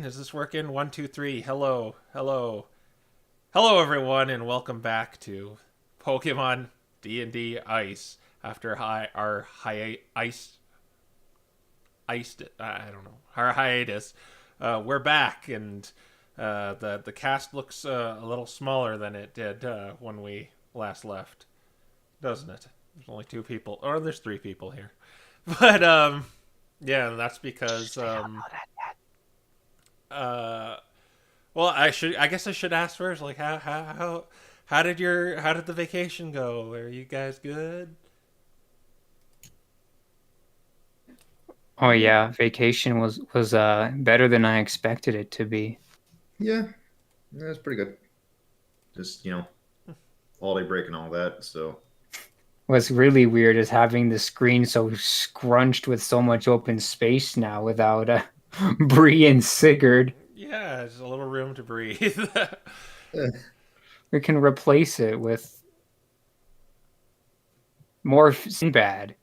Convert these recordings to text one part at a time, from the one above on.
Is this working? One, two, three. Hello, hello, hello, everyone, and welcome back to Pokemon D&D Ice. After our I don't know, our hiatus, we're back, and the cast looks a little smaller than it did when we last left, doesn't it? There's only two people, or there's three people here, but yeah, and that's because uh well, I guess I should ask first. Like, how did the vacation go? Are you guys good? Oh yeah, vacation was better than I expected it to be. Yeah, that's pretty good. Just, holiday break and all that. So, What's really weird is having the screen so scrunched with so much open space now without Bree and Sigurd. Yeah, there's a little room to breathe. eh. We can replace it with more Sinbad.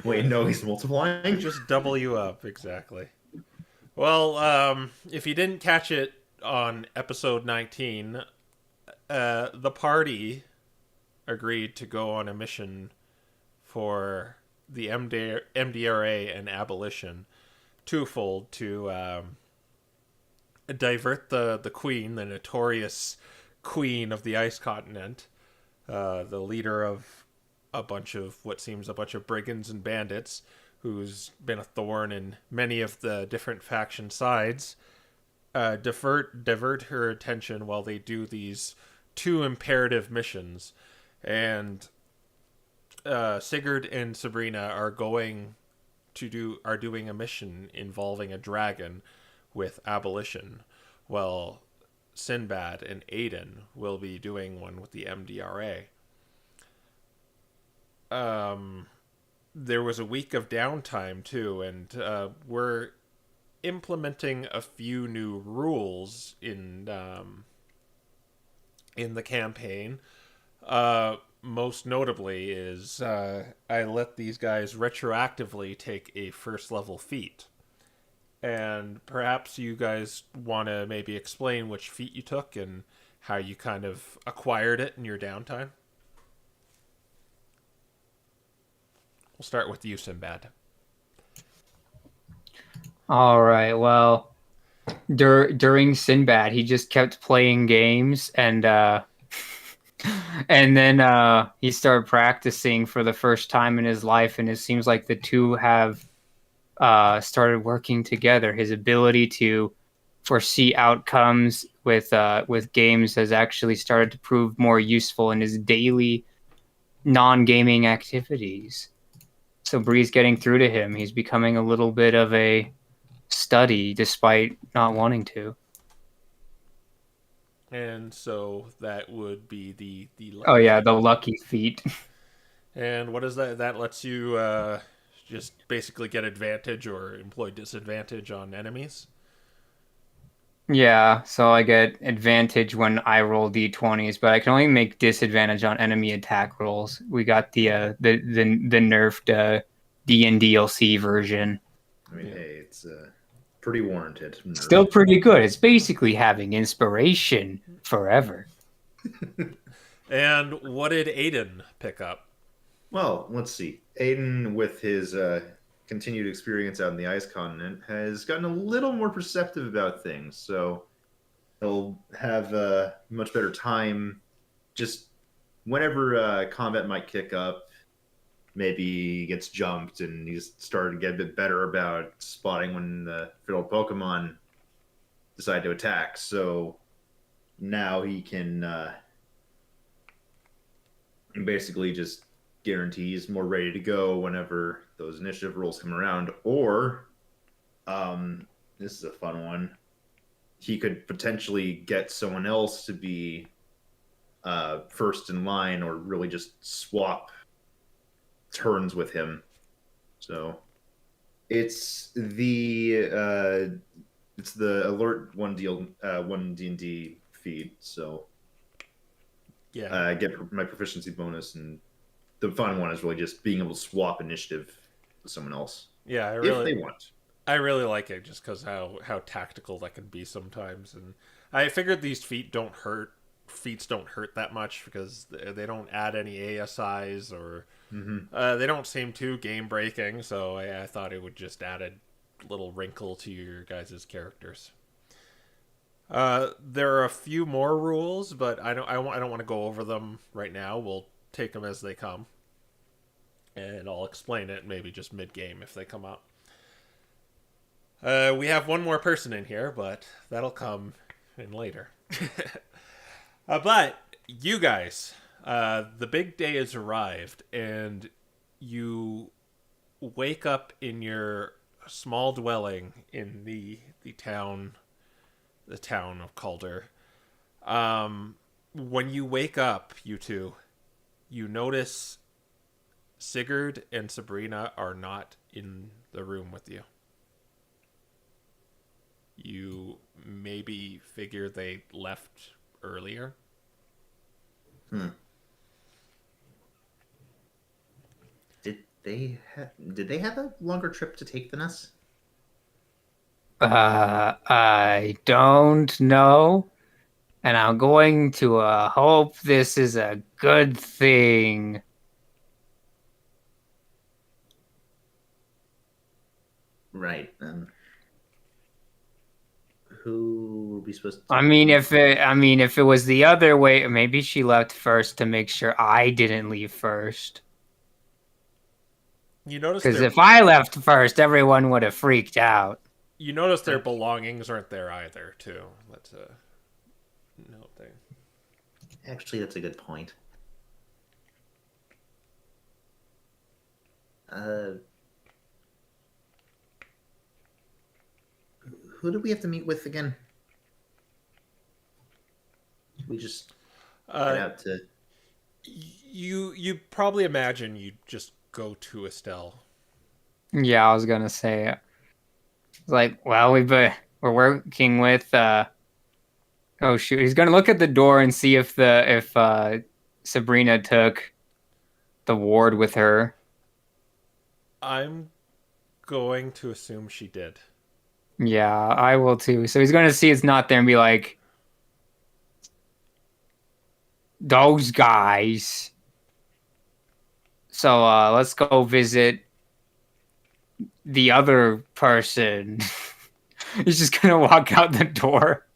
Wait, Yeah, no, he's multiplying? just double you up exactly. Well, if you didn't catch it on episode 19, the party agreed to go on a mission for the MDRA and abolition, twofold to divert the queen, the notorious queen of the ice continent, the leader of a bunch of brigands and bandits, who's been a thorn in many of the different faction sides. Divert her attention while they do these two imperative missions, and Sigurd and Sabrina are doing a mission involving a dragon with abolition, while Sinbad and Aiden will be doing one with the MDRA. There was a week of downtime too, and we're implementing a few new rules in the campaign. Most notably is I let these guys retroactively take a first level feat. And perhaps you guys want to maybe explain which feat you took and how you kind of acquired it in your downtime. We'll start with you, Sinbad. All right, well, during Sinbad, he just kept playing games and then he started practicing for the first time in his life, and it seems like the two have started working together. His ability to foresee outcomes with games has actually started to prove more useful in his daily non-gaming activities. So Bree's getting through to him. He's becoming a little bit of a study despite not wanting to. And so that would be the Oh lucky yeah, feat. the lucky feat. And what is that? That lets you just basically get advantage or employ disadvantage on enemies. Yeah, so I get advantage when I roll d20s, but I can only make disadvantage on enemy attack rolls. We got the nerfed D and DLC version. I mean, Yeah. hey, it's pretty warranted. Still Nerfed. pretty good. It's basically having inspiration forever. And what did Aiden pick up? Well, let's see. Aiden, with his continued experience out in the ice continent, has gotten a little more perceptive about things. So he'll have a much better time just whenever combat might kick up. Maybe he gets jumped, and he's started to get a bit better about spotting when the fiddle Pokemon decide to attack. So now he can basically just guarantee he's more ready to go whenever those initiative rolls come around. Or, this is a fun one. He could potentially get someone else to be first in line, or really just swap turns with him. So it's the alert one D&D feed. So Yeah, I get my proficiency bonus, and the fun one is really just being able to swap initiative with someone else yeah. if they want. I really like it just because how tactical that can be sometimes, and I figured these feats don't hurt that much because they don't add any ASIs or they don't seem too game breaking. So I thought it would just add a little wrinkle to your guys' characters. There are a few more rules, but I don't want to go over them right now. We'll take them as they come, and I'll explain it maybe just mid game if they come up. We have one more person in here, but that'll come in later. But you guys, the big day has arrived, and you wake up in your small dwelling in the town of Calder. When you wake up, you two, you notice Sigurd and Sabrina are not in the room with you. You maybe figure they left earlier. Did they have a longer trip to take than us? I don't know. And I'm going to hope this is a good thing. Right. Who were we supposed to? I mean, if it was the other way, maybe she left first to make sure I didn't leave first. You notice Because if I left first, everyone would have freaked out. You notice their belongings aren't there either, too. That's a note there. Actually, that's a good point. Who do we have to meet with again? We just head out to. You probably imagine you just go to Estelle. Yeah, I was gonna say. Like, well, we're working with. Oh shoot, he's gonna look at the door and see if Sabrina took the ward with her. I'm going to assume she did. Yeah, I will too. So he's gonna see it's not there and be like, those guys. So let's go visit the other person. He's just gonna walk out the door.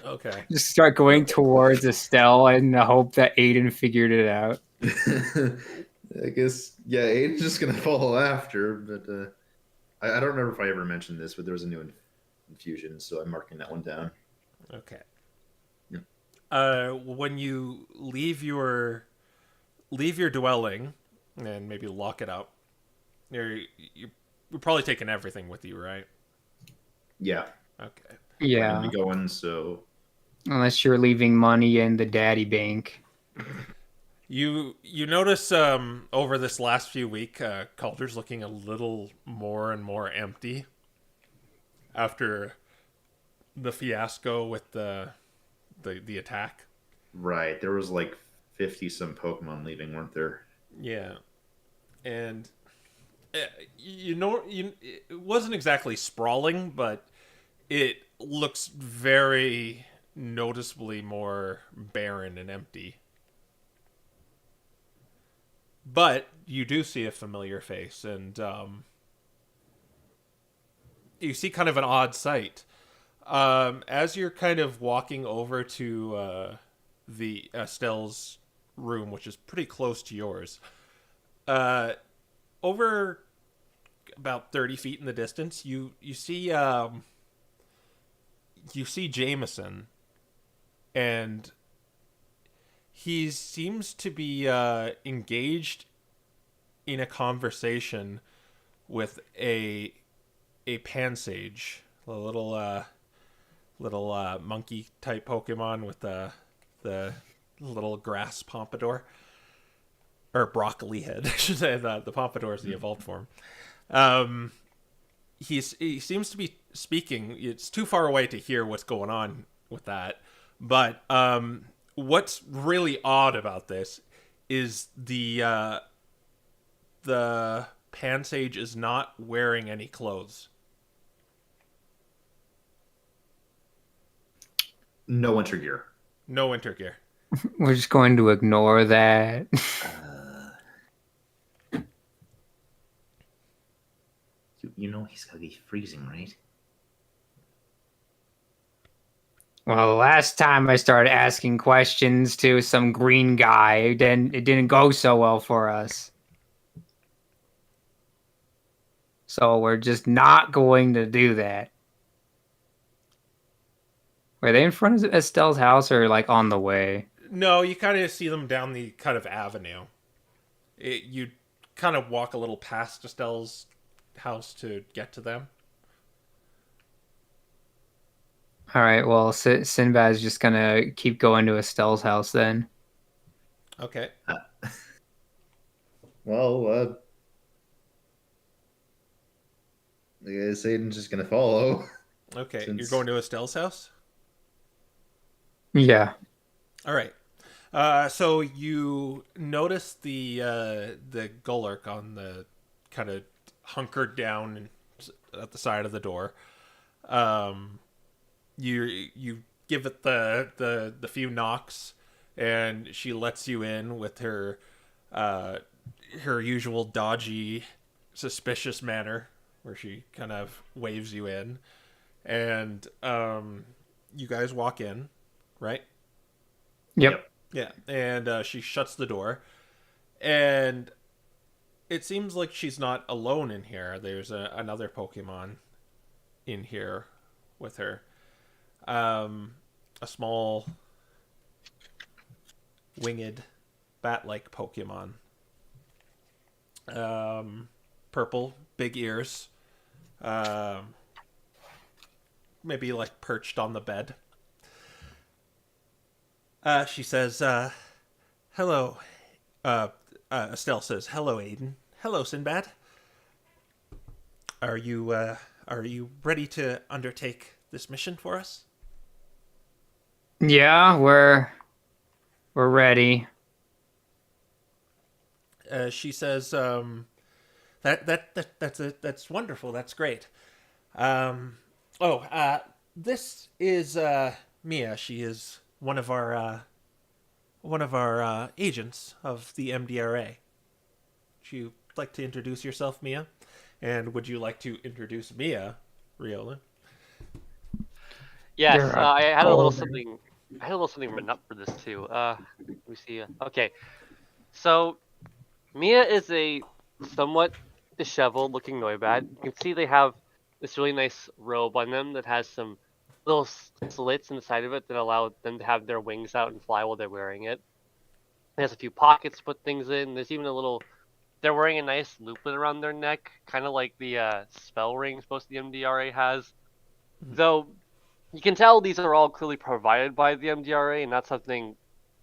Okay. Just start going towards Estelle in the hope that Aiden figured it out. I guess, yeah, Aiden's just gonna follow after, but I don't remember if I ever mentioned this, but there was a new infusion, so I'm marking that one down. Okay. Yeah. When you leave your dwelling and maybe lock it up, you're probably taking everything with you, right? Yeah. Okay. Yeah. We're gonna be going, so Unless you're leaving money in the daddy bank. You notice over this last few weeks, Calder's looking a little more and more empty after the fiasco with the attack. Right, there was like 50 some Pokemon leaving, weren't there? Yeah, and it wasn't exactly sprawling, but it looks very noticeably more barren and empty. But you do see a familiar face, and you see kind of an odd sight. As you're kind of walking over to the Estelle's room, which is pretty close to yours, over about 30 feet in the distance, you see Jameson, and he seems to be engaged in a conversation with a Pansage, a little monkey type Pokemon with the little grass pompadour, or broccoli head. I should say that the pompadour is the evolved form. He seems to be speaking. It's too far away to hear what's going on with that, but what's really odd about this is the Pansage is not wearing any clothes. No winter gear. No winter gear. We're just going to ignore that. Uh, you know he's gotta be freezing, right? Well, last time I started asking questions to some green guy, then it didn't go so well for us. So we're just not going to do that. Were they in front of Estelle's house or like on the way? No, you kind of see them down the kind of avenue. You kind of walk a little past Estelle's house to get to them. All right, well, Sinbad's just gonna keep going to Estelle's house then. Okay. Well, I guess Aiden's just gonna follow. Okay, Since- you're going to Estelle's house? Yeah. All right. So you notice the Gullark on the kind of hunkered down at the side of the door. You give it the few knocks, and she lets you in with her her usual dodgy, suspicious manner, where she kind of waves you in, and you guys walk in, right? Yep. Yeah, and she shuts the door, and it seems like she's not alone in here. There's another Pokemon in here with her. A small winged bat-like Pokemon. Purple, big ears. Maybe like perched on the bed. She says, hello. Estelle says, hello, Aiden. Hello, Sinbad. Are you ready to undertake this mission for us? Yeah, we're ready. She says, that's wonderful. That's great. This is Mia. She is one of our agents of the MDRA. Would you like to introduce yourself, Mia? And would you like to introduce Mia, Riola? Yes, You're I had a little older. something. I had a little something written up for this too. Let me see. Okay, so Mia is a somewhat disheveled-looking Noibad. You can see they have this really nice robe on them that has some little slits in the side of it that allow them to have their wings out and fly while they're wearing it. It has a few pockets to put things in. There's even a little. They're wearing a nice looplet around their neck, kind of like the spell rings most of the MDRA has. Though you can tell these are all clearly provided by the MDRA, and not something.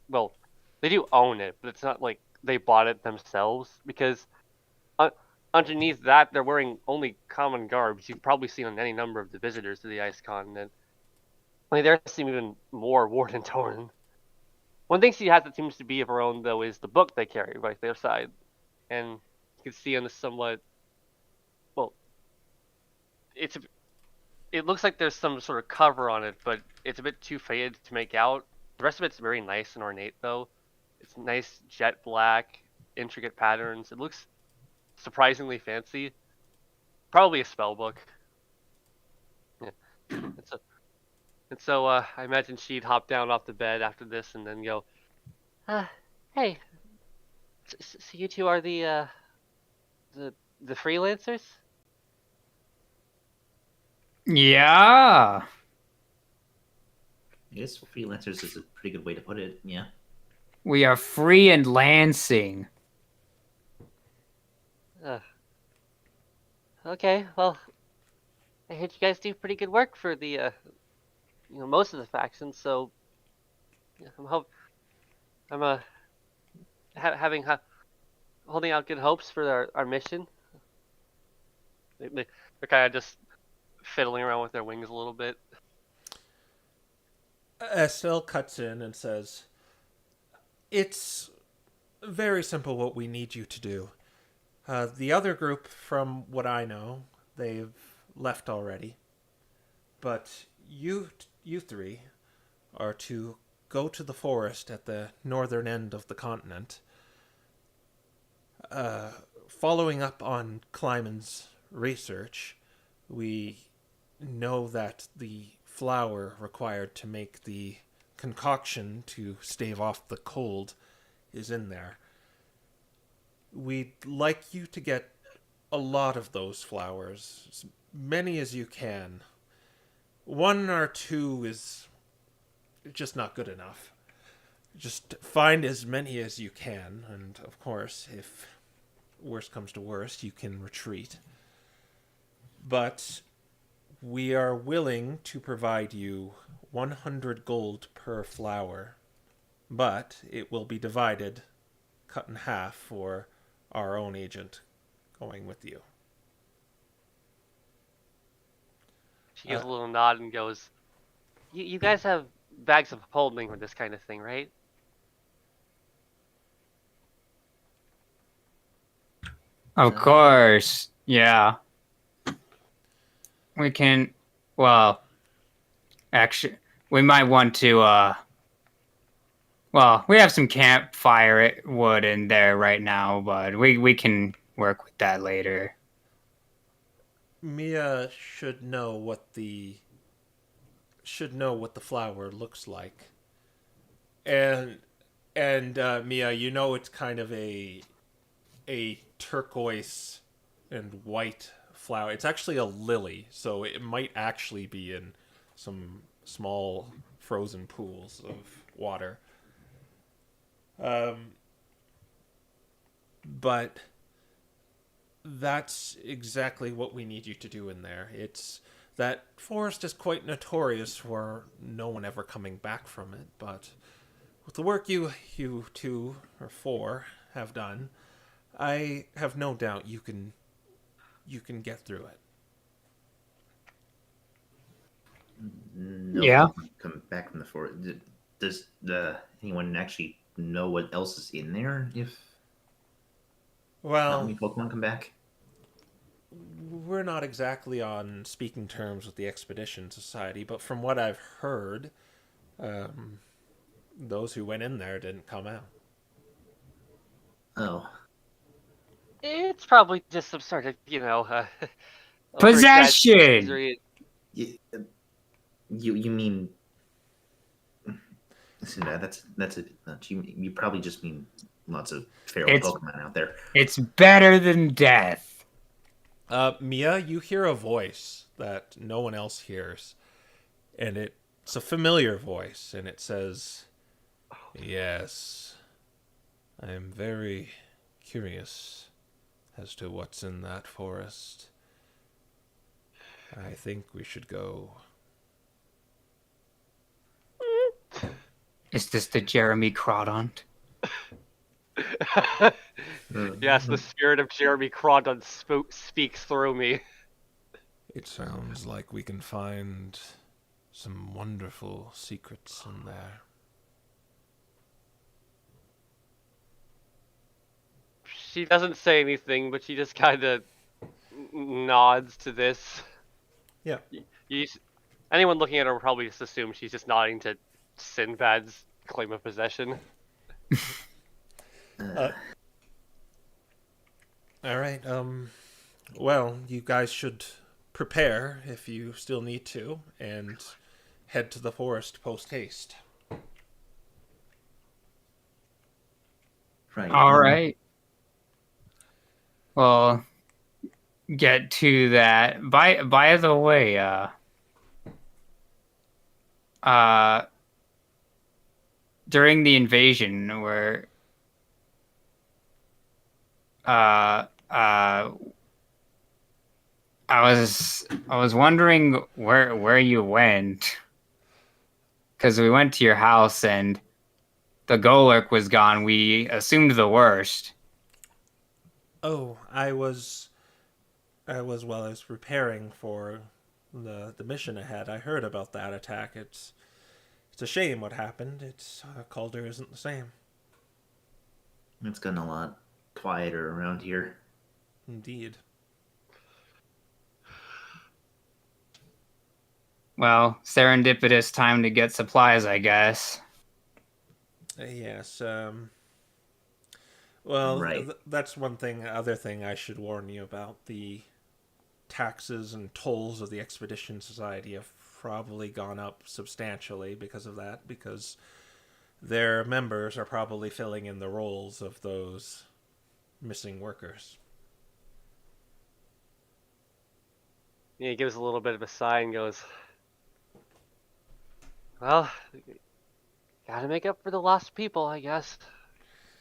Well, they do own it, but it's not like they bought it themselves. Because underneath that, they're wearing only common garbs you've probably seen on any number of the visitors to the ice continent. I mean, theirs seem even more worn and torn. One thing she has that seems to be of her own, though, is the book they carry by their side. And you can see on the somewhat. Well, it looks like there's some sort of cover on it, but it's a bit too faded to make out. The rest of it's very nice and ornate, though. It's nice jet black, intricate patterns. It looks surprisingly fancy. Probably a spell book. Yeah. And so I imagine she'd hop down off the bed after this and then go, hey, so you two are the freelancers? Yeah. I guess freelancers is a pretty good way to put it. Yeah. We are free and lancing. Okay, well, I heard you guys do pretty good work for the, most of the factions. So, yeah, I'm holding out good hopes for our mission. They're kind of just fiddling around with their wings a little bit. Estelle cuts in and says, it's very simple what we need you to do. The other group, from what I know, they've left already. But you three are to go to the forest at the northern end of the continent. Following up on Kleiman's research, we know that the flour required to make the concoction to stave off the cold is in there. We'd like you to get a lot of those flowers, as many as you can. 1 or 2 is just not good enough. Just find as many as you can, and of course, if worst comes to worst, you can retreat. But we are willing to provide you 100 gold per flower, but it will be divided, cut in half for our own agent going with you. She gives a little nod and goes, you guys have bags of holding with this kind of thing, right? Of course. Yeah. We can, well, actually, we might want to, well, we have some campfire wood in there right now, but we can work with that later. Mia should know what the flower looks like. And Mia, you know it's kind of a turquoise and white flower. It's actually a lily, so it might actually be in some small frozen pools of water. But that's exactly what we need you to do in there. It's that forest is quite notorious for no one ever coming back from it, but with the work you 2 or 4 have done, I have no doubt you can get through it. No, Yeah. Come back from the forest. Does anyone actually know what else is in there? If not Well, many Pokemon come back. we're not exactly on speaking terms with the Expedition Society, but from what I've heard, those who went in there didn't come out. Oh, It's probably just some sort of, Possession! overexaggerated- you mean? Listen, that's a bit much. You probably just mean lots of feral It's- Pokemon out there. It's better than death. Mia, you hear a voice that no one else hears, and it's a familiar voice, and it says, "Yes, I am very curious as to what's in that forest. I think we should go." Is this the Jeremy Crawdon? Yes, the spirit of Jeremy Crawdon speaks through me. It sounds like we can find some wonderful secrets in there. She doesn't say anything, but she just kind of nods to this. Yeah. Anyone looking at her will probably just assume she's just nodding to Sinbad's claim of possession. All right. Well, you guys should prepare if you still need to, and head to the forest post haste. Right. All right. Well, get to that. By the way, during the invasion, where I was wondering where you went, because we went to your house and the Golurk was gone. We assumed the worst. Oh, I was preparing for the mission ahead. I heard about that attack. It's a shame what happened. It's Calder isn't the same. It's gotten a lot quieter around here. Indeed. Well, serendipitous time to get supplies, I guess. Yes. Well, Right. that's one thing. Other thing I should warn you about: the taxes and tolls of the Expedition Society have probably gone up substantially because of that. Because their members are probably filling in the roles of those missing workers. He gives a little bit of a sigh and goes, "Well, gotta make up for the lost people, I guess."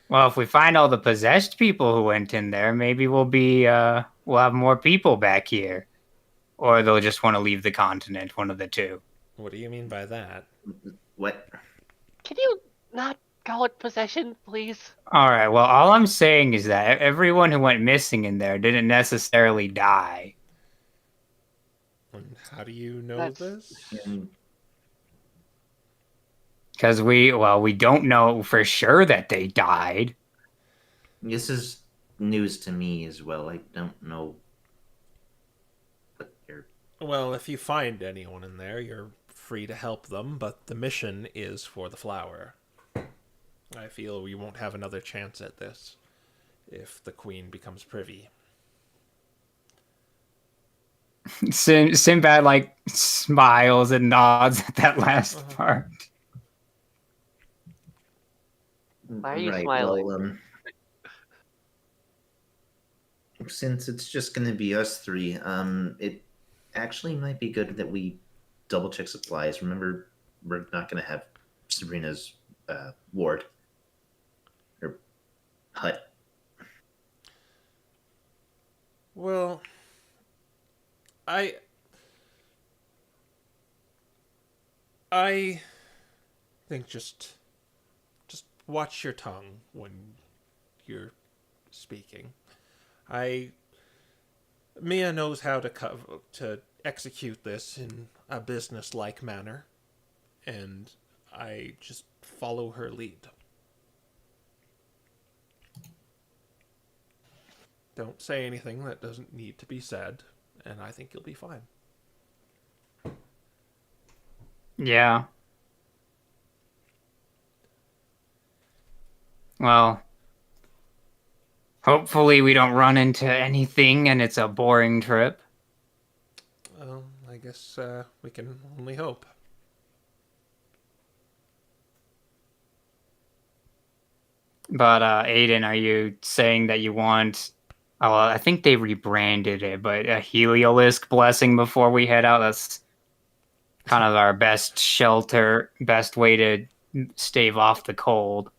Well, if we find all the possessed people who went in there, maybe we'll have more people back here. Or they'll just want to leave the continent, one of the two. What do you mean by that? What? Can you not call it possession, please? Alright, well, all I'm saying is that everyone who went missing in there didn't necessarily die. And how do you know That's- this? And Because we don't know for sure that they died. this is news to me as well. I don't know what they're. Well, if you find anyone in there, you're free to help them, but the mission is for the flower. I feel we won't have another chance at this if the queen becomes privy. Sinbad, like, smiles and nods at that last part. Why are you Right, smiling? well, since it's just going to be us three, it actually might be good that we double check supplies. Remember, we're not going to have Sabrina's ward or hut. Well, I think just watch your tongue when you're speaking. Mia knows how to execute this in a business-like manner, and I just follow her lead. Don't say anything that doesn't need to be said, and I think you'll be fine. Yeah. Well, hopefully we don't run into anything and it's a boring trip. Well, I guess we can only hope. But Aiden, are you saying that you want? Oh, I think they rebranded it, but a Heliolisk blessing before we head out. That's kind of our best shelter, best way to stave off the cold.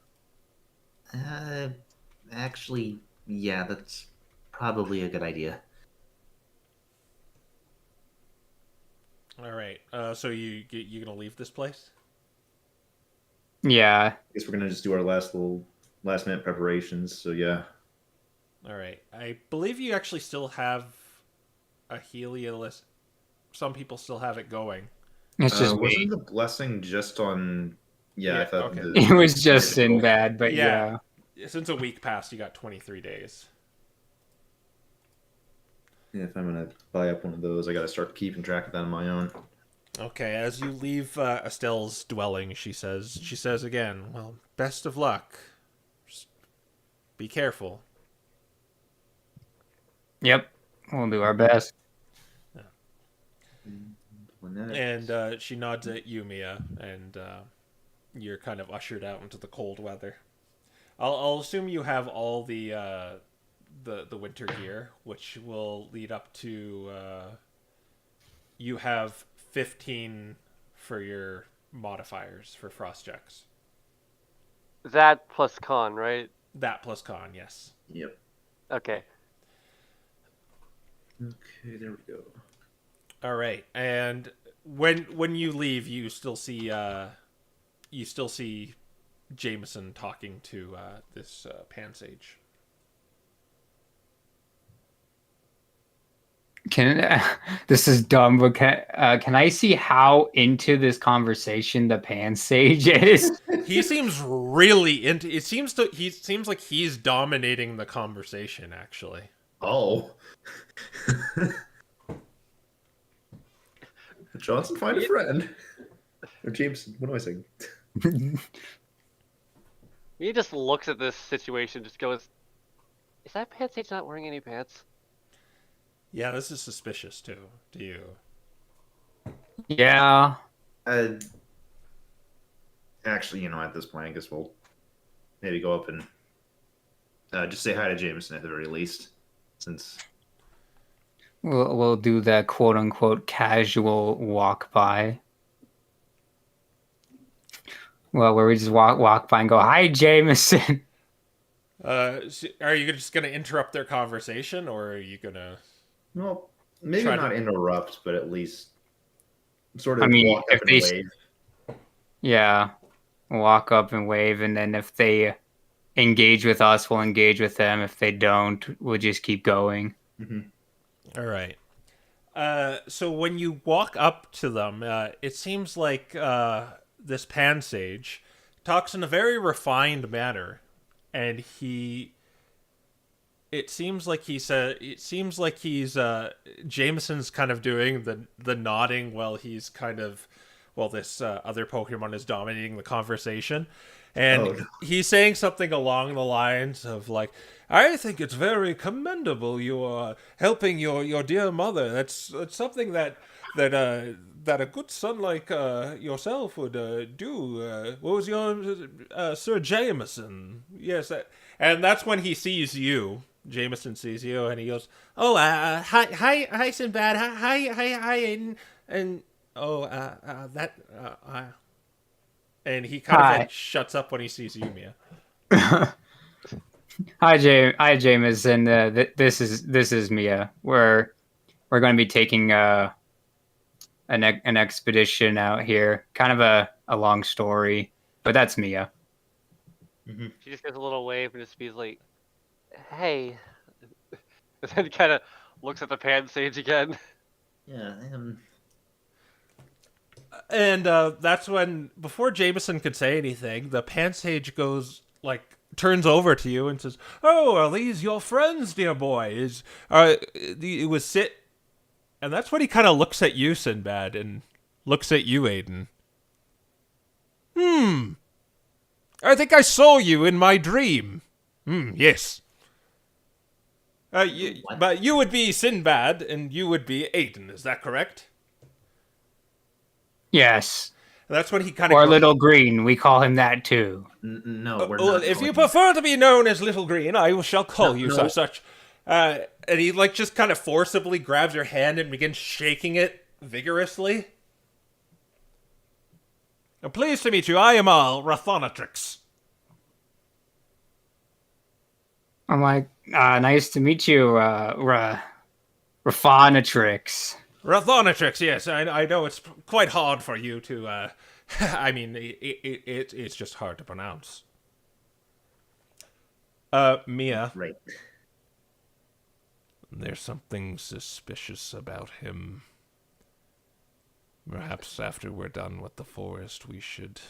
Actually, yeah, that's probably a good idea. All right. So you gonna leave this place? Yeah. I guess we're gonna just do our last minute preparations. So yeah. All right. I believe you actually still have a Heliolist. Some people still have it going. It's just me. Wasn't the blessing just on? Yeah, Yeah, I thought okay. It was just Sinbad, but yeah. Since a week passed, you got 23 days. Yeah, if I'm gonna buy up one of those, I gotta start keeping track of that on my own. Okay, as you leave Estelle's dwelling, she says again, well, best of luck. Just be careful. Yep. We'll do our best. And she nods at you, Mia, and you're kind of ushered out into the cold weather. I'll assume you have all the winter gear, which will lead up to you have 15 for your modifiers for frost checks. That plus con, right? That plus con, yes. Yep. Okay. Okay, there we go. All right, and when you leave, you still see Jameson talking to this pan sage. This is dumb, but can I see how into this conversation the pan sage is? He seems really into. He seems like he's dominating the conversation. Actually, Oh. Johnson, find a friend. Or Jameson, what am I saying? He just looks at this situation, just goes, "Is that pants age not wearing any pants?" Yeah, this is suspicious too. Do you? Yeah. Actually, at this point, I guess we'll maybe go up and just say hi to Jameson at the very least, since. We'll do that quote unquote casual walk by. Well, where we just walk by and go, "Hi, Jameson." Are you just gonna interrupt their conversation, or are you gonna? Well, maybe Try not to- interrupt, but at least sort of I mean, walk up if and they wave. Yeah, walk up and wave, and then if they engage with us, we'll engage with them. If they don't, we'll just keep going. Mm-hmm. All right. So when you walk up to them, it seems like this pan sage talks in a very refined manner, and it seems like he's Jameson's kind of doing the nodding while this other Pokemon is dominating the conversation. And Oh, no. he's saying something along the lines of like, "I think it's very commendable you are helping your dear mother. That's something that a good son like yourself would do. What was your Sir Jameson? Yes, and that's when he sees you. Jameson sees you, and he goes, "Oh, hi, Sinbad. Hi, and oh, and he kind of Hi. like shuts up when he sees you, Mia." Hi, Jameson. This is Mia. We're going to be taking an expedition out here. Kind of a long story, but that's Mia. Mm-hmm. She just gives a little wave and just be like, "Hey," and then kind of looks at the pan sage again. Yeah, And that's when, before Jameson could say anything, the pan sage turns over to you and says, "Oh, are these your friends, dear boy? It was Sit?" And that's when he kind of looks at you, Sinbad, and looks at you, Aiden. I think I saw you in my dream. Yes. But you would be Sinbad, and you would be Aiden, is that correct? Yes. And that's when he kind Or of... Little Green. We call him that too. no, we're Well, not. if you going- prefer to be known as Little Green, I shall call No, you no. such. And he just kind of forcibly grabs your hand and begins shaking it vigorously. Pleased to meet you. I am Rathonatrix. I'm like, nice to meet you, Rafonatrix. Rathonatrix, yes. I know it's quite hard for you to... I mean, it's just hard to pronounce. Mia. Right. There's something suspicious about him. Perhaps after we're done with the forest, we should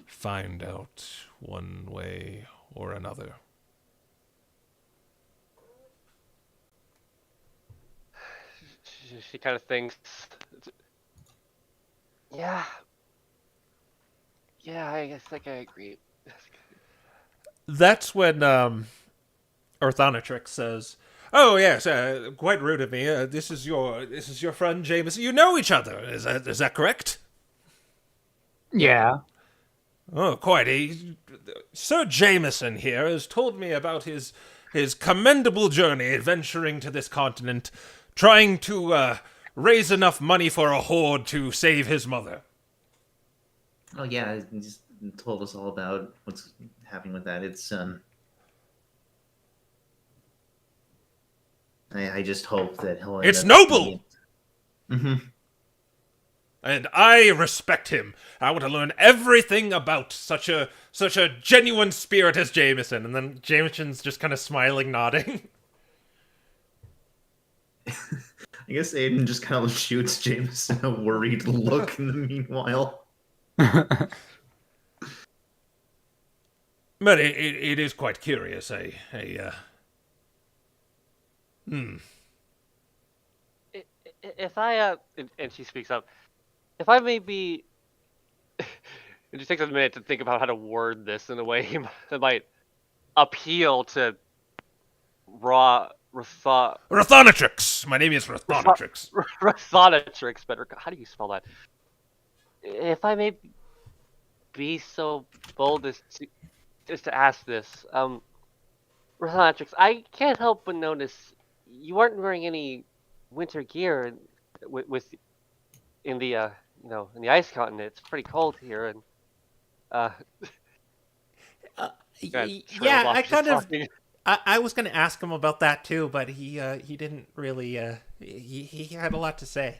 find out one way or another. She kind of thinks, "Yeah, I guess I agree." That's when Orthonatrix says, "Oh yes, quite rude of me. This is your friend Jameson. You know each other. Is that correct?" Yeah. "Oh, quite. Sir Jameson here has told me about his commendable journey adventuring to this continent, trying to raise enough money for a horde to save his mother." Oh yeah, he just told us all about what's happening with that. It's I just hope that he'll. It's noble! Mm-hmm. And I respect him. I want to learn everything about such a genuine spirit as Jameson. And then Jameson's just kind of smiling, nodding. I guess Aiden just kind of shoots Jameson a worried look in the meanwhile. But it is quite curious. if I and she speaks up, if I may be, it just takes a minute to think about how to word this in a way that might appeal to raw Rathonatrix! My name is Rathonatrix. Rathonatrix. Better. How do you spell that? If I may be so bold as to ask this, Rathonatrix, I can't help but notice you aren't wearing any winter gear with in the in the ice continent. It's pretty cold here, and uh, Yeah, I kind of. I was going to ask him about that too, but he didn't really. He had a lot to say.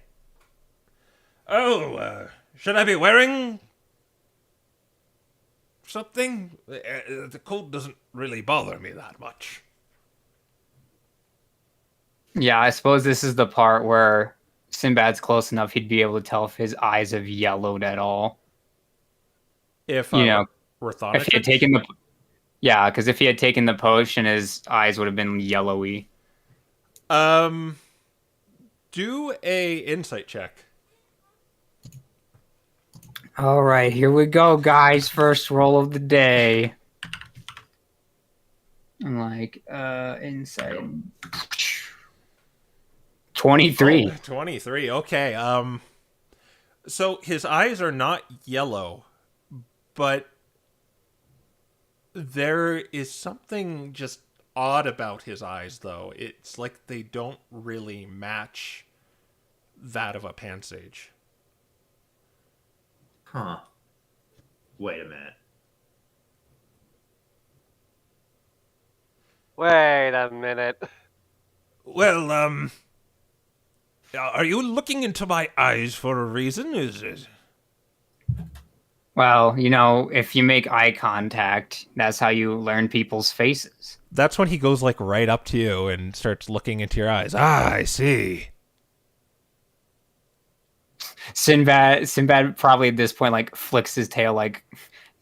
Oh, should I be wearing something? The cold doesn't really bother me that much. Yeah, I suppose this is the part where Sinbad's close enough he'd be able to tell if his eyes have yellowed at all. If You know, Rathonatrix? if he had taken the yeah, because if he had taken the potion, his eyes would have been yellowy. Do a insight check. All right, here we go, guys. First roll of the day. I'm like, insight. 23. Oh, 23. Okay. So his eyes are not yellow, but there is something just odd about his eyes, though. It's like they don't really match that of a pansage. Huh. Wait a minute. Wait a minute. Well, are you looking into my eyes for a reason? Is it? Well, if you make eye contact, that's how you learn people's faces. That's when he goes like right up to you and starts looking into your eyes. Ah, I see. Sinbad probably at this point like flicks his tail like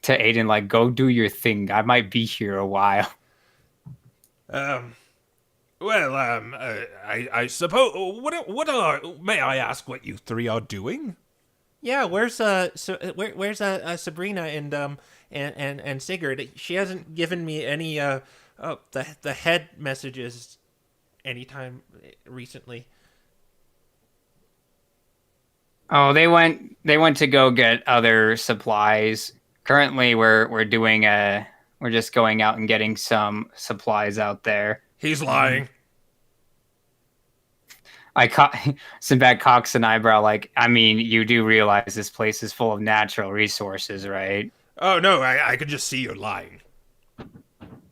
to Aiden, like, go do your thing. I might be here a while. I suppose. May I ask what you three are doing? Yeah, where's Sabrina and Sigurd? She hasn't given me any the head messages anytime recently. Oh, they went to go get other supplies. Currently we're just going out and getting some supplies out there. He's lying. Sinbad cocks an eyebrow like, I mean, you do realize this place is full of natural resources, right? Oh, no, I could just see you're lying.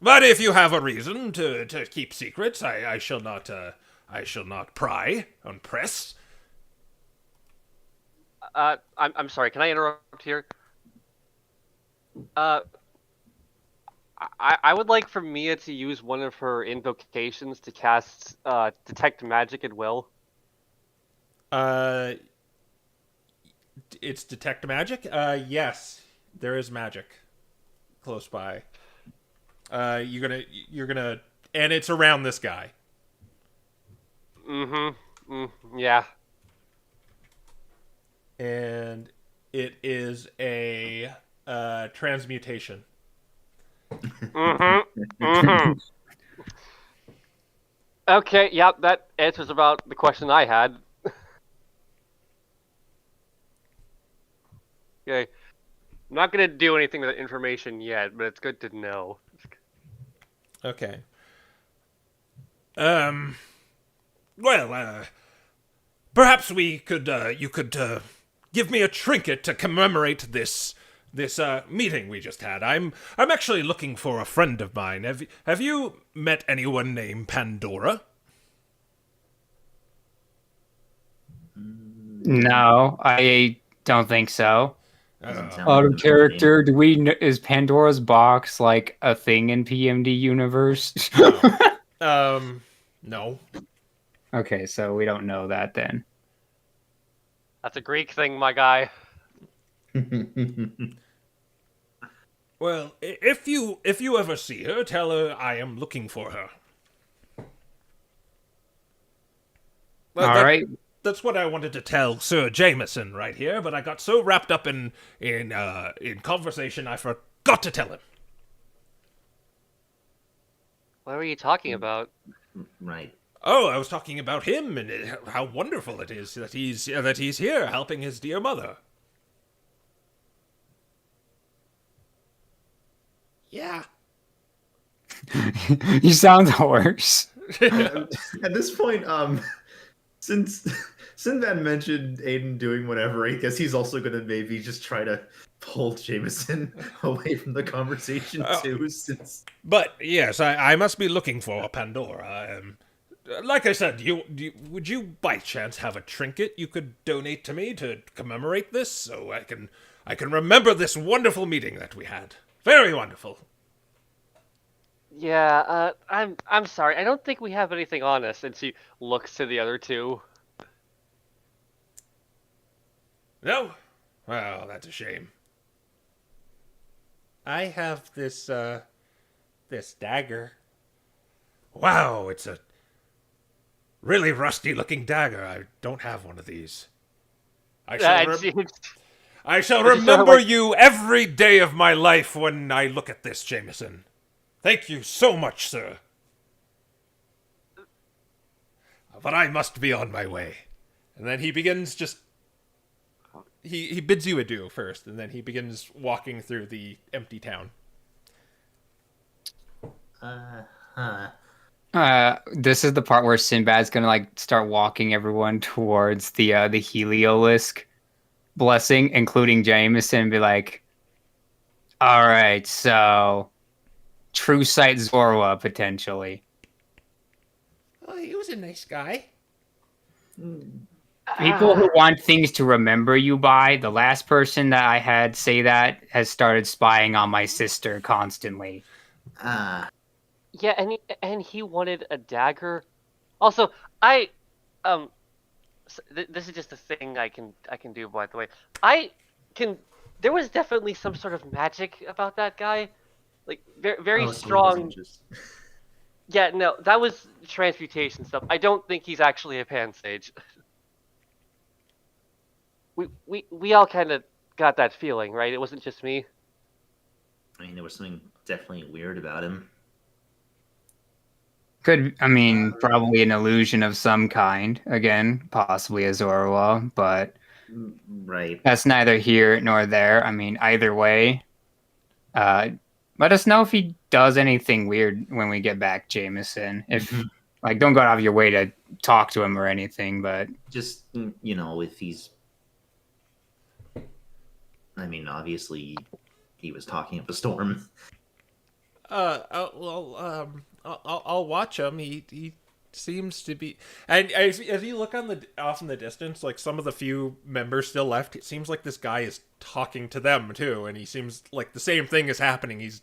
But if you have a reason to keep secrets, I shall not pry on press. I'm sorry. Can I interrupt here? I would like for Mia to use one of her invocations to cast detect magic at will. It's detect magic. Yes, there is magic close by. You're gonna, and it's around this guy. Yeah. And it is a transmutation. Okay, yeah, that answers about the question I had. Okay. I'm not gonna do anything with that information yet, but it's good to know. Okay. Perhaps you could give me a trinket to commemorate this meeting we just had. I'm actually looking for a friend of mine. Have you met anyone named Pandora? No, I don't think so. Doesn't sound Out like of a character, is Pandora's box like a thing in PMD universe? No. Okay, so we don't know that then. That's a Greek thing, my guy. name. Well, if you ever see her, tell her I am looking for her. All right. that's what I wanted to tell Sir Jameson right here, but I got so wrapped up in conversation I forgot to tell him. What were you talking about? Right. Oh, I was talking about him and how wonderful it is that he's here helping his dear mother. Yeah. You sound hoarse. At this point, since Sinbad mentioned Aiden doing whatever, I guess he's also going to maybe just try to pull Jameson away from the conversation too. But yes, I must be looking for Pandora. Like I said, would you by chance have a trinket you could donate to me to commemorate this, so I can remember this wonderful meeting that we had? Very wonderful. Yeah, I'm sorry. I don't think we have anything on us. And she looks to the other two. No? Well, that's a shame. I have this dagger. Wow, it's a really rusty-looking dagger. I don't have one of these. I shall remember you every day of my life when I look at this, Jameson. Thank you so much, sir. But I must be on my way. And then he begins He bids you adieu first, and then he begins walking through the empty town. This is the part where Sinbad's gonna start walking everyone towards the Heliolisk blessing, including Jameson, and be like, "All right, so true sight Zorwa potentially." Oh, he was a nice guy. People who want things to remember you by, the last person that I had say that has started spying on my sister constantly. Yeah, and he wanted a dagger. Also, this is just a thing I can do, by the way. There was definitely some sort of magic about that guy, like very strong. Yeah, no, that was transmutation stuff. I don't think he's actually a pan sage. We all kind of got that feeling, right? It wasn't just me. I mean, there was something definitely weird about him. Probably an illusion of some kind. Again, possibly a Zorwa, but right. That's neither here nor there. I mean, either way, let us know if he does anything weird when we get back, Jameson. If don't go out of your way to talk to him or anything, but just if he's. I mean, obviously, he was talking up a storm. I'll watch him. He seems to be, and as you look off in the distance, like some of the few members still left, it seems like this guy is talking to them too, and he seems like the same thing is happening. He's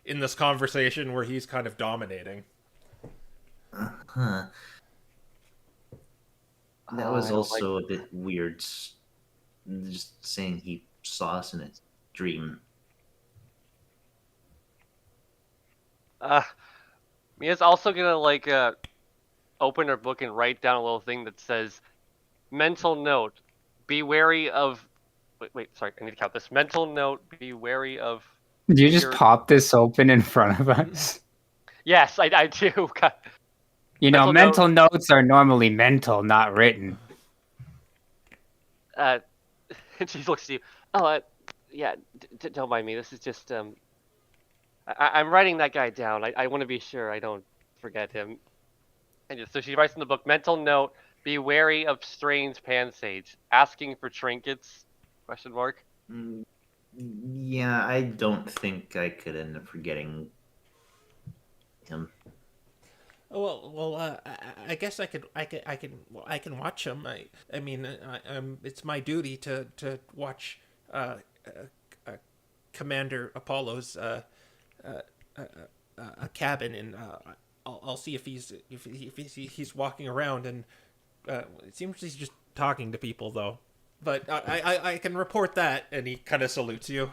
in this conversation where he's kind of dominating. That was also a bit weird. Just saying he saw us in a dream. Mia's also gonna open her book and write down a little thing that says, "Mental note: be wary of." Wait, sorry, I need to count this. Mental note: be wary of. Did you just pop this open in front of us? Yes, I do. Mental notes are normally mental, not written. And she looks at you. Oh, yeah. Don't mind me. This is just I'm writing that guy down. I want to be sure I don't forget him. And so she writes in the book, mental note: be wary of strange pan sage asking for trinkets? ? Yeah, I don't think I could end up forgetting him. Well, I guess I can watch him. I mean, it's my duty to watch Commander Apollo's a cabin, and I'll see if he's walking around, and it seems he's just talking to people though. But I can report that, and he kind of salutes you.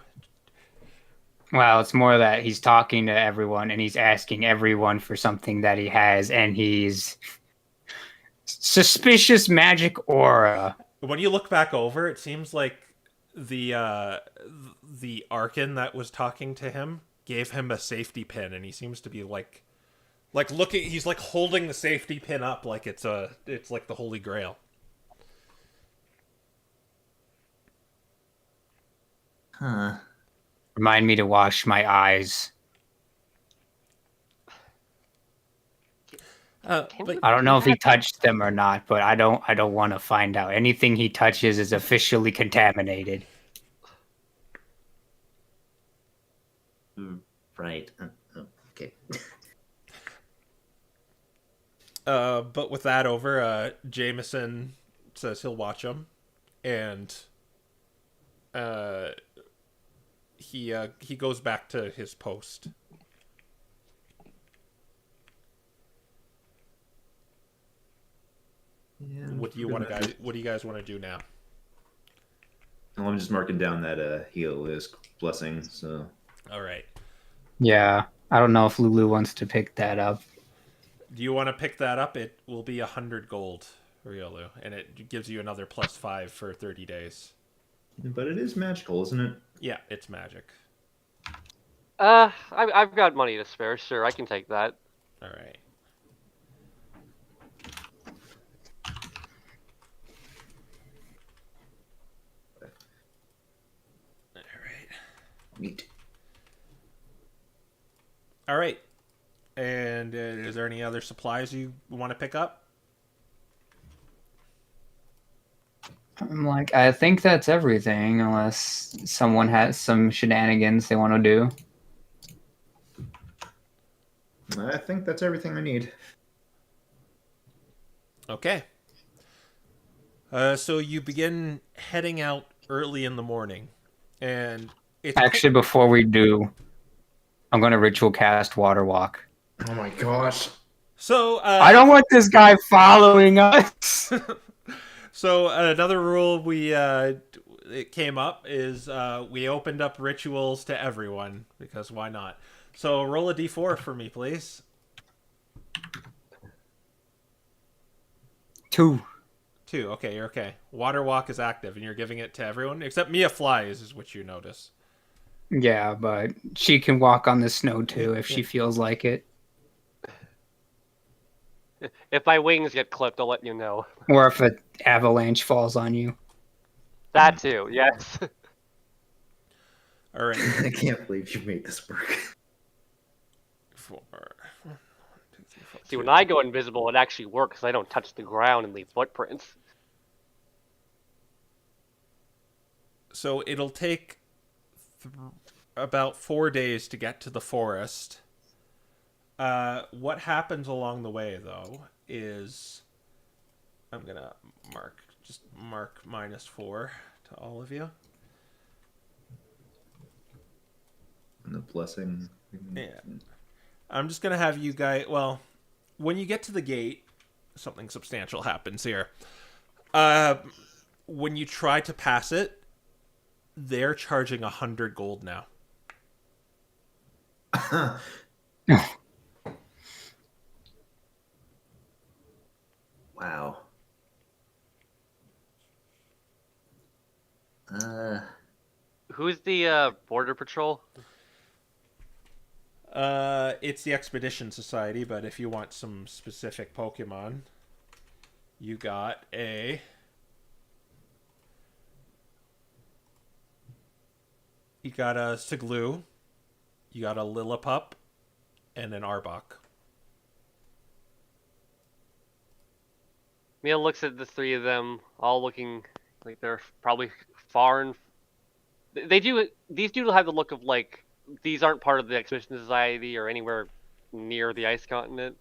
Well, it's more that he's talking to everyone, and he's asking everyone for something that he has, and he's Suspicious magic aura. When you look back over, it seems like the Arkin that was talking to him gave him a safety pin, and he seems to be like looking. He's like holding the safety pin up like it's like the Holy Grail. Huh. Remind me to wash my eyes. But I don't know if he touched them or not, but I don't want to find out. Anything he touches is officially contaminated. Right. Okay. but with that over, Jameson says he'll watch him, and he goes back to his post. Yeah, What do you guys want to do now? Well, I'm just marking down that Helios blessing. So All right. Yeah, I don't know if Lulu wants to pick that up. Do you want to pick that up? It will be 100 gold, Riolu, and it gives you another +5 for 30 days. but it is magical, isn't it? Yeah, it's magic. I've got money to spare. Sure, I can take that. All right. All right. Neat. All right. And is there any other supplies you want to pick up? I'm like, I think that's everything, unless someone has some shenanigans they want to do. I think that's everything I need. Okay. So you begin heading out early in the morning, and it's Actually, before we do, I'm going to ritual cast Water Walk. Oh my gosh. So I don't want this guy following us. So another rule it came up is we opened up rituals to everyone because why not? So roll a d4 for me, please. 2. 2. Okay, you're okay. Water walk is active, and you're giving it to everyone except Mia flies, is what you notice. Yeah, but she can walk on the snow too if she feels like it. If my wings get clipped, I'll let you know. Or if an avalanche falls on you. That too, yes. All right. I can't believe you made this work. 4. 1, 2, 3, 4. See, when I go invisible, it actually works. I don't touch the ground and leave footprints. So it'll take about 4 days to get to the forest. What happens along the way, though, is I'm gonna mark -4 to all of you. And the blessing. Yeah. I'm just gonna have you guys. Well, when you get to the gate, something substantial happens here. When you try to pass it, they're charging 100 gold now. Wow. Who's the border patrol? It's the Expedition Society, but if you want some specific Pokemon, you got a Siglu, you got a Lillipup, and an Arbok. Mia looks at the three of them, all looking like they're probably far and... These do have the look of like, these aren't part of the Expedition Society or anywhere near the ice continent.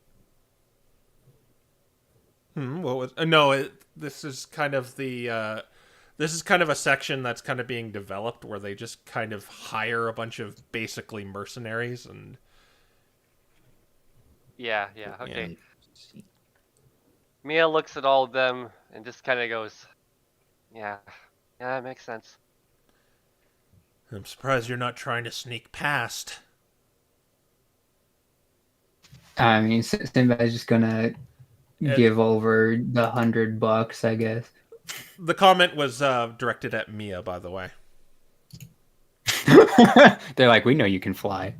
What was? No, this is kind of the. This is kind of a section that's kind of being developed where they just kind of hire a bunch of basically mercenaries and. Yeah, okay. Yeah. Mia looks at all of them and just kind of goes, yeah, that makes sense. I'm surprised you're not trying to sneak past. I mean, Sinbad's just gonna give over the $100, I guess. The comment was directed at Mia, by the way. They're like, we know you can fly.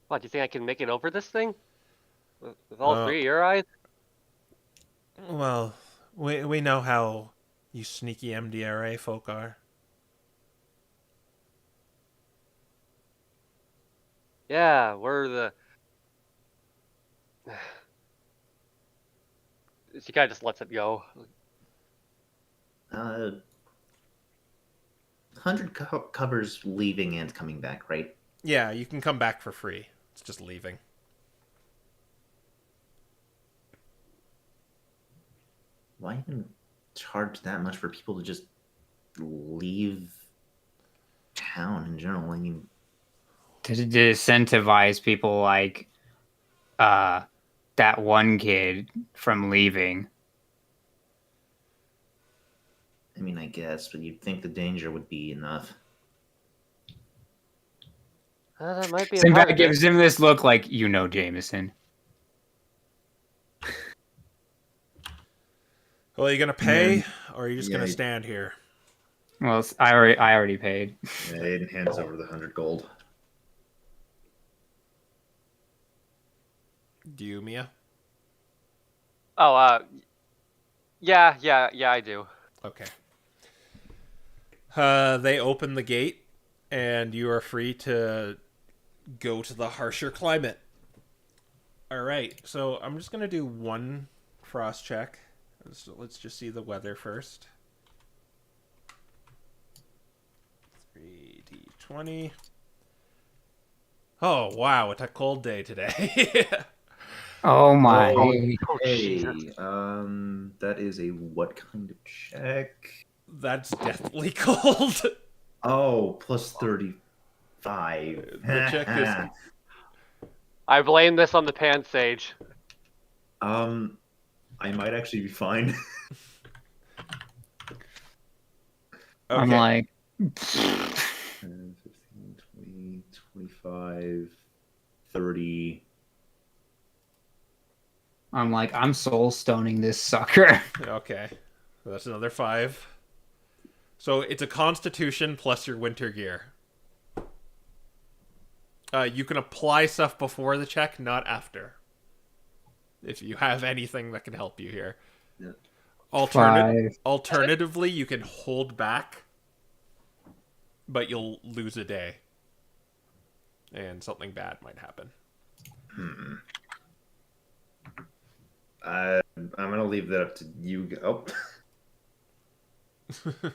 What, do you think I can make it over this thing? With all three of your eyes? Well, we know how you sneaky MDRA folk are. Yeah, we're the... She kind of just lets it go. 100 covers leaving and coming back, right? Yeah, you can come back for free. It's just leaving. Why even charge that much for people to just leave town in general? I mean, To incentivize people like that one kid from leaving. I guess, but you'd think the danger would be enough. That might be a Sinbad part of it. gives him this look like, you know, Jameson. Well, are you gonna pay, or are you just gonna stand here? Well, I already paid. Yeah, Aiden hands over the 100 gold. Do you, Mia? Oh, yeah, I do. Okay. They open the gate, and you are free to go to the harsher climate. All right, so I'm just gonna do one frost check. So let's just see the weather first. 3d20. Oh wow, it's a cold day today. Oh my. Hey, that is a what kind of check? That's deathly cold. Oh, plus 35. The check is I blame this on the pan sage. I might actually be fine. I'm okay. like, 10, 15, 20, 25, 30. I'm soul stoning this sucker. Okay, so that's another 5. So it's a Constitution plus your winter gear. You can apply stuff before the check, not after. If you have anything that can help you here. Yeah. Alternatively, you can hold back, but you'll lose a day. And something bad might happen. I'm gonna leave that up to you. Oh,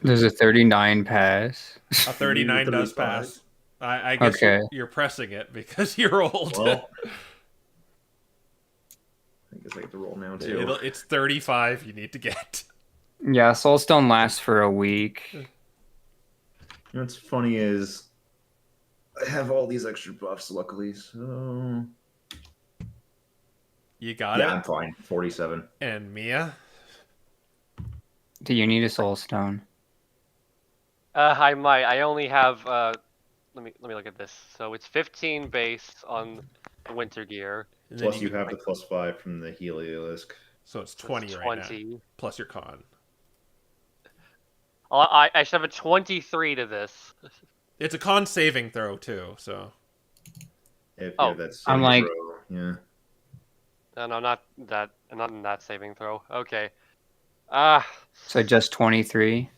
There's a 39 pass. A 39 does 35. pass. I guess Okay. you're pressing it because you're old. well. I guess I get to roll now too. It's 35 you need to get. Yeah, soulstone lasts for a week. You know what's funny is I have all these extra buffs, luckily. So You got yeah, it. I'm fine. 47. And Mia? Do you need a soulstone? I might. I only have. Let me look at this. So it's 15 base on the winter gear. And then Plus you have the plus 5 from the Heliolisk. So it's So 20 it's right now. 20. Plus your con. I should have a 23 to this. It's a con saving throw too, so If Oh, you have that I'm saving like- throw, yeah. No, not that. Not in that saving throw. Okay. So just 23?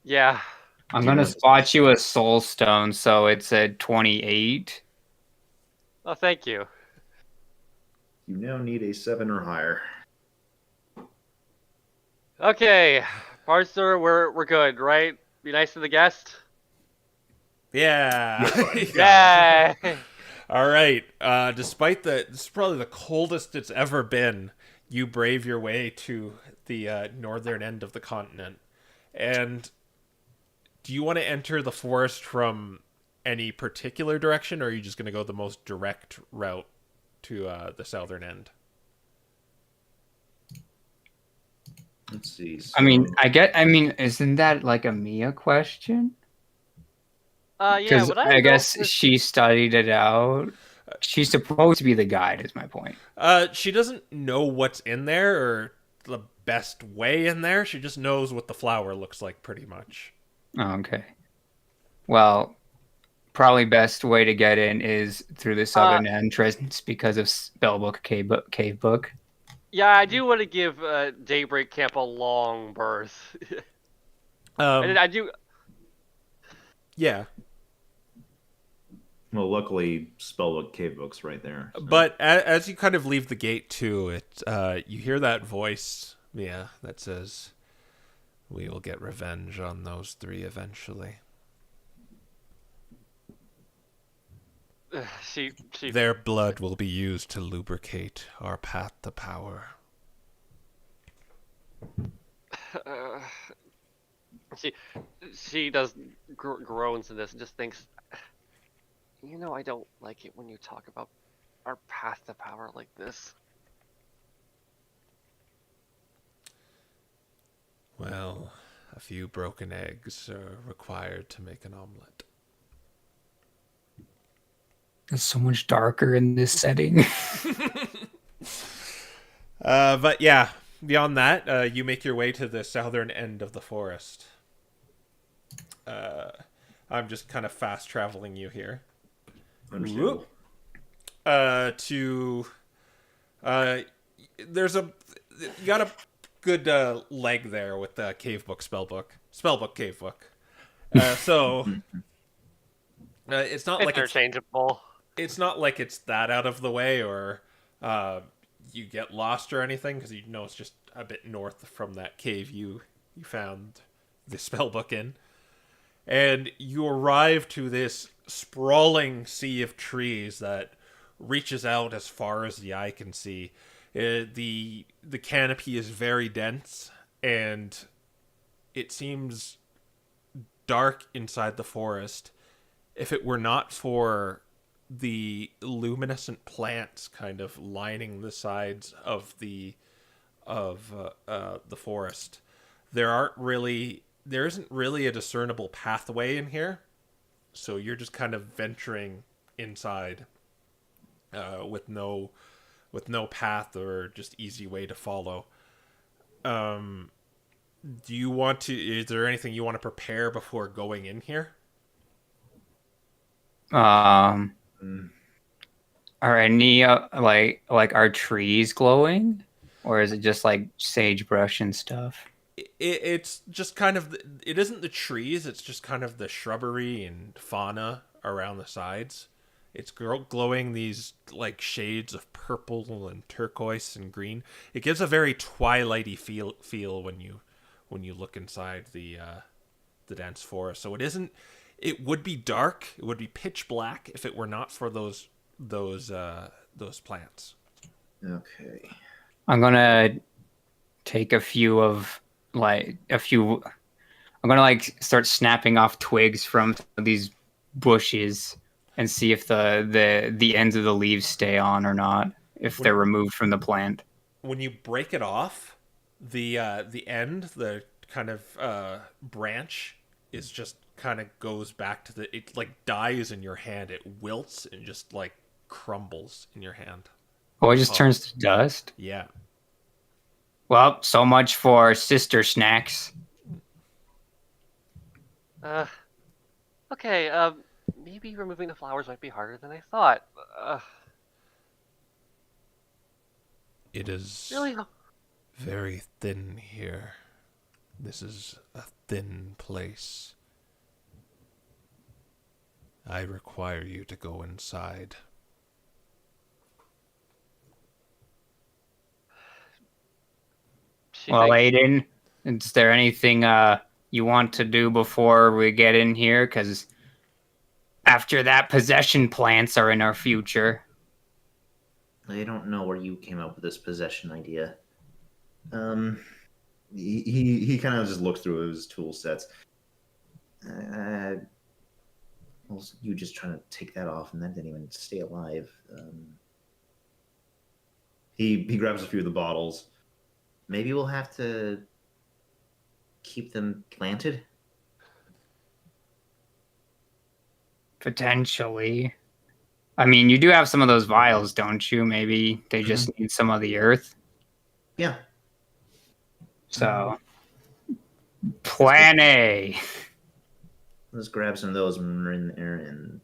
Yeah. I'm Do you gonna want- spot you a soulstone, so it's a 28. Oh, thank you. You now need a 7 or higher. Okay, Parser, we're good, right? Be nice to the guest. yeah. Yay! All right. Despite this is probably the coldest it's ever been, you brave your way to the northern end of the continent. And do you want to enter the forest from any particular direction, or are you just going to go the most direct route to the southern end? Let's see. I mean, so- isn't that like a Mia question? Yeah. Because Would I know guess if this- she studied it out. she's supposed to be the guide, is my point. She doesn't know what's in there or the best way in there. She just knows what the flower looks like, pretty much. Oh, okay. Well, probably best way to get in is through the southern entrance because of Spellbook cave book. Yeah, I do want to give Daybreak Camp a long berth. And I do. Yeah. Well, luckily, Spellbook Cave Book's right there. So. But as you kind of leave the gate too, you hear that voice, that says, "We will get revenge on those three eventually. She. Their blood will be used to lubricate our path to power." She does groans in this and just thinks, I don't like it when you talk about our path to power like this. Well, a few broken eggs are required to make an omelet. It's so much darker in this setting. But yeah, beyond that, you make your way to the southern end of the forest. I'm just kind of fast traveling you here. Understandable. You got a good leg there with the cave book spellbook cave book. So it's not like interchangeable. It's not like it's that out of the way or you get lost or anything, because it's just a bit north from that cave you found the spellbook in. And you arrive to this sprawling sea of trees that reaches out as far as the eye can see. The canopy is very dense, and it seems dark inside the forest. If it were not for the luminescent plants kind of lining the sides of the forest, there isn't really a discernible pathway in here. So you're just kind of venturing inside with no path or just easy way to follow. Is there anything you want to prepare before going in here? Are any like are trees glowing, or is it just like sagebrush and stuff? It's just kind of it isn't the trees, it's just kind of the shrubbery and fauna around the sides. It's glowing these like shades of purple and turquoise and green. It gives a very twilighty feel when you look inside the dense forest. So it would be dark, it would be pitch black if it were not for those plants. Okay. I'm gonna take I'm gonna start snapping off twigs from these bushes and see if the ends of the leaves stay on or not, if they're removed from the plant. When you break it off, the end, the kind of branch is just kind of goes back to it like dies in your hand. It wilts and just like crumbles in your hand. Oh, it just turns to dust? Yeah. Well, so much for sister snacks. Okay, maybe removing the flowers might be harder than I thought. It is Really? very thin here. This is a thin place. I require you to go inside. Well, Aiden, is there anything you want to do before we get in here? Because after that, possession plants are in our future. I don't know where you came up with this possession idea. He kind of just looks through his tool sets. Well, you just trying to take that off, and that didn't even stay alive. He grabs a few of the bottles. Maybe we'll have to keep them planted. Potentially. I mean, you do have some of those vials, don't you? Maybe they just need some of the earth. Yeah. So, Plan A. Let's grab some of those when we're in there, and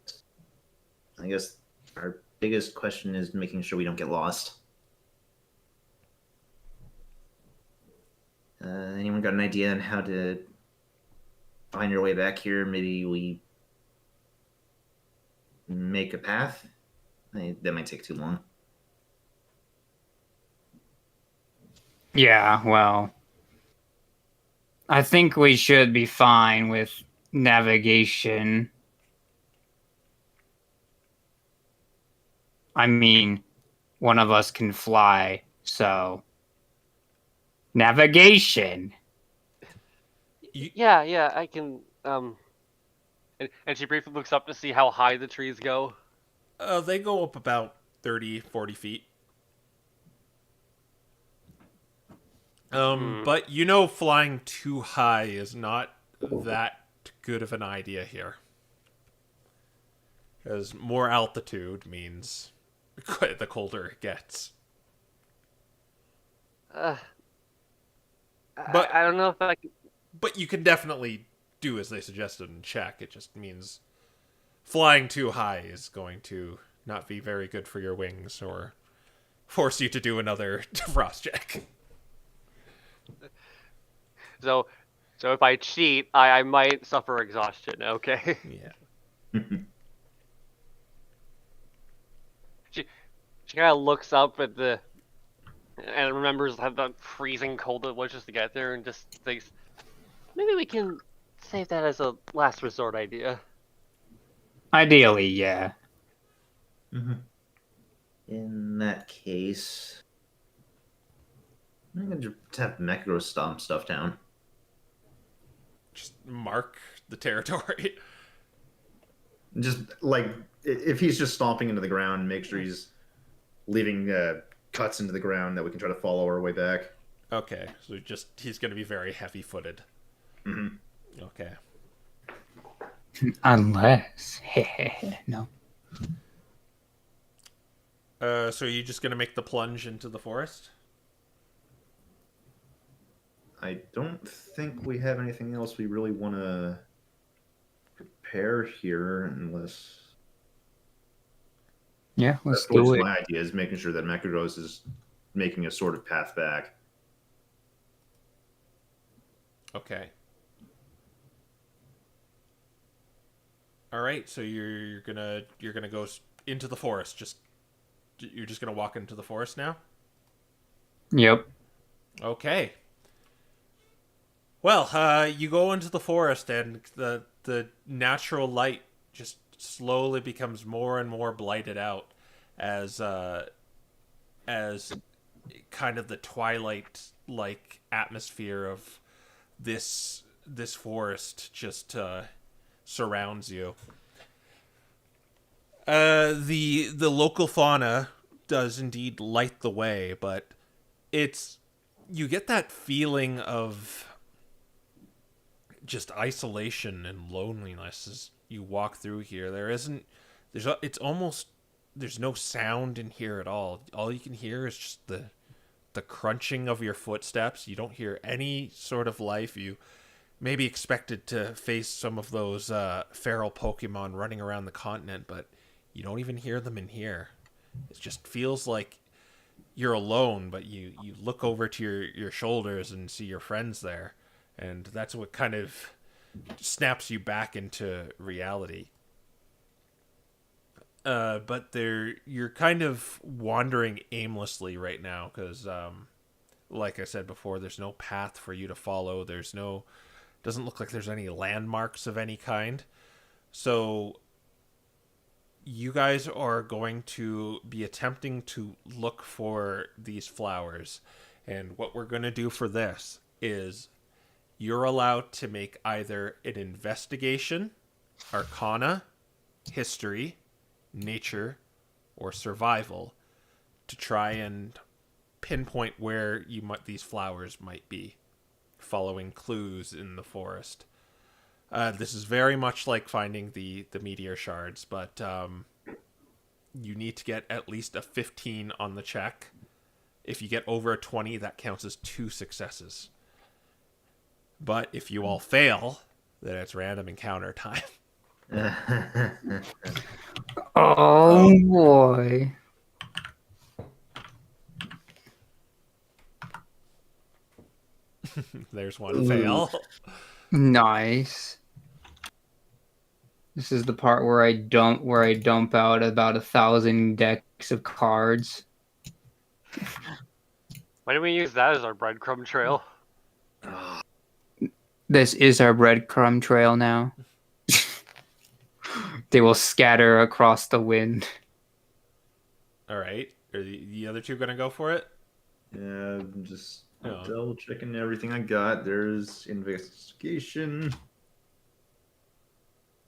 I guess our biggest question is making sure we don't get lost. Anyone got an idea on how to find your way back here? Maybe we make a path? That might take too long. Yeah, well, I think we should be fine with navigation. I mean, one of us can fly, so navigation. Yeah, I can. And she briefly looks up to see how high the trees go. They go up about 30, 40 feet. But you know flying too high is not that good of an idea here. Because more altitude means the colder it gets. But But- I don't know if I can. But you can definitely do as they suggested and check. It just means flying too high is going to not be very good for your wings or force you to do another frost check. So if I cheat, I might suffer exhaustion. Okay. Yeah. She kind of looks up at the and remembers how the freezing cold it was just to get there, and just thinks maybe we can save that as a last resort idea. Ideally, yeah. In that case, I'm going to have Mechro stomp stuff down. Just mark the territory. Just like if he's just stomping into the ground, make sure he's leaving cuts into the ground that we can try to follow our way back. Okay, so he's going to be very heavy-footed. Okay. Unless, no. So are you just going to make the plunge into the forest? I don't think we have anything else we really want to prepare here, unless. Yeah, let's That's always do it. my idea, is making sure that Mechagos is making a sort of path back. Okay. All right, so you're gonna go into the forest. You're just gonna walk into the forest now. Yep. Okay. Well, you go into the forest, and the natural light just slowly becomes more and more blighted out as kind of the twilight like atmosphere of this forest just surrounds you. The local fauna does indeed light the way, but you get that feeling of just isolation and loneliness as you walk through here. There's no sound in here at all. All you can hear is just the crunching of your footsteps. You don't hear any sort of life. You maybe expected to face some of those feral Pokemon running around the continent, but you don't even hear them in here. It just feels like you're alone, but you look over to your shoulders and see your friends there, and that's what kind of snaps you back into reality. But you're kind of wandering aimlessly right now because, like I said before, there's no path for you to follow. Doesn't look like there's any landmarks of any kind. So you guys are going to be attempting to look for these flowers. And what we're going to do for this is you're allowed to make either an investigation, arcana, history, nature, or survival to try and pinpoint where these flowers might be, following clues in the forest. This is very much like finding the meteor shards, but you need to get at least a 15 on the check. If you get over a 20, that counts as 2 successes. But if you all fail, then it's random encounter time. Oh boy. There's one fail. Nice. This is the part where I dump out about 1,000 decks of cards. Why don't we use that as our breadcrumb trail? This is our breadcrumb trail now. They will scatter across the wind. All right. Are the other two going to go for it? Yeah, I'm just Oh. double checking everything I got. There's investigation.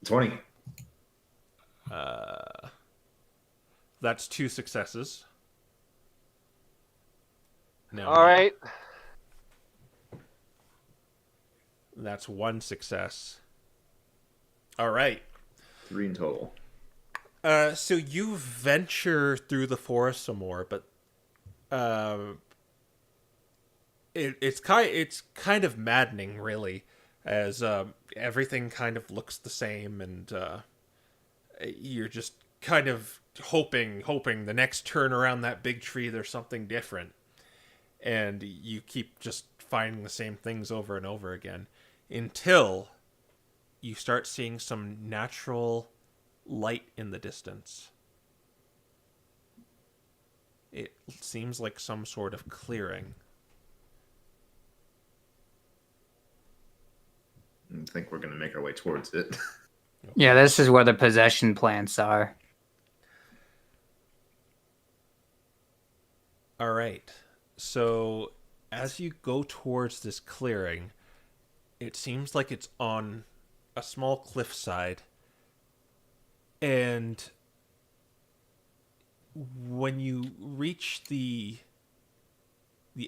20. That's 2 successes. No. All right. That's 1 success. All right. 3 in total. So you venture through the forest some more, but it's kind of maddening, really, as everything kind of looks the same, and you're just kind of hoping the next turn around that big tree there's something different, and you keep just finding the same things over and over again until you start seeing some natural light in the distance. It seems like some sort of clearing. I think we're going to make our way towards it. Yeah, this is where the possession plants are. All right. So as you go towards this clearing, it seems like it's on a small cliffside. And when you reach the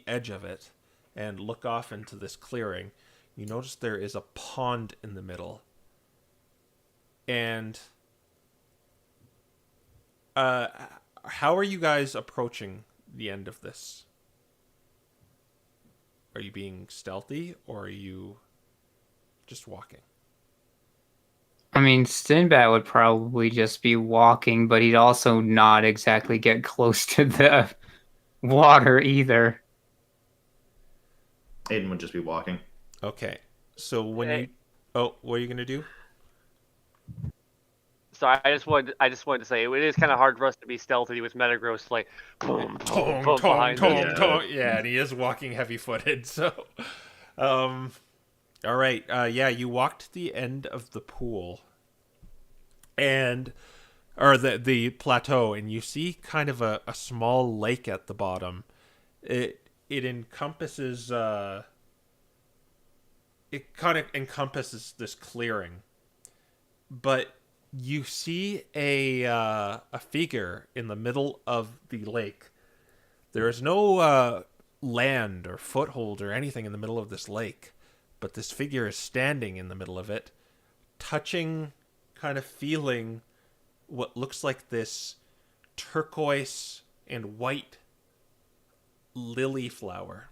edge of it and look off into this clearing, you notice there is a pond in the middle. And how are you guys approaching the end of this? Are you being stealthy, or are you just walking? I mean, Sinbad would probably just be walking, but he'd also not exactly get close to the water either. Aiden would just be walking. Okay. So when Hey. you... Oh, what are you going to do? So I just wanted to say it is kind of hard for us to be stealthy with Metagross like boom, boom, Tong, boom tong, behind tong, us. us. tong. Yeah, and he is walking heavy-footed, so... all right. Yeah, you walked to the end of the pool. Or the plateau, and you see kind of a small lake at the bottom. It encompasses... it kind of encompasses this clearing. But you see a figure in the middle of the lake. There is no land or foothold or anything in the middle of this lake, but this figure is standing in the middle of it, touching, kind of feeling what looks like this turquoise and white lily flower.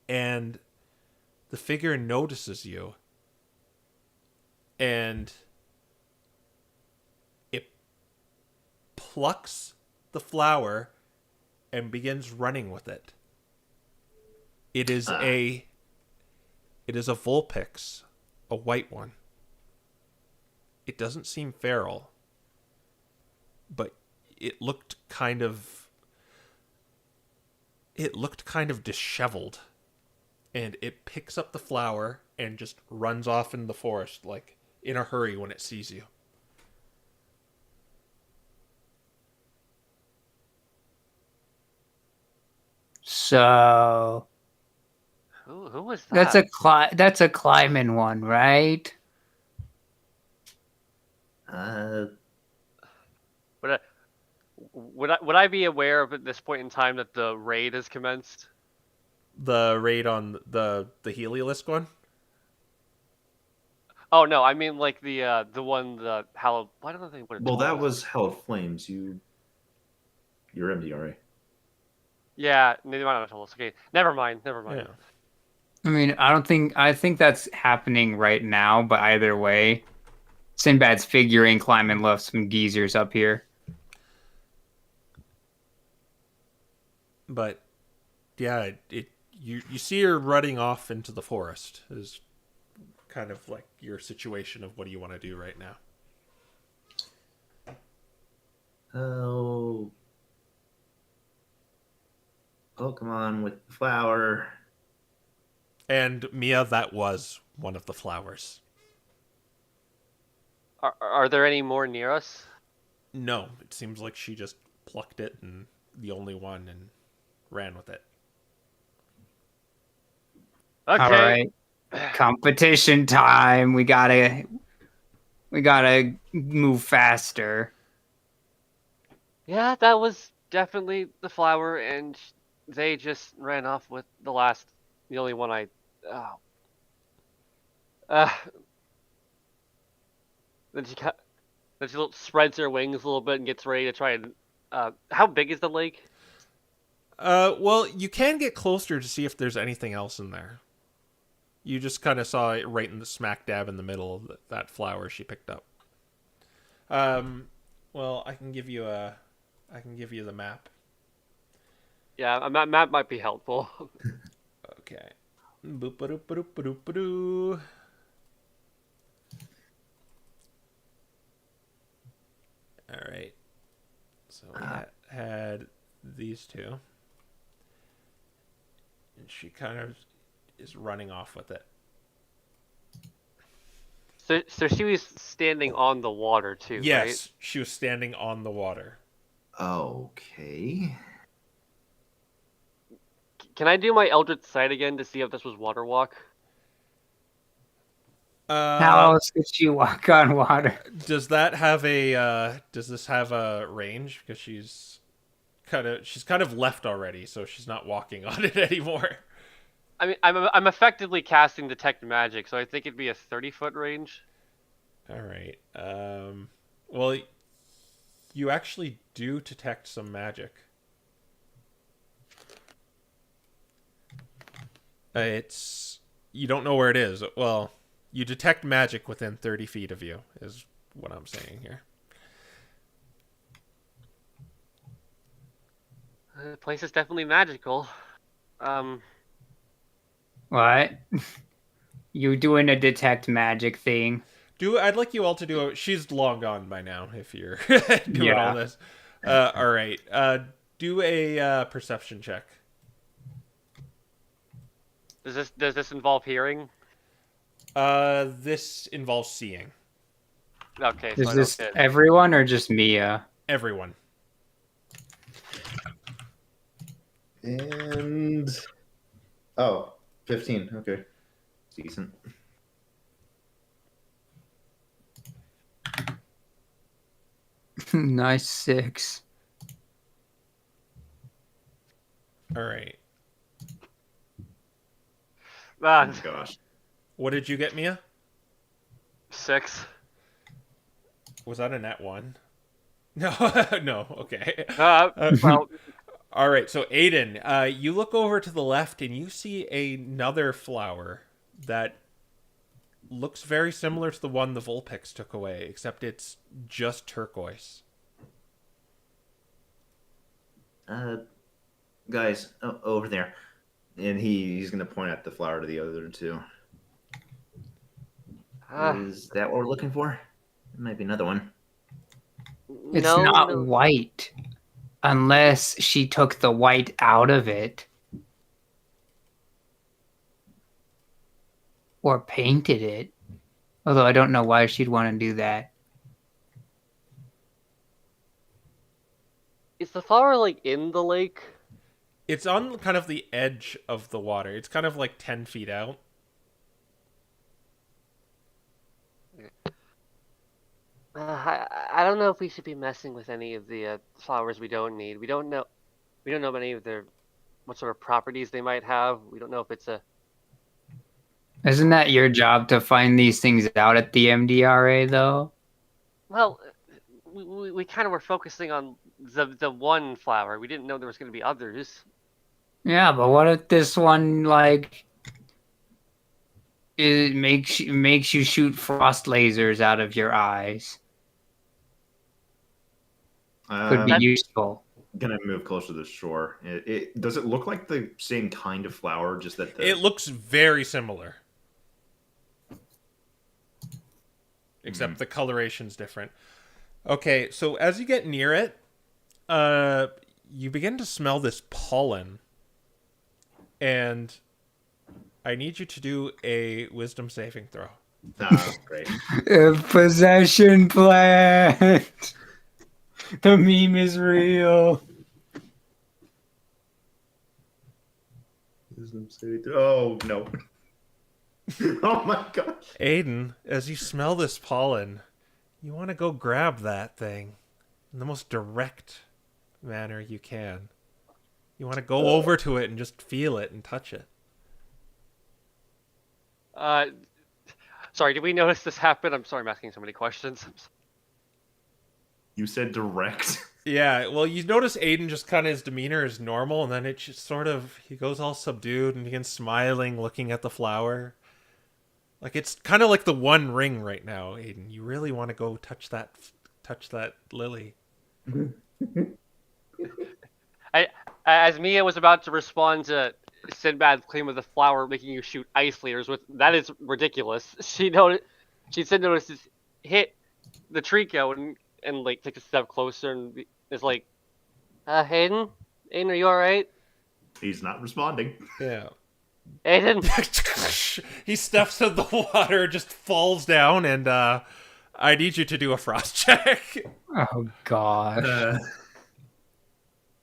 And the figure notices you, and it plucks the flower and begins running with it. It is a Vulpix, a white one. It doesn't seem feral, but it looked kind of disheveled. And it picks up the flower and just runs off in the forest, like in a hurry when it sees you. So Who was that? that's a climbing one, right? Would I be aware of at this point in time that the raid has commenced? The raid on the Heliolisk one? Oh no, I mean like the one the hallowed. Why don't I think what it's Well, that called? was Helled Flames. You're MDRA. Yeah, they might not tell us. Okay, never mind. Never mind. Yeah. I mean, I think that's happening right now, but either way, Sinbad's figuring climbing left some geezers up here. But yeah, you see her running off into the forest is kind of like your situation of what do you want to do right now. Oh, Pokemon with the flower. And Mia, that was one of the flowers. Are there any more near us? No, it seems like she just plucked it and the only one and ran with it. Okay. All right, competition time. We gotta move faster. Yeah, that was definitely the flower, and they just ran off with the only one I. Oh. Uh, then she got, then she spreads her wings a little bit and gets ready to try and. How big is the lake? Well, you can get closer to see if there's anything else in there. You just kind of saw it right in the smack dab in the middle of that flower she picked up. Well, I can give you the map. Yeah, a map might be helpful. Okay. Boop-a-doop-a-doop-a-doop-a-doo. All right. So we had these two. And she kind of is running off with it. So she was standing on the water too, Yes, right? she was standing on the water. Okay. Can I do my Eldritch Sight again to see if this was water walk? How else could she walk on water? Does that have a does this have a range? Because she's kind of left already, so she's not walking on it anymore. I mean, I'm effectively casting Detect Magic, so I think it'd be a 30-foot range. All right. Well, you actually do detect some magic. It's you don't know where it is. Well, you detect magic within 30 feet of you, is what I'm saying here. The place is definitely magical. What? You doing a detect magic thing? I'd like you all to do. She's long gone by now. If you're doing all this, all right. Do a perception check. Does this involve hearing? This involves seeing Okay, so Is I this don't get. everyone or just Mia? everyone. And 15. Okay. Decent. Nice 6. All right. Ah, Oh, gosh. What did you get, Mia? 6. Was that a net one? No, no. Okay. Well, All right. So Aiden, you look over to the left and you see another flower that looks very similar to the one the Vulpix took away, except it's just turquoise. Guys, over there. And he's going to point at the flower to the other two. Is that what we're looking for? It might be another one. It's no, not no. white. Unless she took the white out of it. Or painted it. Although I don't know why she'd want to do that. Is the flower like in the lake? It's on kind of the edge of the water. It's kind of like 10 feet out. I don't know if we should be messing with any of the flowers we don't need. We don't know any of their what sort of properties they might have. We don't know if it's a. Isn't that your job to find these things out at the MDRA, though? Well, we kind of were focusing on the one flower. We didn't know there was going to be others. Yeah, but what if this one, like, it makes you shoot frost lasers out of your eyes? Could be useful. Gonna move closer to the shore. Does it look like the same kind of flower? Just that It looks very similar, except the coloration's different. Okay, so as you get near it, you begin to smell this pollen, and I need you to do a wisdom saving throw. Great. Possession plant. The meme is real. Oh no! Oh my gosh! Aiden, as you smell this pollen, you want to go grab that thing in the most direct manner you can. You want to go over to it and just feel it and touch it. Sorry, did we notice this happen? I'm sorry I'm asking so many questions. You said direct. Yeah, well, you notice Aiden just kind of his demeanor is normal, and then it just sort of, he goes all subdued and begins smiling, looking at the flower. Like, it's kind of like the one ring right now, Aiden. You really want to go touch that lily. As Mia was about to respond to Sinbad's claim of the flower making you shoot ice lasers, with that is ridiculous. She said notices hit the Trico and like takes a step closer and is like, Hayden, are you all right? He's not responding. Yeah. Aiden. He steps in the water, just falls down, and I need you to do a frost check. Oh gosh.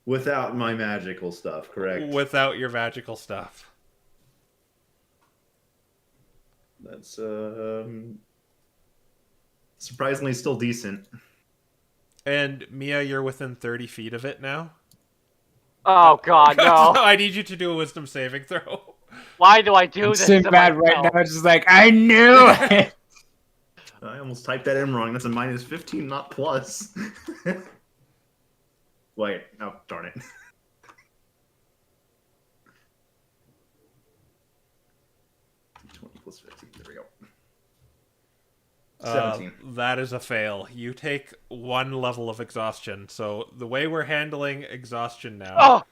Without my magical stuff, correct? Without your magical stuff. That's surprisingly still decent. And Mia, you're within 30 feet of it now. Oh god, no. I need you to do a wisdom saving throw. Why do I do this? Sinbad right now is just like, I knew it. I almost typed that in wrong. That's a minus 15, not plus. Wait, oh, darn it. $20 plus 15, there we go. 17. That is a fail. You take one level of exhaustion. So the way we're handling exhaustion now... Oh!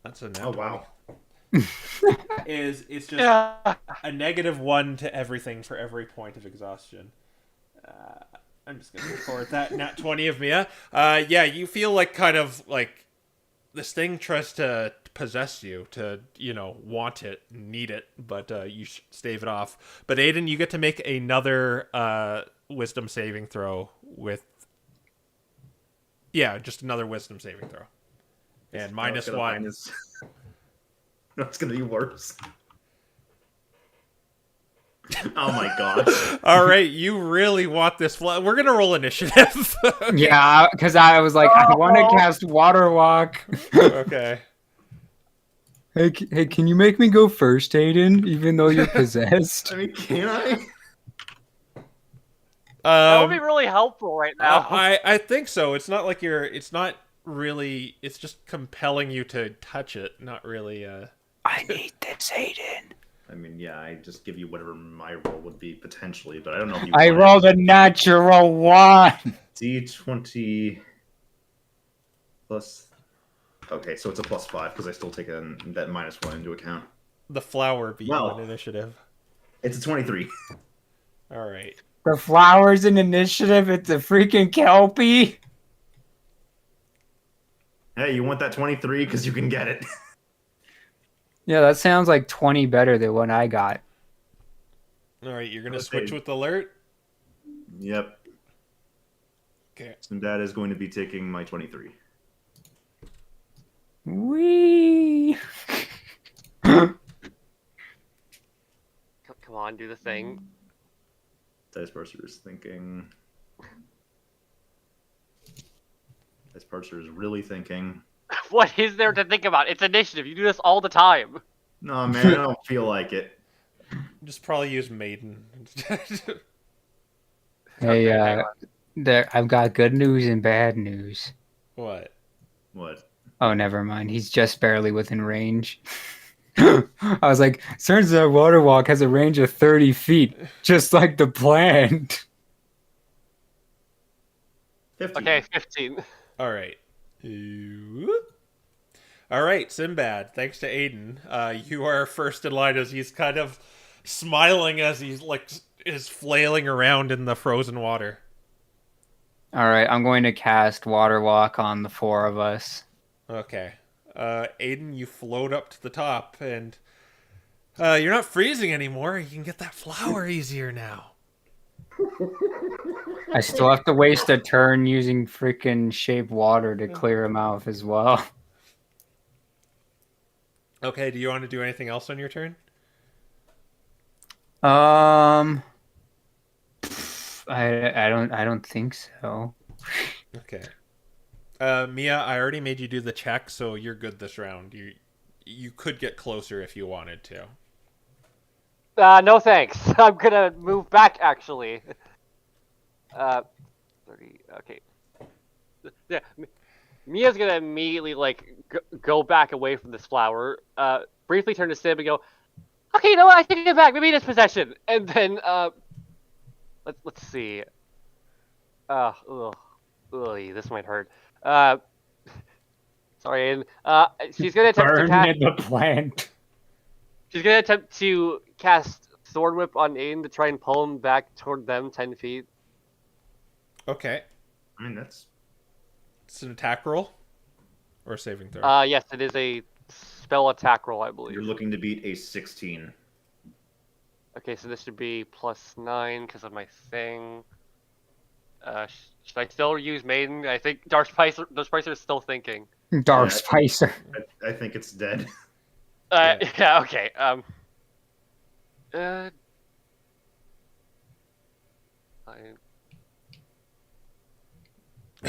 That's a Oh, wow. It's just a -1 to everything for every point of exhaustion. I'm just going to record that. Nat 20 of Mia. Yeah, you feel like kind of like this thing tries to possess you, to, want it, need it, but you stave it off. But Aiden, you get to make another wisdom saving throw with... Yeah, just another wisdom saving throw. And -1. No, it's going to be worse. Oh my gosh. All right, you really want this We're going to roll initiative. Yeah, because I was like, I want to cast Water Walk. Okay. Hey, can you make me go first, Aiden, even though you're possessed? I mean, can I? That would be really helpful right now. I think so. It's not like it's not really, it's just compelling you to touch it, not really... I need this, Aiden. I mean, yeah, I just give you whatever my roll would be potentially, but I don't know if you I rolled a natural 1. D20 plus... Okay, so it's a +5 because I still take that -1 into account. The flower beat Wow. an initiative. It's a 23. All right. The flowers in initiative, it's a freaking Kelpie. Hey, you want that 23 because you can get it. Yeah, that sounds like 20 better than what I got. All right, you're going to switch with alert? Yep. Okay. And that is going to be taking my 23. Wee. Come on, do the thing. Dice Parser is thinking. Dice Parser is really thinking. What is there to think about? It's initiative. You do this all the time. No, man, I don't feel like it. Just probably use Maiden. Hey, Okay, hang I've got good news and bad news. What? What? Oh, never mind. He's just barely within range. I was like, turns out water walk has a range of 30 feet, just like the plant. 50. Okay, 15. All right. All right, Sinbad. Thanks to Aiden, you are first in line as he's kind of smiling as he's like is flailing around in the frozen water. All right, I'm going to cast water walk on the four of us. Okay. Aiden, you float up to the top, and you're not freezing anymore. You can get that flower easier now. I still have to waste a turn using freaking shape water to clear him out as well. Okay, do you want to do anything else on your turn? I don't think so. Okay. Mia, I already made you do the check, so you're good this round. You could get closer if you wanted to. No thanks. I'm gonna move back actually. 30. Okay. Yeah. Mia's gonna immediately like go back away from this flower. Briefly turn to Sim and go, "Okay, you know what? I take it back. Maybe it is possession." And then let's see. Ugh, this might hurt. Sorry, and she's gonna attempt to Burn cast. the plant. She's gonna attempt to cast Sword Whip on Aiden to try and pull him back toward them 10 feet. Okay. I mean, that's It's an attack roll? Or a saving throw? Yes, it is a spell attack roll, I believe. you're looking to beat a 16. Okay, so this should be +9 because of my thing. Should I still use Maiden? I think Dark Spicer is still thinking. Dark Yeah. Spicer. I think it's dead. Yeah, okay.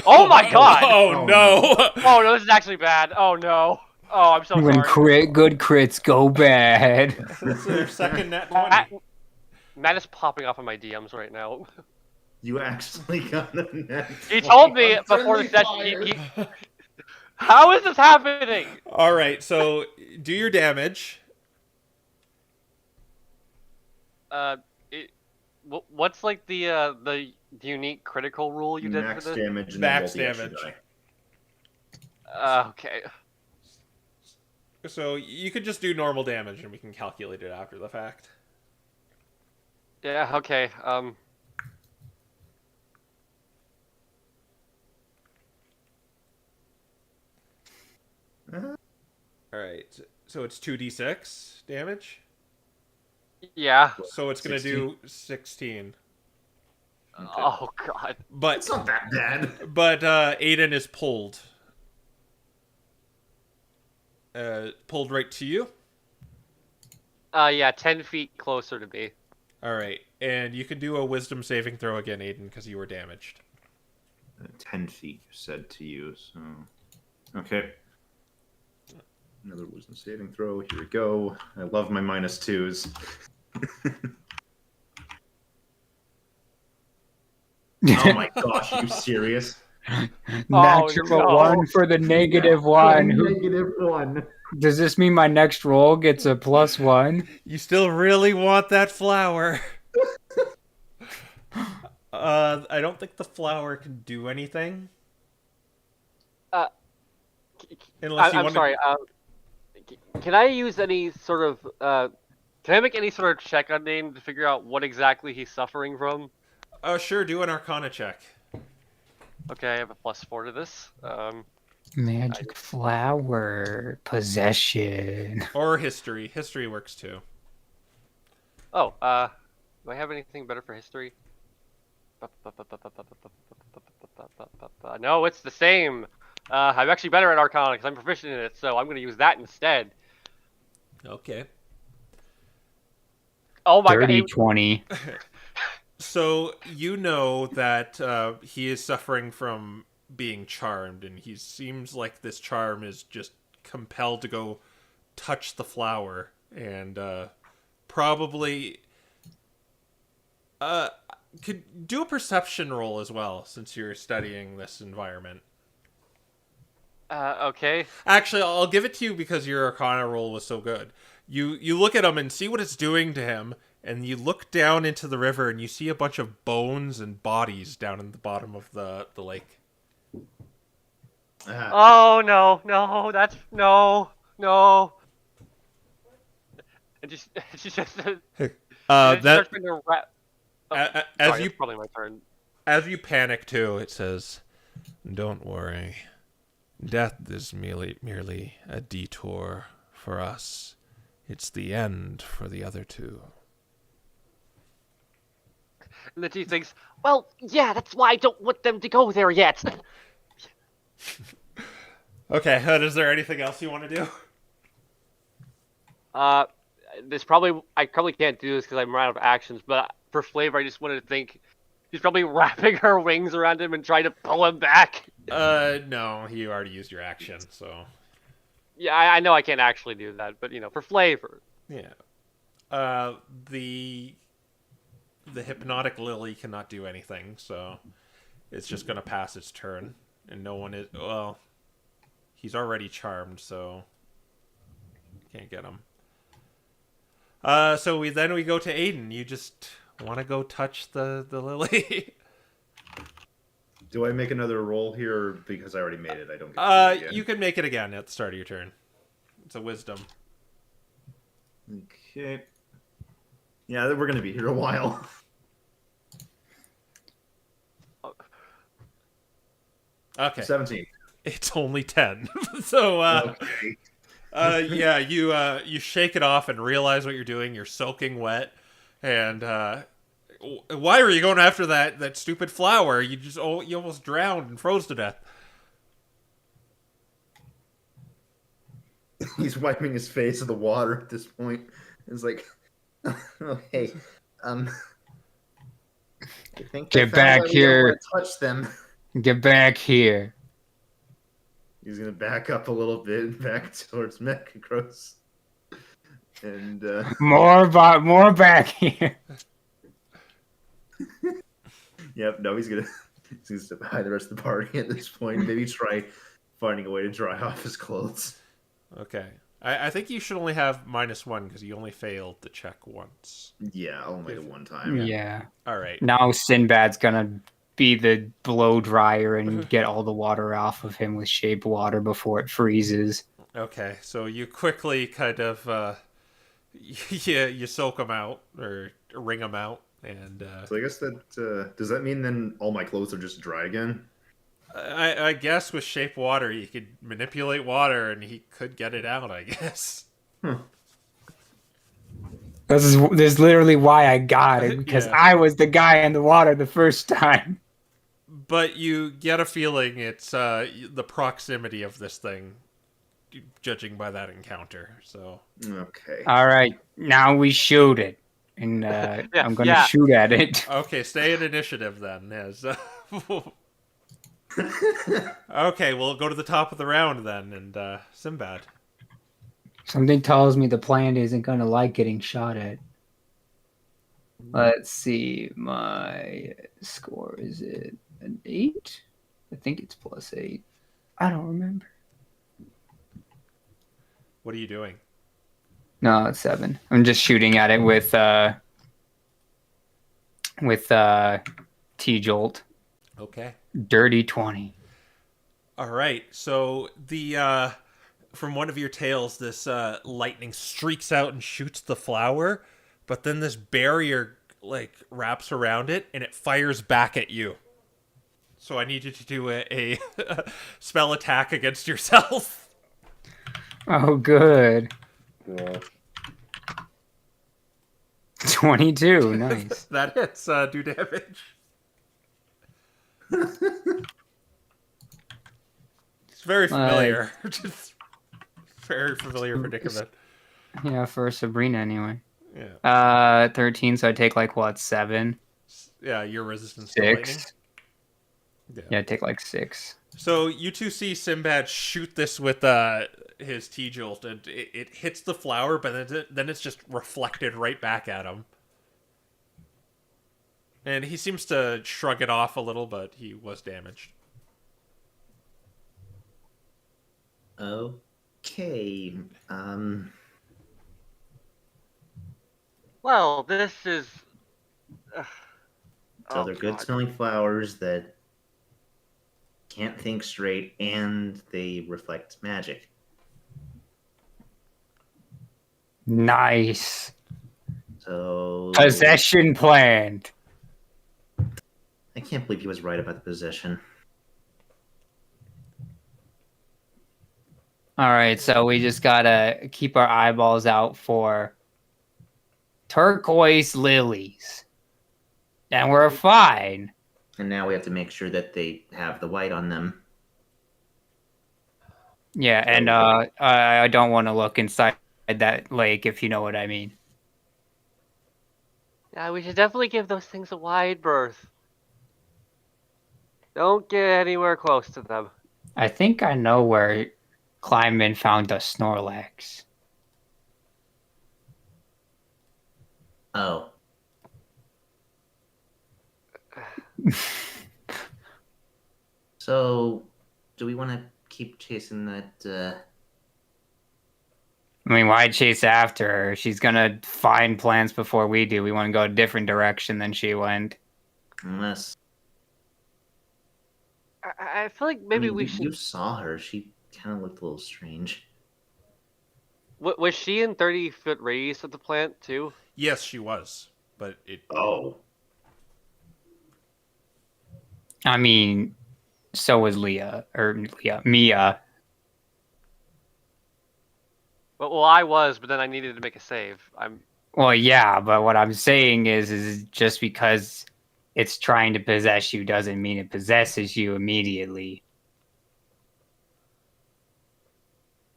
Oh my god! Oh, no! Oh no, this is actually bad. Oh no. Oh, I'm so When sorry. good crits go bad. That's their second net Matt, 20. Matt is popping off of my DMs right now. You actually got a net. He told me before the session. How is this happening? All right, so do your damage. What's like the unique critical rule you did Max for this? damage and Max then roll the extra damage. die. Okay. So you could just do normal damage and we can calculate it after the fact. Yeah. Okay. All right, so it's 2d6 damage. Yeah. So it's going to 16? do 16. Oh god. But It's not that bad. But Aiden is pulled. Pulled right to you. Yeah, 10 feet closer to me. All right, and you can do a wisdom saving throw again, Aiden, because you were damaged. 10 feet, you said to you, so... Okay. Another wisdom saving throw. Here we go. I love my -2s. Oh my gosh, are you serious? Natural no. 1 for the -1. -1. Does this mean my next roll gets a +1? You still really want that flower. I don't think the flower can do anything. Unless you I'm want sorry. Can I use any sort of can I make any sort of check on Dane to figure out what exactly he's suffering from? Sure, do an Arcana check. Okay, I have a +4 to this. Magic flower possession. Or history. History works too. Oh, do I have anything better for history? No, it's the same. I'm actually better at Arcana because I'm proficient in it, so I'm going to use that instead. Okay. Oh my 30, god. 20. So you know that he is suffering from being charmed, and he seems like this charm is just compelled to go touch the flower, and probably Uh, could do a perception roll as well, since you're studying this environment. Okay. Actually, I'll give it to you because your Arcana roll was so good. You look at him and see what it's doing to him, and you look down into the river and you see a bunch of bones and bodies down in the bottom of the lake. Oh no, that's no. And she just That starts to wrap. Oh, as sorry, you it's probably my turn. as you panic too, it says, "Don't worry. Death is merely a detour for us. It's the end for the other two." And then she thinks, well, yeah, that's why I don't want them to go there yet. Okay, is there anything else you want to do? I probably can't do this because I'm out of actions, but for flavor, I just wanted to think she's probably wrapping her wings around him and trying to pull him back. No, you already used your action, so. Yeah, I know I can't actually do that, but for flavor. Yeah. The hypnotic lily cannot do anything, so it's just gonna pass its turn, and no one is. Well, he's already charmed, so can't get him. So we go to Aiden. You just want to go touch the lily? Do I make another roll here because I already made it? I don't get to do it again? You can make it again at the start of your turn. It's a wisdom. Okay. Yeah, we're gonna be here a while. Okay. 17. It's only 10. So Okay. yeah, you shake it off and realize what you're doing. You're soaking wet, and why were you going after that stupid flower? You almost drowned and froze to death. He's wiping his face with the water at this point. It's like, oh hey, I think Get back here. Touch them. Get back here. He's gonna back up a little bit, back towards Mechacross, and More back here. Yep. No, he's gonna step behind the rest of the party at this point. Maybe try finding a way to dry off his clothes. Okay. I think you should only have -1 because you only failed the check once. Yeah, I'll make it one time. Yeah. All right. Now Sinbad's gonna be the blow dryer and get all the water off of him with shape water before it freezes. Okay. So you quickly kind of you soak them out or wring them out, and So I guess that does that mean then all my clothes are just dry again? I guess with shape water you could manipulate water and he could get it out, I guess. This is literally why I got it, because Yeah. I was the guy in the water the first time. But you get a feeling it's the proximity of this thing, judging by that encounter. So Okay. All right, now we shoot it, and I'm gonna shoot at it. okay, stay in initiative then. As okay, we'll go to the top of the round then, and Sinbad. Something tells me the plant isn't gonna like getting shot at. Let's see, my score, is it an 8? I think it's +8. I don't remember. What are you doing? No, it's 7. I'm just shooting at it with T-Jolt. Okay. Dirty 20. All right. So the from one of your tails, this lightning streaks out and shoots the flower, but then this barrier like wraps around it and it fires back at you. So I need you to do a spell attack against yourself. Oh, good. Well, 22. Nice. That hits. Do damage. It's very familiar. Just very familiar predicament. Yeah, for Sabrina anyway. Yeah. 13, so I take like what, 7? Yeah, your resistance to lightning. 6. Yeah, I take like 6. So you two see Sinbad shoot this with his T-Jolt, and it hits the flower, but then it's just reflected right back at him. And he seems to shrug it off a little, but he was damaged. Okay. Well, this is. Uh, So oh, they're good God. smelling flowers that can't think straight, and they reflect magic. Nice. So Possession planned. I can't believe he was right about the possession. All right, so we just gotta keep our eyeballs out for turquoise lilies, and we're fine. And now we have to make sure that they have the white on them. Yeah, and I don't want to look inside that lake, if you know what I mean. Yeah, we should definitely give those things a wide berth. Don't get anywhere close to them. I think I know where Kleinman found a Snorlax. Oh. So, do we want to keep chasing that? I mean, why chase after her? She's gonna find plants before we do. We want to go a different direction than she went. Unless I feel like maybe I mean, we you, should. You saw her. She kind of looked a little strange. Was she in 30-foot radius of the plant too? Yes, she was, but it. Oh. I mean, so was Mia. Well, I was, but then I needed to make a save. Well, yeah, but what I'm saying is just because it's trying to possess you doesn't mean it possesses you immediately.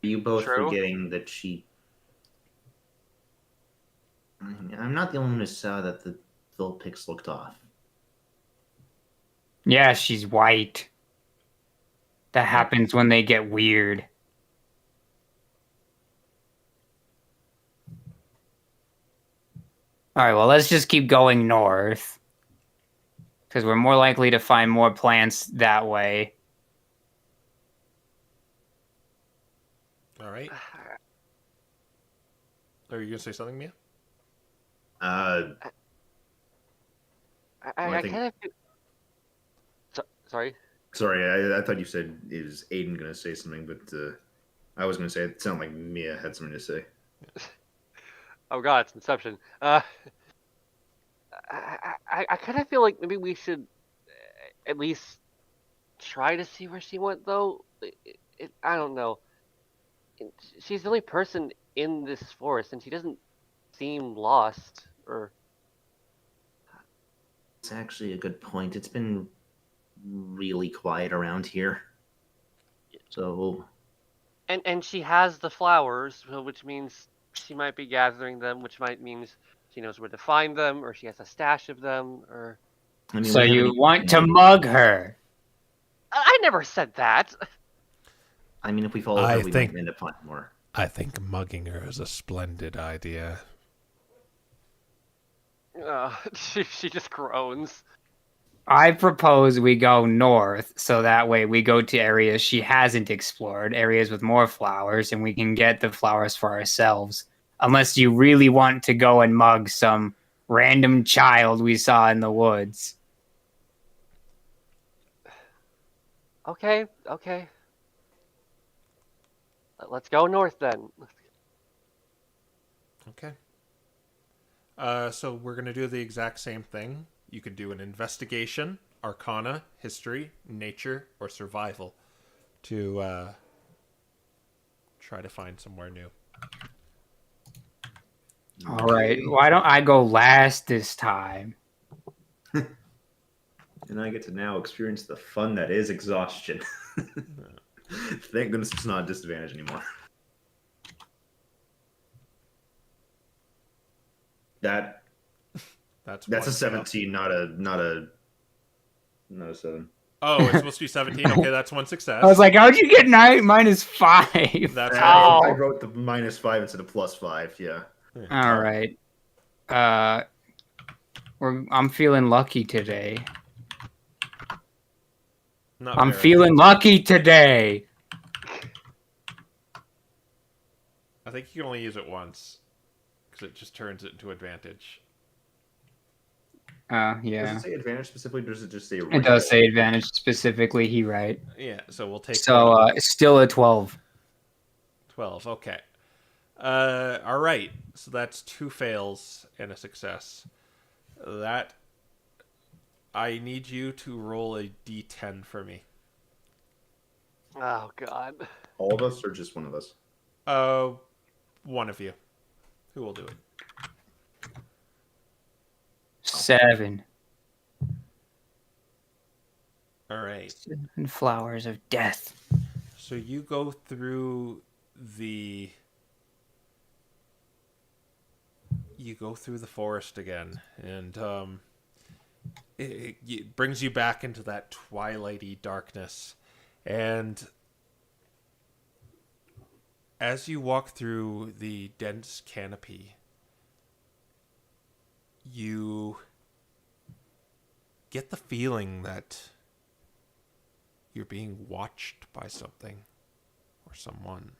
Are you both True. forgetting that she... I'm not the only one who saw that the Vulpix looked off. Yeah, she's white. That happens when they get weird. All right, well, let's just keep going north. Because we're more likely to find more plants that way. All right. Are you gonna say something, Mia? I I think- kind of. Sorry. Sorry, I thought you said it was Aiden going to say something, but I was going to say it sounded like Mia had something to say. Oh God, it's Inception. I kind of feel like maybe we should at least try to see where she went, though. I don't know. She's the only person in this forest, and she doesn't seem lost. Or It's actually a good point. It's been really quiet around here. So, and she has the flowers, which means she might be gathering them, which might means she knows where to find them, or she has a stash of them, or. I mean, So we haven't you even- want to mug her? I never said that. I mean, if we follow I her, we think- might end up finding more. I think mugging her is a splendid idea. She just groans. I propose we go north, so that way we go to areas she hasn't explored, areas with more flowers, and we can get the flowers for ourselves. Unless you really want to go and mug some random child we saw in the woods. Okay. Let's go north then. Okay. So we're gonna do the exact same thing. You could do an investigation, arcana, history, nature, or survival to try to find somewhere new. All right, why don't I go last this time? And I get to now experience the fun that is exhaustion. Thank goodness it's not a disadvantage anymore. That's one a fail. 17, not a 7. Oh, it's supposed to be 17. Okay, that's one success. I was like, how'd you get -5? That's Ow. I wrote the -5 instead of +5. Yeah. All right. I'm feeling lucky today. Not I'm very. feeling lucky today. I think you can only use it once because it just turns it into advantage. Does Yeah. it say advantage specifically, or does it just say It regular? does say advantage specifically. He right. Yeah, so we'll take So it's still a 12. 12. Okay. All right. So that's 2 fails and a success. That I need you to roll a d10 for me. Oh god. All of us, or just one of us? One of you. Who will do it? 7. All right. 7 flowers of death. So you go through the forest again, and it brings you back into that twilighty darkness. And as you walk through the dense canopy, you get the feeling that you're being watched by something or someone.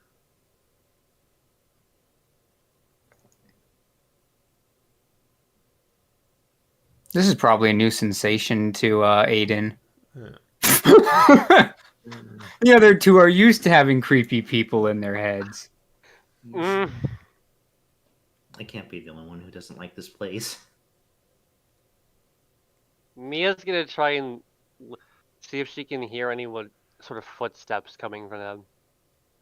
This is probably a new sensation to Aiden. Yeah. The other two are used to having creepy people in their heads. Mm. I can't be the only one who doesn't like this place. Mia's gonna try and see if she can hear any sort of footsteps coming from them.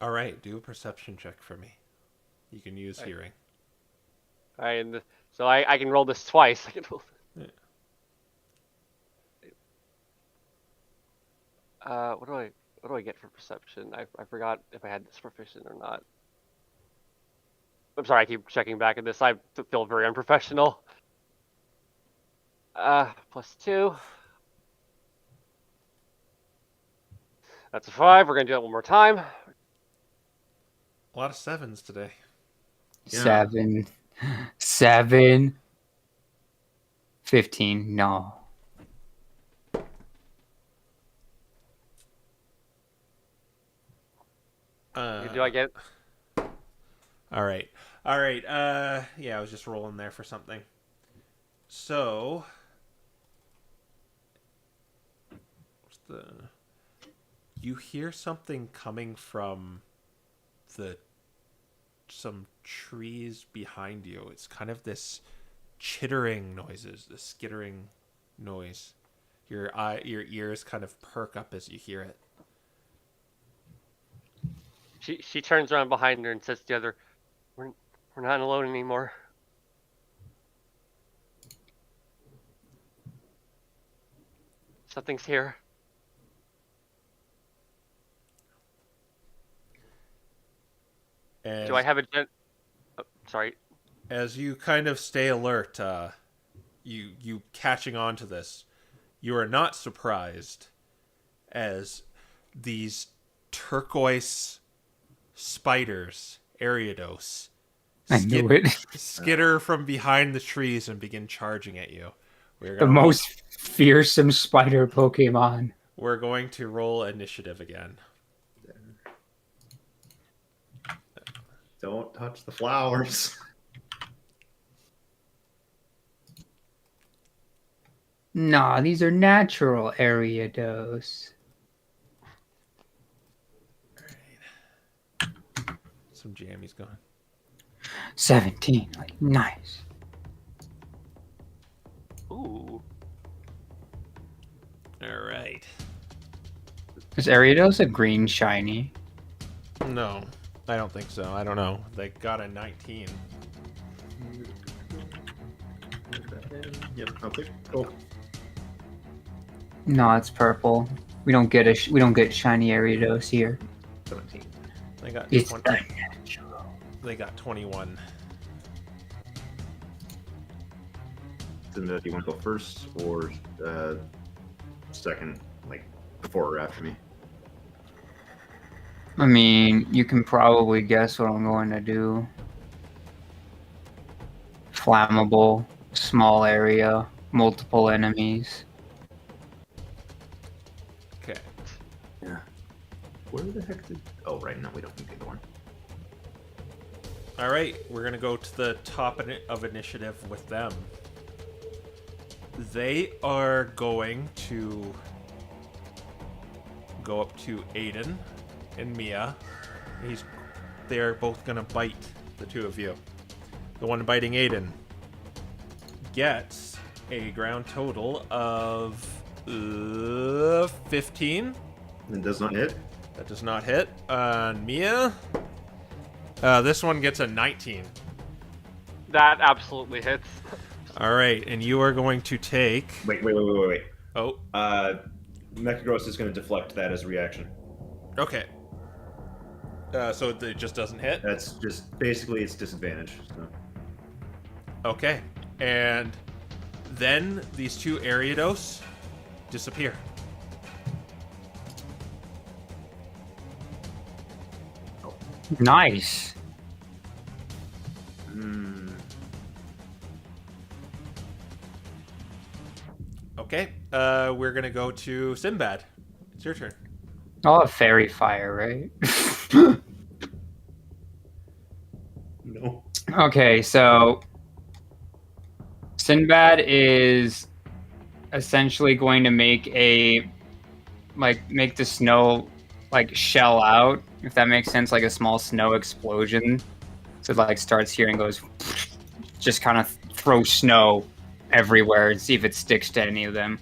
All right, do a perception check for me. You can use hearing. Alright, and so I can roll this twice. I can roll. Yeah. What do I get for perception? I forgot if I had this proficient or not. I'm sorry, I keep checking back at this. I feel very unprofessional. +2. That's a 5. We're gonna do that one more time. A lot of 7s today. Yeah. 7. 15. No. Do I get? All right. Yeah, I was just rolling there for something. So, you hear something coming from some trees behind you. It's kind of this chittering noises, this skittering noise. Your ears kind of perk up as you hear it. She turns around behind her and says to the other, "We're not alone anymore." Something's here. Do I have a sorry. As you kind of stay alert, you catching on to this, you are not surprised as these turquoise spiders, Ariados, I knew it. skitter from behind the trees and begin charging at you. The most fearsome spider Pokemon. We're going to roll initiative again. Don't touch the flowers. Nah, these are natural Ariados. Some jammies going. 17. Like, nice. Ooh. All right. Is Ariados a green shiny? No, I don't think so. I don't know. They got a 19. Yep. Okay. Cool. No, it's purple. We don't get shiny Ariados here. 17. They got It's 20. unnatural. They got 21. Do you want to go first or second, like before or after me? I mean, you can probably guess what I'm going to do. Flammable, small area. multiple enemies. Okay. Yeah. Where the heck did? Oh, right. No, we don't need the other one. All right, we're gonna go to the top of initiative with them. They are going to go up to Aiden and Mia. They're both gonna bite the two of you. The one biting Aiden gets a ground total of 15. It does not hit. That does not hit. Mia, this one gets a 19. That absolutely hits. All right, and you are going to take. Wait. Oh, Mechagross is going to deflect that as a reaction. okay. So it just doesn't hit. That's just basically its disadvantage. So. Okay, and then these two Ariados disappear. Nice. Okay, we're gonna go to Sinbad. It's your turn. I'll have fairy fire, right? No. Okay, so Sinbad is essentially going to make the snow shell out, if that makes sense, like a small snow explosion. So it starts here and goes, just kind of throw snow everywhere and see if it sticks to any of them.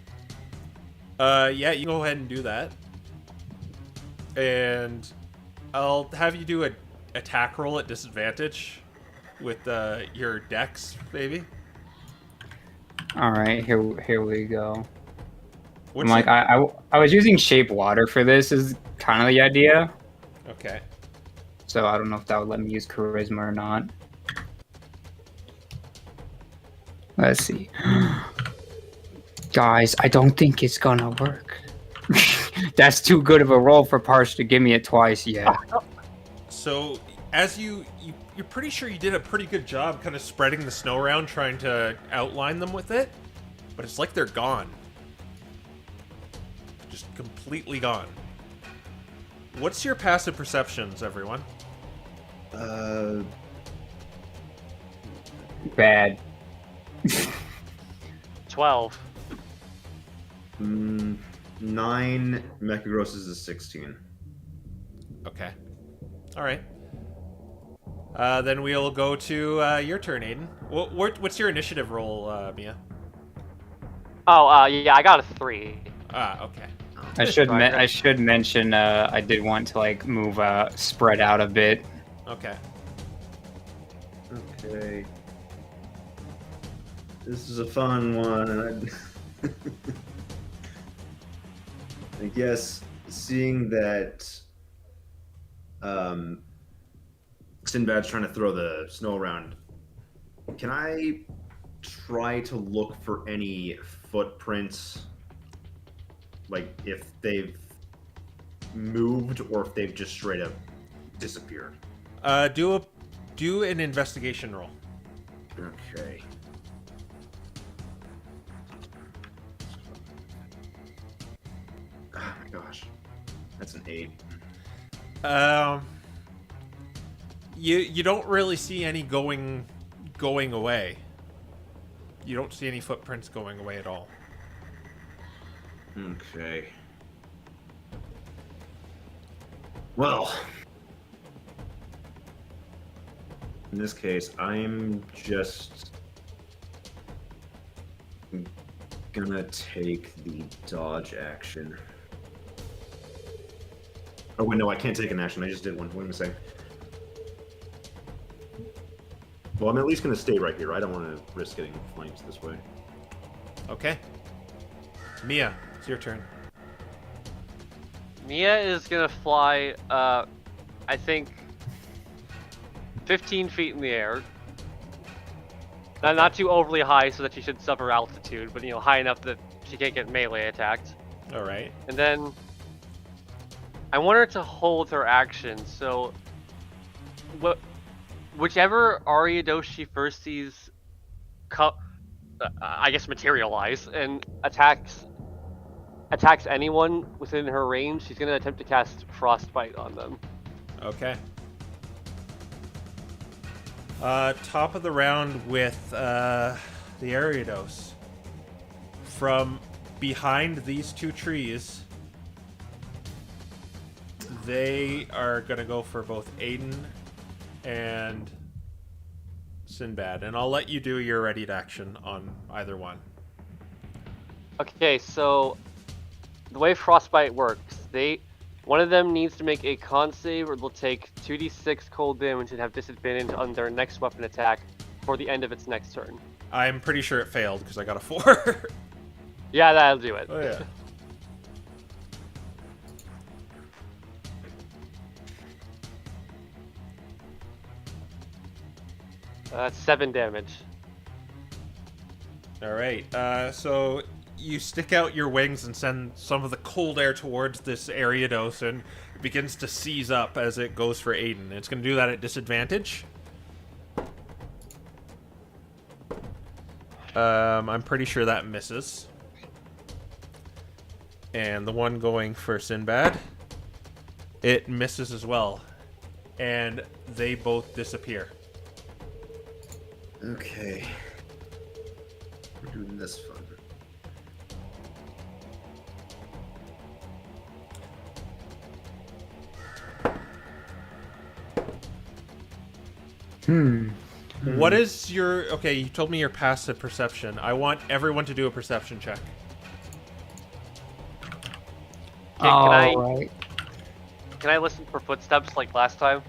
Yeah, you go ahead and do that. And I'll have you do a attack roll at disadvantage with your dex, baby. All right, here we go. What's I was using shape water for this is kind of the idea. Okay. So I don't know if that would let me use charisma or not. Let's see. Guys, I don't think it's gonna work. That's too good of a roll for Parch to give me it twice yet. So, as you're pretty sure you did a pretty good job kind of spreading the snow around, trying to outline them with it, but it's like they're gone. Just completely gone. What's your passive perceptions, everyone? Bad. 12. 9. Mechagross is a 16. Okay. All right. Then we'll go to your turn, Aiden. What's your initiative roll, Mia? Oh, yeah, I got a 3. Okay. I should mention I did want to move spread out a bit. Okay. Okay. This is a fun one, and I guess seeing that Sinbad's trying to throw the snow around, can I try to look for any footprints? Like if they've moved or if they've just straight up disappeared. Do an investigation roll. Okay. Oh my gosh. That's an 8. You don't really see any going away. You don't see any footprints going away at all. Okay. Well, in this case, I'm just gonna take the dodge action. Oh wait, no, I can't take an action. I just did one. Wait a second. Well, I'm at least gonna stay right here. I don't want to risk getting flanked this way. Okay. Mia, it's your turn. Mia is gonna fly, I think, 15 feet in the air. Not too overly high so that she should suffer altitude, but high enough that she can't get melee attacked. All right. And then I want her to hold her action, so whichever Ariados she first sees I guess, materialize and attacks anyone within her range. She's gonna attempt to cast frostbite on them. Okay. Top of the round with the Ariados. From behind these two trees, they are going to go for both Aiden and Sinbad. And I'll let you do your readied action on either one. Okay, so the way frostbite works, one of them needs to make a con save, or they'll take 2d6 cold damage and have disadvantage on their next weapon attack for the end of its next turn. I'm pretty sure it failed because I got a 4. Yeah, that'll do it. Oh, yeah. That's 7 damage. All right. So you stick out your wings and send some of the cold air towards this Ariados, and it begins to seize up as it goes for Aiden. It's going to do that at disadvantage. I'm pretty sure that misses. And the one going for Sinbad, it misses as well. And they both disappear. Okay. We're doing this fun. What is your... Okay, you told me your passive perception. I want everyone to do a perception check. Right. Can I listen for footsteps like last time?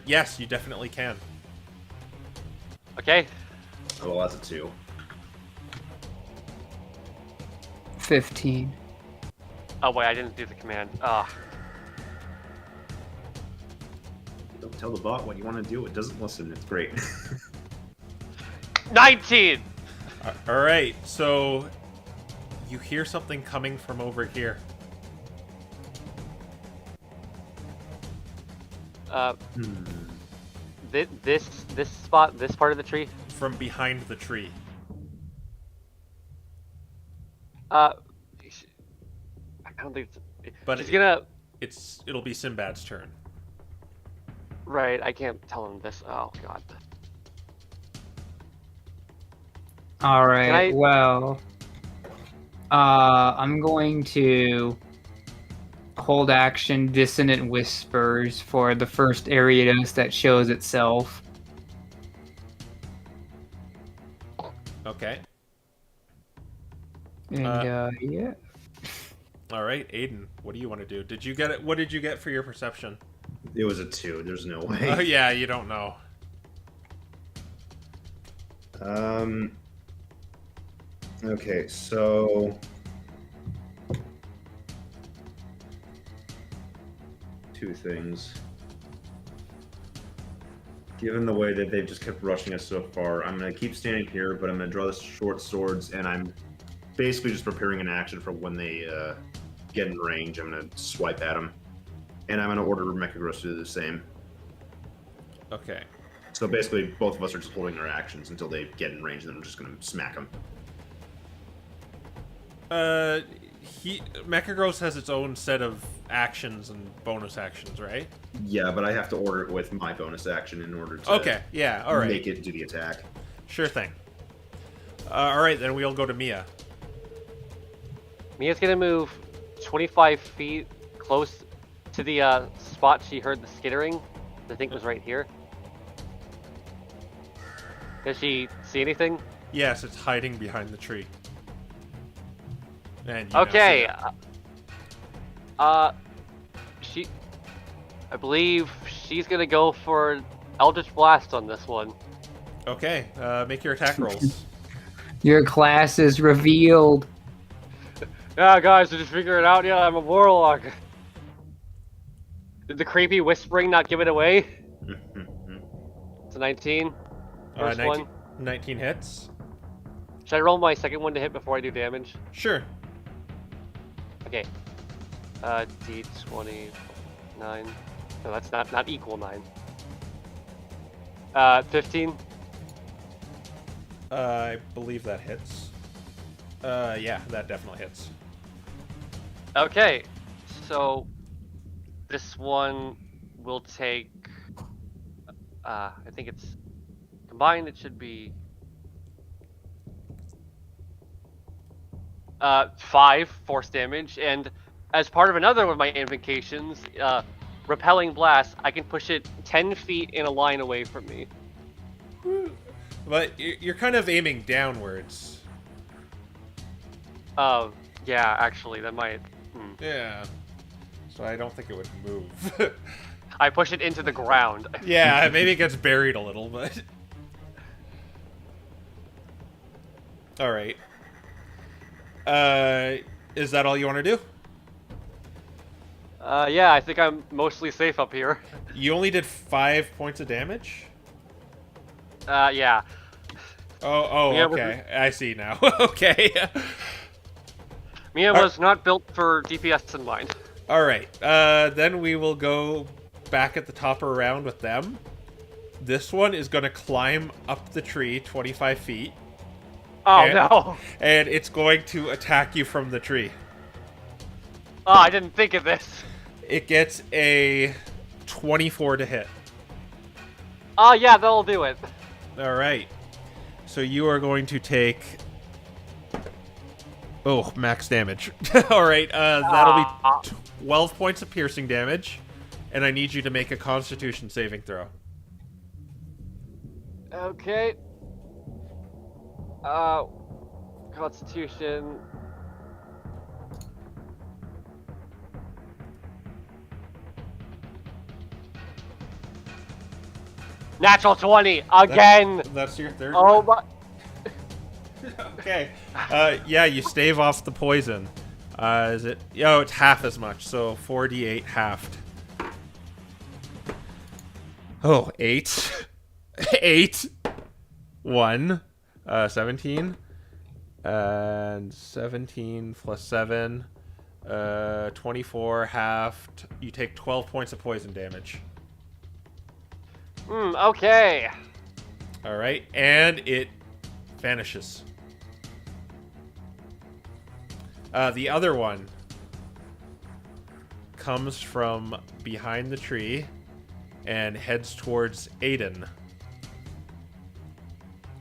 Yes, you definitely can. Okay. Oh, well, that's a 2. 15. Oh wait, I didn't do the command. Don't tell the bot what you want to do. It doesn't listen. It's great. 19! All right, so you hear something coming from over here. This spot, this part of the tree? From behind the tree. I don't think But she's gonna... It'll be Sinbad's turn. Right, I can't tell him this. Oh, God. All right. Can I- Well, I'm going to hold action Dissonant Whispers for the first Ariados that shows itself. Okay. And yeah. All right, Aiden, what do you want to do? Did you get it? What did you get for your perception? It was a 2. There's no way. Oh yeah, you don't know. Okay, so two things. Given the way that they've just kept rushing us so far, I'm going to keep standing here, but I'm going to draw the short swords, and I'm basically just preparing an action for when they get in range. I'm going to swipe at them, and I'm going to order Mechagros to do the same. Okay. So basically, both of us are just holding our actions until they get in range, and then I'm just going to smack them. Mechagros has its own set of actions and bonus actions, right? Yeah, but I have to order it with my bonus action in order to all right. make it do the attack. Sure thing. All right, then we'll go to Mia. Mia's gonna move 25 feet close to the spot she heard the skittering. I think was right here. Does she see anything? Yes, it's hiding behind the tree. And Okay. I believe she's gonna go for Eldritch Blast on this one. Okay, make your attack rolls. Your class is revealed. Yeah, guys, did you figure it out? Yeah, I'm a warlock. Did the creepy whispering not give it away? It's a 19. First 19, one. 19 hits. Should I roll my second one to hit before I do damage? Sure. Okay. D20, 9. No, that's not equal 9. 15. I believe that hits. Yeah, that definitely hits. Okay, so this one will take. I think it's combined. It should be 5 force damage, and as part of another of my invocations, repelling blast, I can push it 10 feet in a line away from me. But you're kind of aiming downwards. Yeah, actually, that might. Yeah. So I don't think it would move. I push it into the ground. Yeah, maybe it gets buried a little, but... Alright. Is that all you want to do? Yeah, I think I'm mostly safe up here. You only did 5 points of damage? Yeah. Oh, Yeah, okay. I see now. Okay. Mia was not built for DPS in mind. Alright, then we will go back at the top of a round with them. This one is going to climb up the tree 25 feet. Oh, no. And it's going to attack you from the tree. Oh, I didn't think of this. It gets a 24 to hit. Oh, yeah, that'll do it. Alright. So you are going to take... Oh, max damage. Alright, that'll be 12 points of piercing damage. And I need you to make a Constitution saving throw. Okay. Constitution. Natural 20 again. That's your third Oh one? my. Okay. Yeah, you stave off the poison. Is it? Oh, it's half as much. So 4d8 halved. Oh, 8. 8. 1. 17. And 17 plus 7. 24 halved. You take 12 points of poison damage. Okay. Alright, and it vanishes. The other one comes from behind the tree and heads towards Aiden.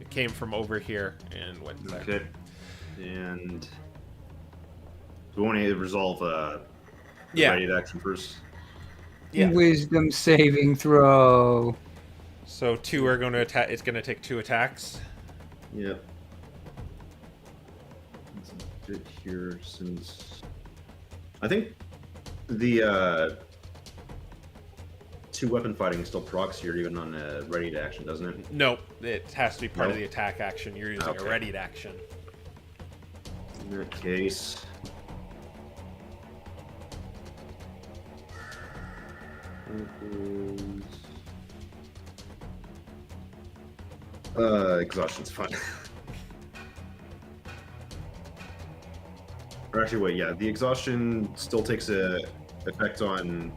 It came from over here and went there. Okay. And we want to resolve Yeah. ready action first. Yeah. Wisdom saving throw. So 2 are going to attack. It's going to take 2 attacks. Yep. It's a bit here since I think the 2 weapon fighting still procs here even on a ready to action, doesn't it? No, it has to be part of No? the attack action. You're using a Okay. readied action. In that case. Exhaustion's fine. Or actually, wait, yeah, the exhaustion still takes a effect on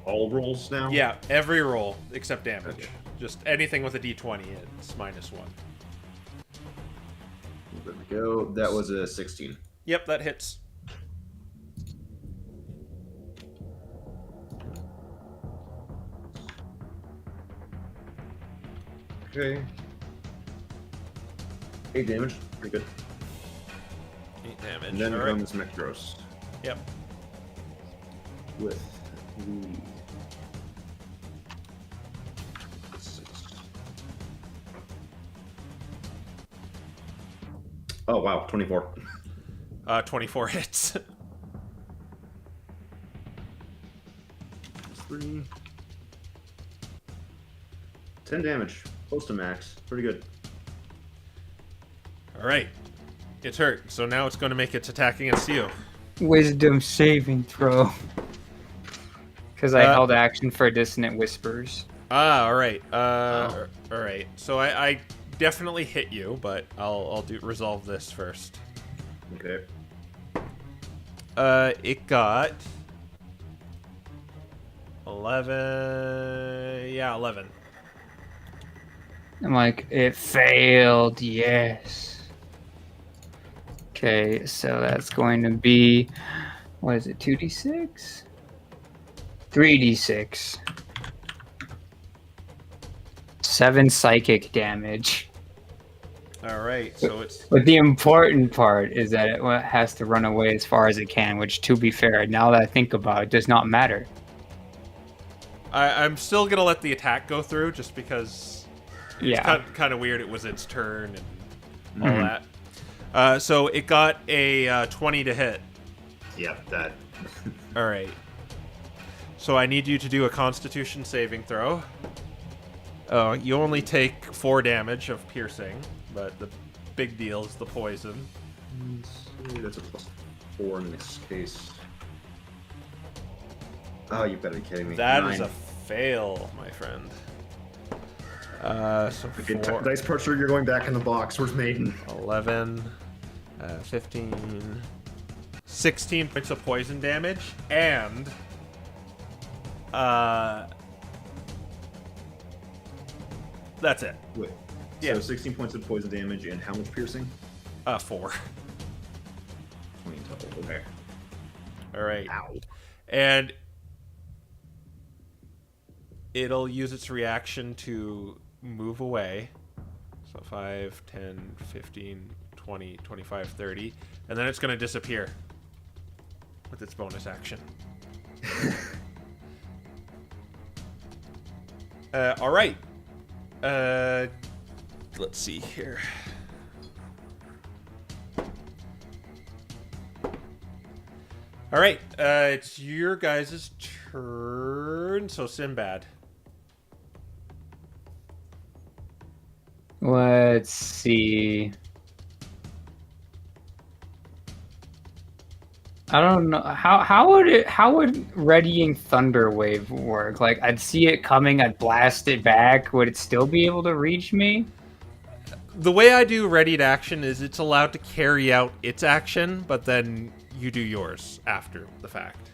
all rolls now? Yeah, every roll except damage. Okay. Just anything with a d20, it's -1. There we go. That was a 16. Yep, that hits. Okay. 8 damage. Pretty good. 8 damage. And then All right. comes Mectros Yep. with the 6. Oh, wow. 24. 24 hits. 3. 10 damage. Close to max. Pretty good. All right. It's hurt, so now it's going to make its attack against you. Wisdom saving throw. Because I Uh, held action for Dissonant Whispers. All right. All right. So I definitely hit you, but I'll resolve this first. Okay. It got 11. Yeah, 11. I'm like, it failed, yes. Okay, so that's going to be, what is it, 2d6? 3d6. 7 psychic damage. All right, so it's But the important part is that it has to run away as far as it can, which, to be fair, now that I think about it, does not matter. I'm still gonna let the attack go through just because Yeah. it's kind of weird. It was its turn and all Mhm. that. So it got a 20 to hit. Yeah, that. All right. So I need you to do a Constitution saving throw. You only take 4 damage of piercing, but the big deal is the poison. Let's see, that's a +4 in this case. Oh, you better be kidding me. That is 9. a fail, my friend. So Okay, 4, dice pressure, you're going back in the box. Where's Maiden? 11, 15, 16 points of poison damage, and that's it. Wait. Yeah. So 16 points of poison damage and how much piercing? 4. 20 total. Okay. All right. Ow. And it'll use its reaction to move away. So 5, 10, 15, 20, 25, 30. And then it's going to disappear with its bonus action. All right. Let's see here. All right. It's your guys' turn. So Sinbad. Let's see. I don't know how would readying thunder wave work? Like, I'd see it coming, I'd blast it back. Would it still be able to reach me? The way I do readied action is it's allowed to carry out its action, but then you do yours after the fact.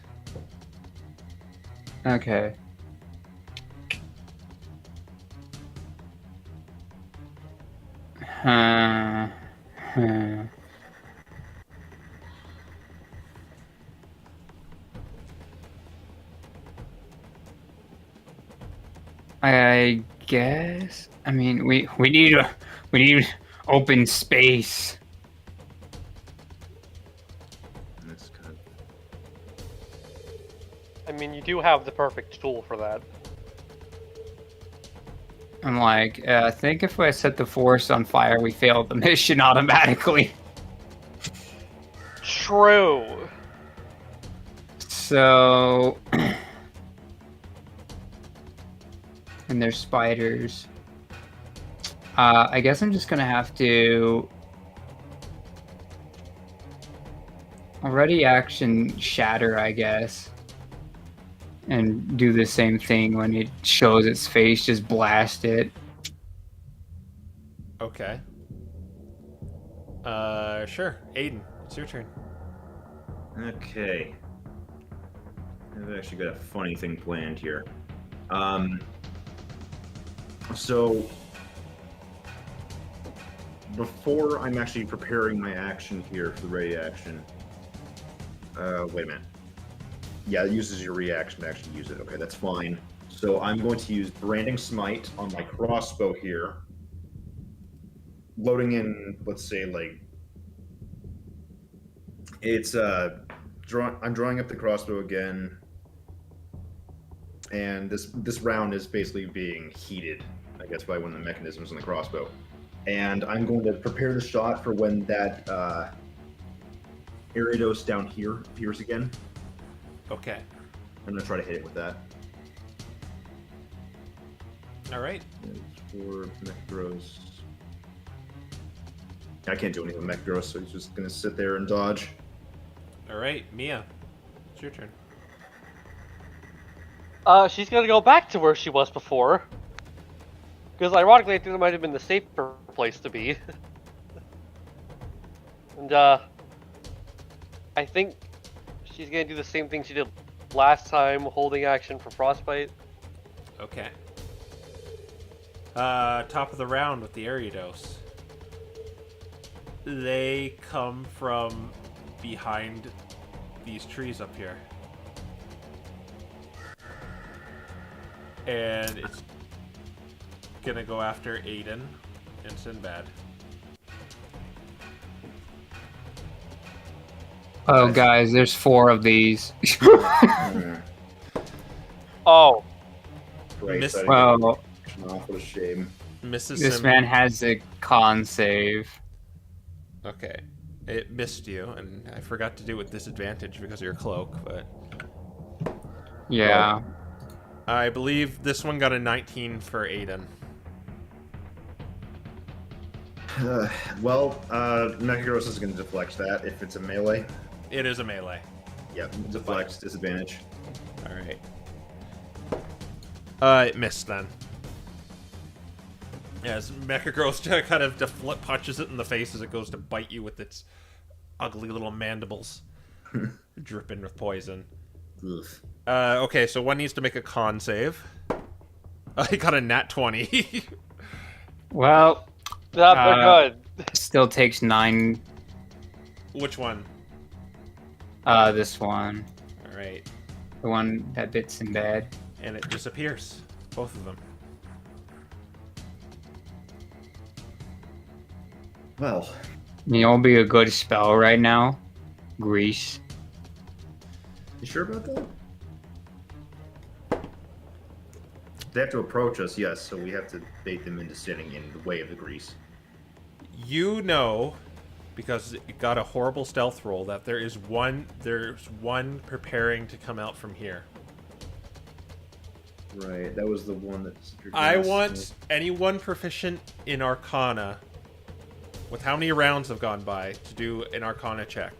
Okay. Huh. I guess. I mean, we need open space. That's kind of... I mean, you do have the perfect tool for that. I'm like, I think if I set the forest on fire, we fail the mission automatically. True. So, and there's spiders. I guess I'm just gonna have to already action shatter, I guess, and do the same thing when it shows its face. Just blast it. Okay. Sure. Aiden, it's your turn. Okay. I've actually got a funny thing planned here. So before I'm actually preparing my action here for the ready action. Wait a minute. Yeah, it uses your reaction to actually use it. Okay, that's fine. So I'm going to use Branding Smite on my crossbow here. Loading in, let's say, like, it's I'm drawing up the crossbow again, and this round is basically being heated, I guess, by one of the mechanisms in the crossbow. And I'm going to prepare the shot for when that Aridos down here appears again. Okay. I'm going to try to hit it with that. All right. For Mechgros. I can't do anything with Mechgros, so he's just going to sit there and dodge. All right, Mia, it's your turn. She's gonna go back to where she was before. Because ironically, I think that might have been the safer place to be. And, I think she's gonna do the same thing she did last time, holding action for Frostbite. Okay. Top of the round with the Ariados. They come from behind these trees up here. And it's gonna go after Aiden and Sinbad. Oh, guys, there's 4 of these. Oh, Great. Miss- so I didn't Well, get off. What a shame. Mrs. this Sim- man has a con save. Okay. It missed you, and I forgot to do it with disadvantage because of your cloak, but Yeah. I believe this one got a 19 for Aiden. Mechagross is going to deflect that if it's a melee. It is a melee. Yep, deflect, disadvantage. Alright. It missed then. As Mechagross kind of punches it in the face as it goes to bite you with its ugly little mandibles. Dripping with poison. Ugh. Okay, so one needs to make a con save. He got a nat 20. Well, they're good. still takes 9. Which one? This one. Alright. The one that bits in bad. And it disappears. Both of them. Well, You know, it'll be a good spell right now. Grease. you sure about that? They have to approach us, yes, so we have to bait them into sitting in the way of the grease. You know, because it got a horrible stealth roll, that there's one preparing to come out from here. Right, that was the one that... I want anyone proficient in Arcana, with how many rounds have gone by, to do an Arcana check.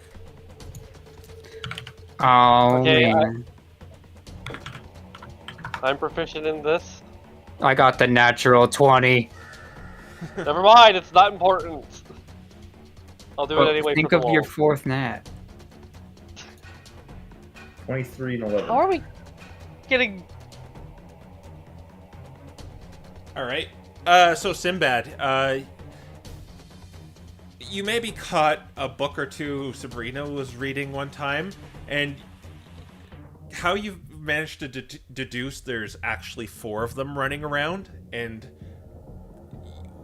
Oh, Okay, man. I'm proficient in this. I got the natural 20. Never mind, it's not important. I'll do Well, it anyway. think for of your Paul. 4th nat. 23 and 11. How are we getting? Alright. So Sinbad, you maybe caught a book or two Sabrina was reading one time, and how you've managed to deduce there's actually 4 of them running around, and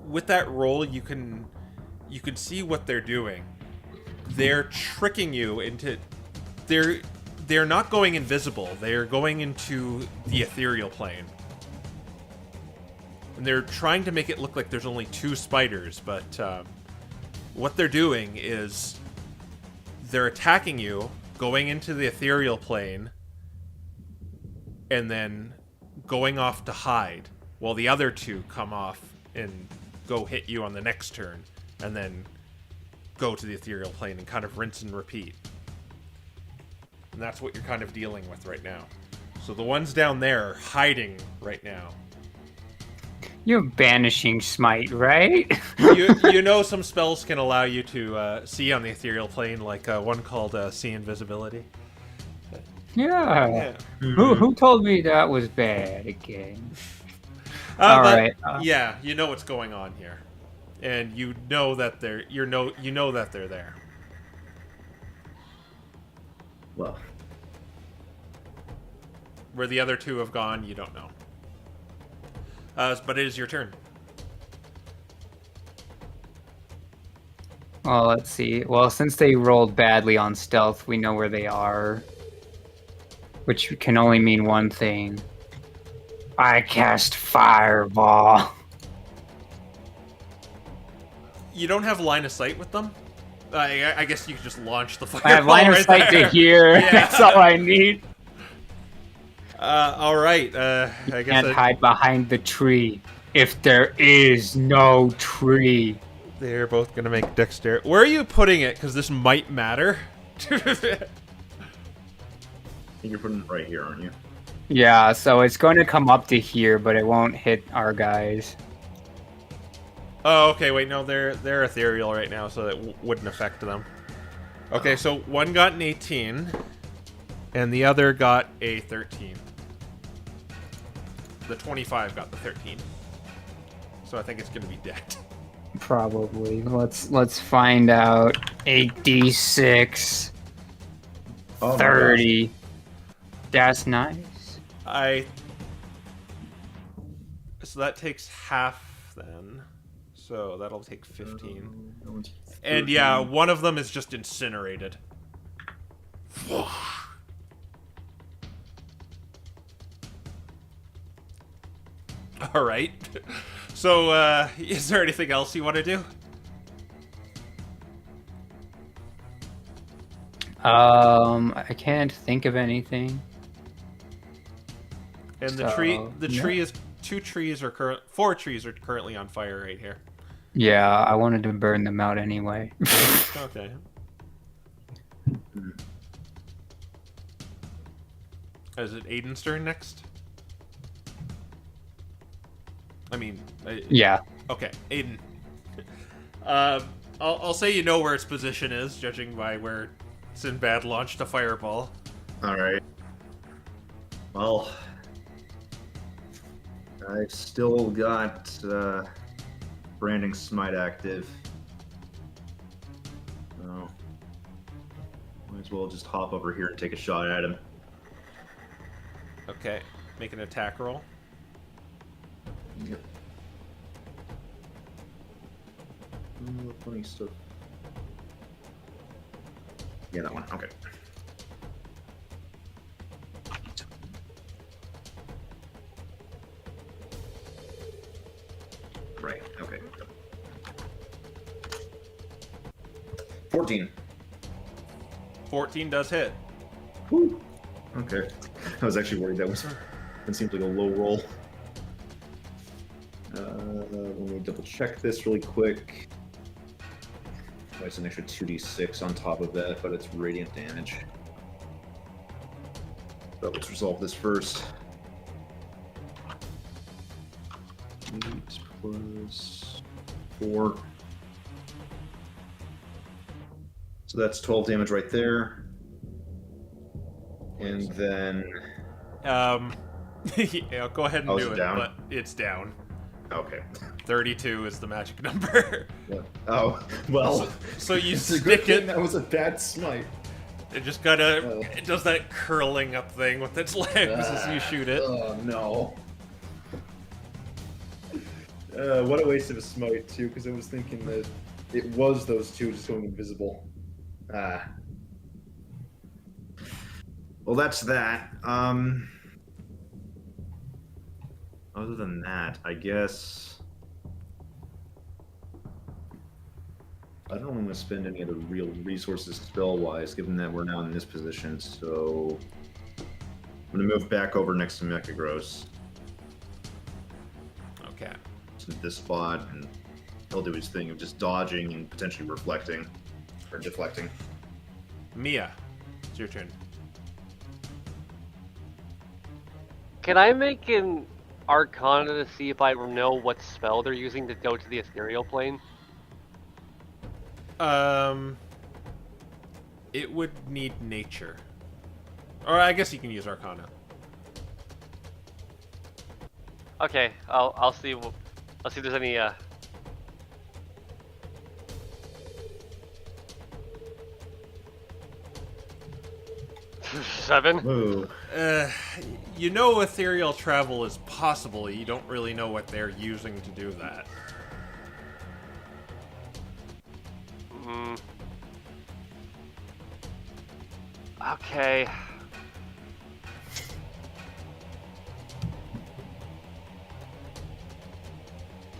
with that roll you can see what they're doing. They're tricking you into... They're not going invisible. They're going into the ethereal plane. And they're trying to make it look like there's only 2 spiders, but what they're doing is they're attacking you, going into the ethereal plane, and then going off to hide, while the other 2 come off and go hit you on the next turn, and then go to the ethereal plane and kind of rinse and repeat. And that's what you're kind of dealing with right now. So the ones down there are hiding right now. You're banishing smite, right? You know some spells can allow you to see on the ethereal plane, like one called see invisibility. Yeah. Who told me that was bad again? All But, right. yeah, you know what's going on here, and you know that they're that they're there. Well, Where the other 2 have gone, you don't know. But it is your turn. Well, let's see. Well, since they rolled badly on stealth, we know where they are. Which can only mean one thing. I cast Fireball. You don't have line of sight with them. I guess you could just launch the fireball. I have line of right sight there. to here. Yeah. That's all I need. All right. I guess Can't hide behind the tree if there is no tree. they're both gonna make dexterity. Where are you putting it? Because this might matter. you're putting it right here, aren't you? Yeah, so it's going to come up to here, but it won't hit our guys. Oh, okay. Wait, no, they're ethereal right now, so that wouldn't affect them. Okay, so one got an 18, and the other got a 13. The 25 got the 13. so I think it's gonna be dead. Probably. Let's find out. 8d6. Oh, 30. That's nice. So that takes half then. So that'll take 15. And yeah, one of them is just incinerated. All right. So, is there anything else you want to do? I can't think of anything. And the tree is 4 trees are currently on fire right here. Yeah, I wanted to burn them out anyway. Okay. Is it Aiden's turn next? I mean, Yeah. Okay, Aiden. I'll say you know where its position is, judging by where Sinbad launched a fireball. All right. Well, I've still got branding smite active. So might as well just hop over here and take a shot at him. Okay, make an attack roll. Yep. Funny stuff. Yeah, that one. Okay. Right. Okay. 14. 14 does hit. Whew. Okay. I was actually worried that seems like a low roll. Let me double check this really quick. It's an extra 2d6 on top of that, but it's radiant damage. But let's resolve this first. 8 plus 4. So that's 12 damage right there. And then... yeah, go ahead and Oh, is do it it, down? but it's down. Okay. 32 is the magic number. Yeah. Oh, well. So you it's a good stick thing it. that was a bad smite. It just it does that curling up thing with its legs as you shoot it. Oh, no. What a waste of a smite, too, because I was thinking that it was those two just going invisible. Ah. Well, that's that. Other than that, I guess... I don't want to spend any other real resources spell-wise, given that we're now in this position, so... I'm going to move back over next to Mechagross. Okay. To this spot, and he'll do his thing of just dodging and potentially reflecting. Or deflecting. Mia, it's your turn. Can I make an Arcana to see if I know what spell they're using to go to the ethereal plane? It would need nature. Or I guess you can use Arcana. Okay, I'll see. I'll see if there's any. 7. Ooh. You know ethereal travel is possible, you don't really know what they're using to do that. Okay.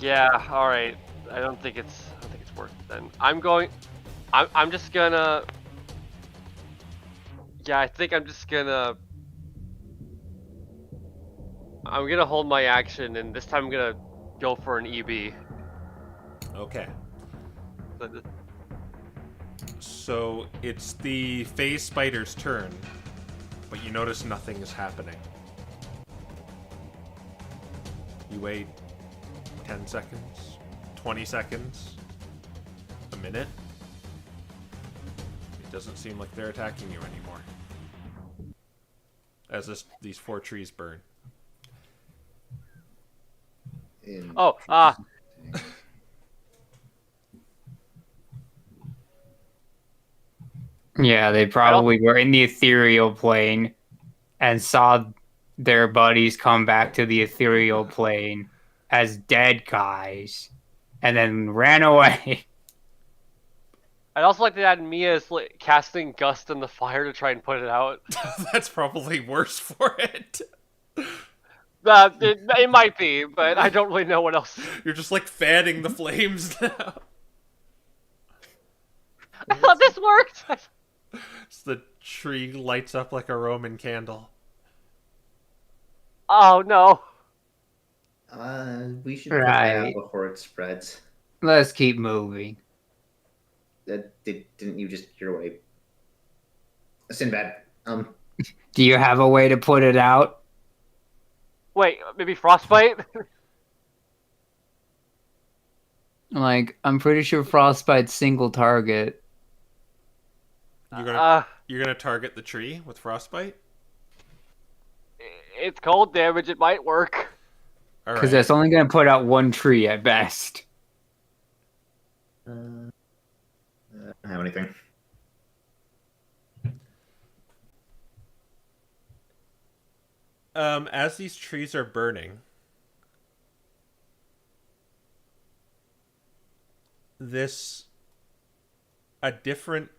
Yeah, alright. I don't think it's worth it then. I'm just gonna... Yeah, I think I'm just gonna... I'm gonna hold my action, and this time I'm gonna go for an EB. Okay. So it's the phase spider's turn, but you notice nothing is happening. You wait 10 seconds, 20 seconds, a minute. It doesn't seem like they're attacking you anymore. As these 4 trees burn. Oh, Yeah, they probably were in the ethereal plane and saw their buddies come back to the ethereal plane as dead guys and then ran away. I'd also like to add Mia's casting Gust in the fire to try and put it out. That's probably worse for it. It might be, but I don't really know what else. You're just like fanning the flames now. I thought this worked! So the tree lights up like a Roman candle. Oh no. We should put that out Right. before it spreads. Let's keep moving. Didn't you just hear away? Sinbad. Do you have a way to put it out? Wait, maybe frostbite? Like, I'm pretty sure frostbite's single target. You're gonna target the tree with frostbite? It's cold damage, it might work. All Because right. that's only going to put out one tree at best. I don't have anything. As these trees are burning, a different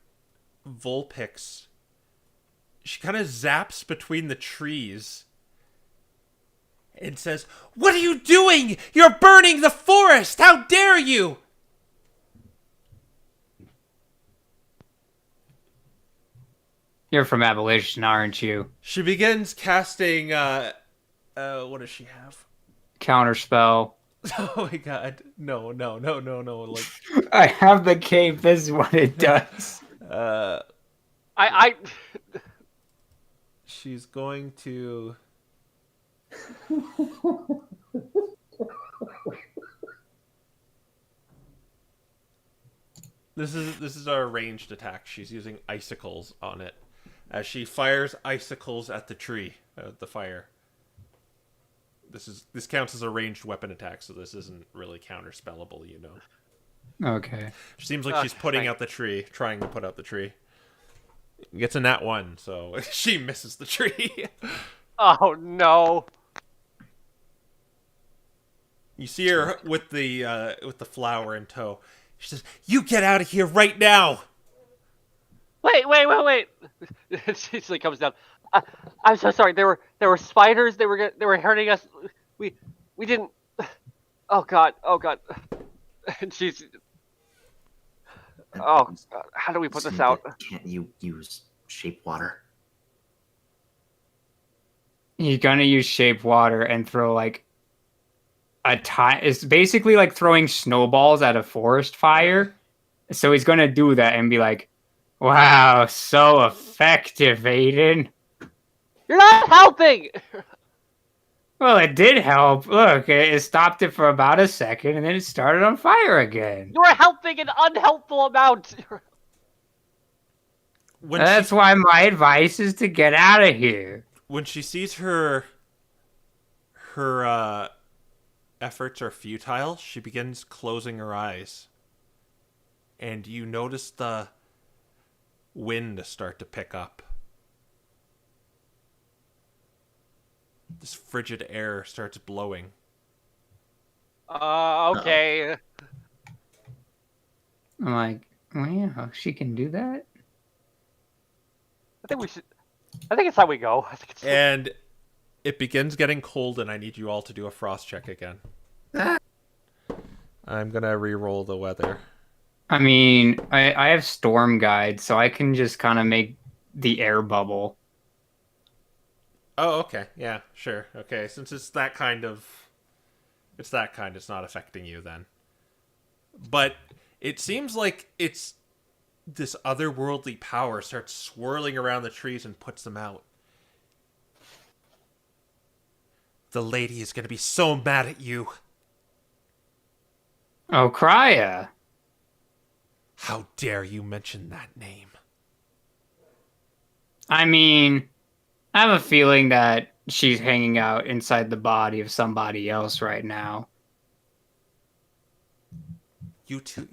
Vulpix, she kind of zaps between the trees and says, "What are you doing? You're burning the forest! How dare you!" You're from Abolition, aren't you? She begins casting, what does she have? Counterspell. Oh my god. No. Like, I have the cape. This is what it does. I she's going to... This is our ranged attack. She's using icicles on it as she fires icicles at the tree, the fire. This counts as a ranged weapon attack, so this isn't really counterspellable, you know. Okay. She seems like she's putting out the tree, trying to put out the tree. Gets a nat 1, so she misses the tree. Oh no. You see her with the flower in tow. She says, "You get out of here right now!" Wait. She like comes down. I'm so sorry. There were spiders. They were hurting us. We didn't. Oh god. And she's. Oh god. How do we put this Sinbad, out? Can't you use shape water? You're gonna use shape water and throw like it's basically like throwing snowballs at a forest fire. So he's gonna do that and be like, "Wow, so effective, Aiden." You're not helping. Well, it did help. Look, it stopped it for about a second and then it started on fire again. You're helping an unhelpful amount. That's why my advice is to get out of here. When she sees her efforts are futile, she begins closing her eyes. And you notice the wind start to pick up. This frigid air starts blowing. Okay. I'm like, wow, she can do that? I think it's time we go. And it begins getting cold, and I need you all to do a frost check again. I'm gonna re-roll the weather. I mean, I have storm guide, so I can just kind of make the air bubble. Oh, okay. Yeah, sure. Okay, since it's that kind, it's not affecting you then. But it seems like it's this otherworldly power starts swirling around the trees and puts them out. The lady is going to be so mad at you. Oh, Krya. How dare you mention that name? I mean, I have a feeling that she's hanging out inside the body of somebody else right now. You two,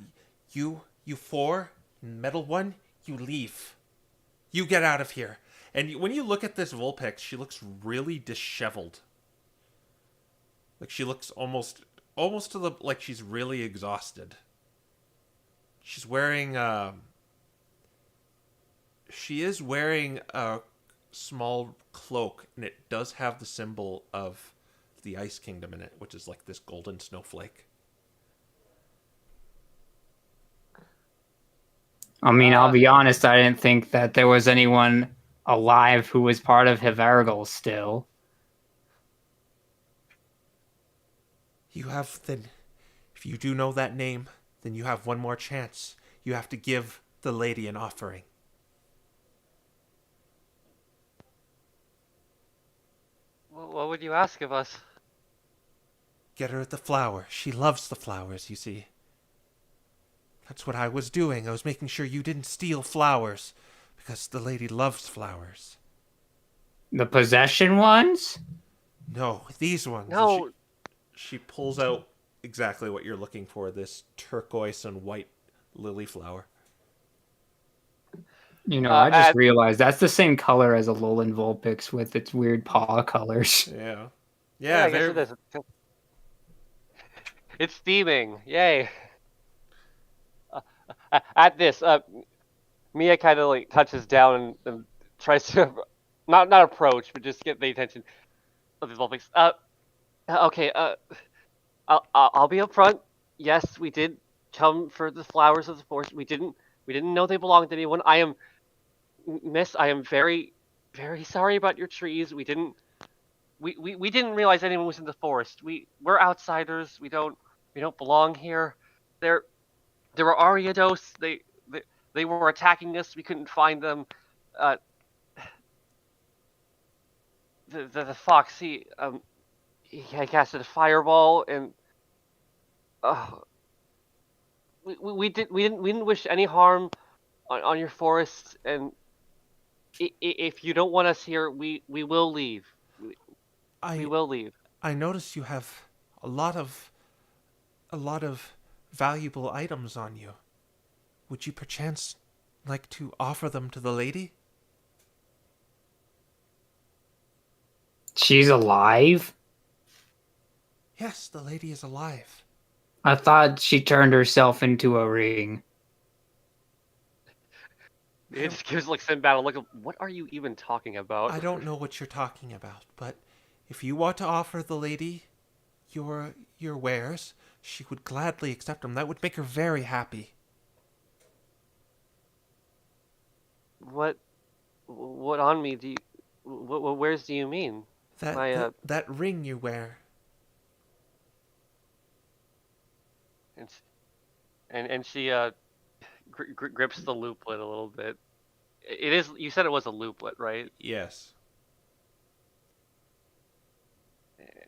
you four, metal one, you leave. You get out of here. And when you look at this Vulpix, she looks really disheveled. Like she looks almost to the like she's really exhausted. She's wearing she is wearing a small cloak, and it does have the symbol of the Ice Kingdom in it, which is like this golden snowflake. I mean, I'll be honest, I didn't think that there was anyone alive who was part of Hivargal still. You have then, if you do know that name, then you have one more chance. You have to give the lady an offering. What would you ask of us? Get her the flower. She loves the flowers, you see. That's what I was doing. I was making sure you didn't steal flowers, because the lady loves flowers. The possession ones? No, these ones. No. She pulls out exactly what you're looking for, this turquoise and white lily flower. You know, I just realized that's the same color as a Alolan Vulpix with its weird paw colors. Yeah. Yeah, I guess it is. It's steaming. Yay. At this, Mia kind of like touches down and tries to not approach, but just get the attention of the Vulpix. Okay. I'll be up front. Yes, we did come for the flowers of the forest. We didn't know they belonged to anyone. Miss, I am very, very sorry about your trees. We didn't realize anyone was in the forest. We're outsiders. We don't belong here. There were Ariados. They were attacking us. We couldn't find them. The fox he casted a fireball, and we didn't wish any harm on your forests. And if you don't want us here, we will leave. We will leave. I notice you have a lot of valuable items on you. Would you perchance like to offer them to the lady? She's alive? Yes, the lady is alive. I thought she turned herself into a ring. It just gives like Sinbad a look of, what are you even talking about? I don't know what you're talking about, but if you want to offer the lady your wares, she would gladly accept them. That would make her very happy. What on me do you? What wares do you mean? That ring you wear. And she grips the looplet a little bit. It is. You said it was a looplet, right? Yes.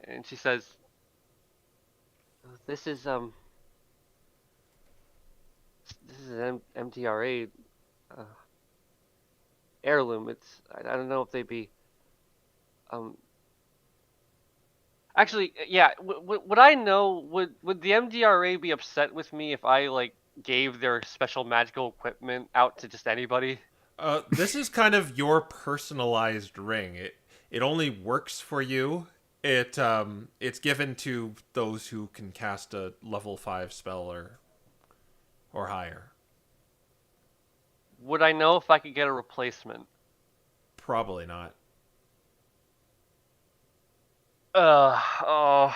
And she says, "This is an MTRA heirloom. It's I don't know if they'd be actually, yeah. Would I know? Would the MDRA be upset with me if I like gave their special magical equipment out to just anybody?" This is kind of your personalized ring. It only works for you. It's given to those who can cast a level 5 spell or higher. Would I know if I could get a replacement? Probably not. Oh.